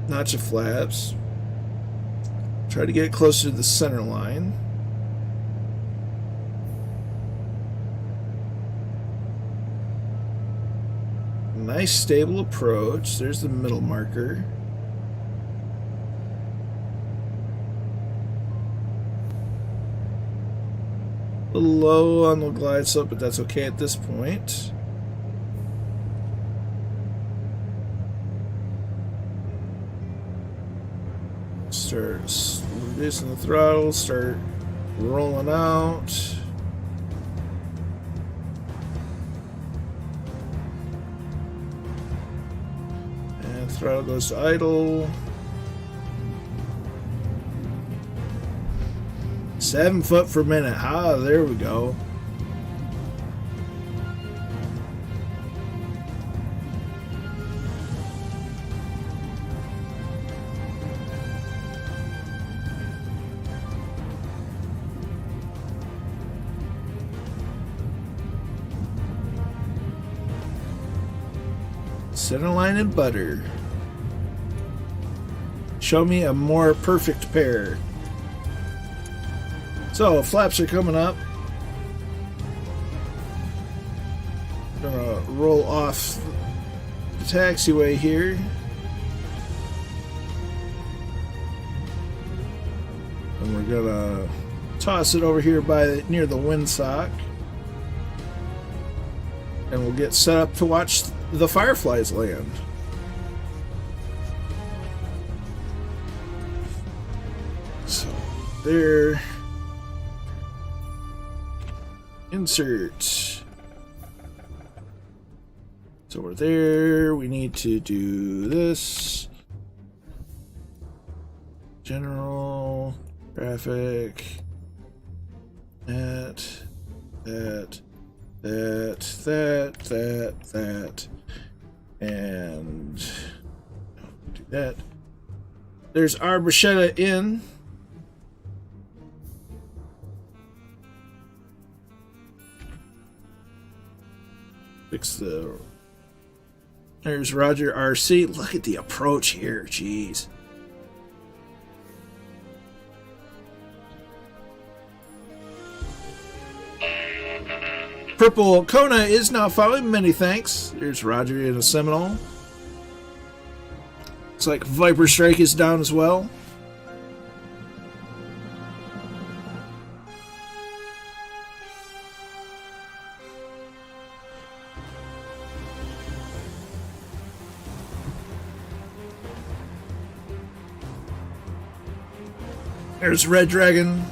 Notch of flaps. Try to get it closer to the center line. Nice stable approach. There's the middle marker. A little low on the glide slope, but that's okay at this point. Start reducing the throttle, start rolling out. And throttle goes to idle. 7 foot per minute. Ah, there we go. Centerline and butter. Show me a more perfect pair. So, flaps are coming up. Gonna roll off the taxiway here. And we're gonna toss it over here by near the windsock. And we'll get set up to watch the fireflies land. So, there. Insert. So we're there. We need to do this. General. Traffic. That. And do that. There's our bruschetta in. Fix the. There's Roger RC. Look at the approach here. Jeez. Purple Kona is now following. Many thanks. There's Roger in a Seminole. Looks like Viper Strike is down as well. There's Red Dragon.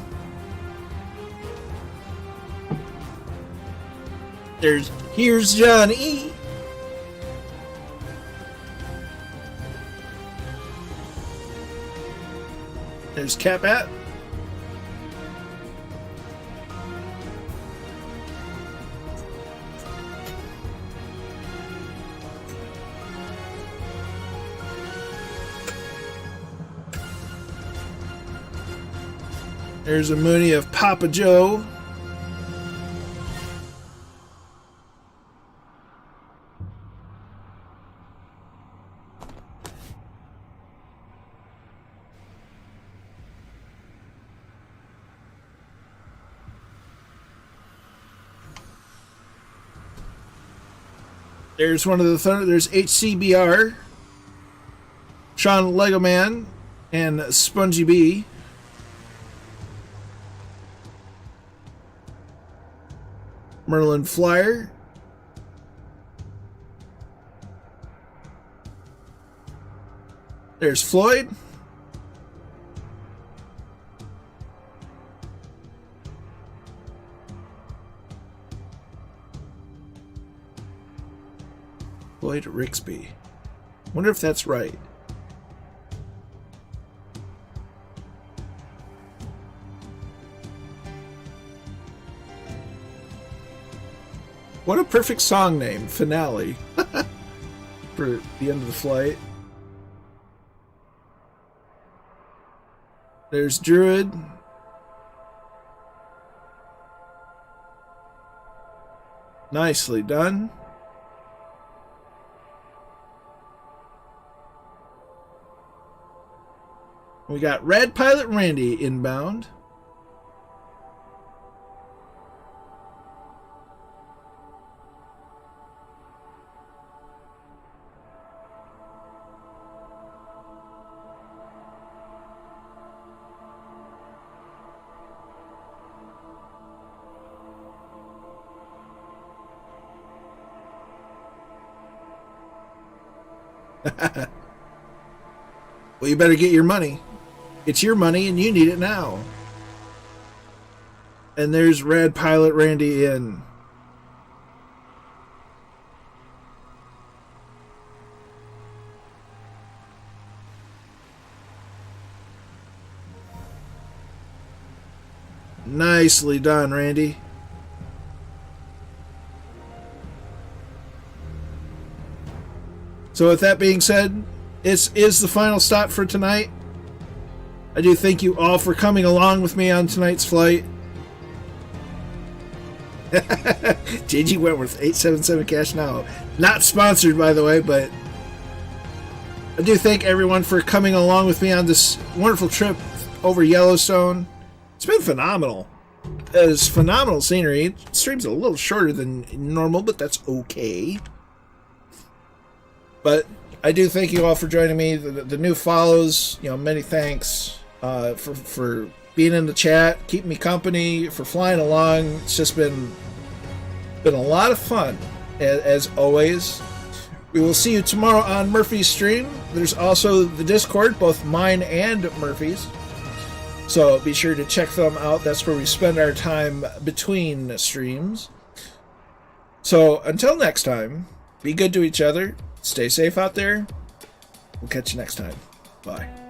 Here's Johnny. There's Capat. There's a Mooney of Papa Joe. There's one of the thunder. There's HCBR, Sean Legoman, and Spongy B. Merlin Flyer. There's Floyd. Floyd Rixby. Wonder if that's right. What a perfect song name, Finale, for the end of the flight. There's Druid. Nicely done. We got Red Pilot Randy inbound. Well, you better get your money. It's your money and you need it now. And there's Rad Pilot Randy in. Nicely done, Randy. So with that being said, this is the final stop for tonight. I do thank you all for coming along with me on tonight's flight. JG Wentworth, 877 Cash Now. Not sponsored, by the way, but I do thank everyone for coming along with me on this wonderful trip over Yellowstone. It's been phenomenal. It's phenomenal scenery. It stream's a little shorter than normal, but that's okay. But I do thank you all for joining me. The new follows, many thanks for being in the chat, keeping me company, for flying along. It's just been a lot of fun, as always. We will see you tomorrow on Murphy's stream. There's also the Discord, both mine and Murphy's. So be sure to check them out. That's where we spend our time between streams. So until next time, be good to each other. Stay safe out there. We'll catch you next time. Bye.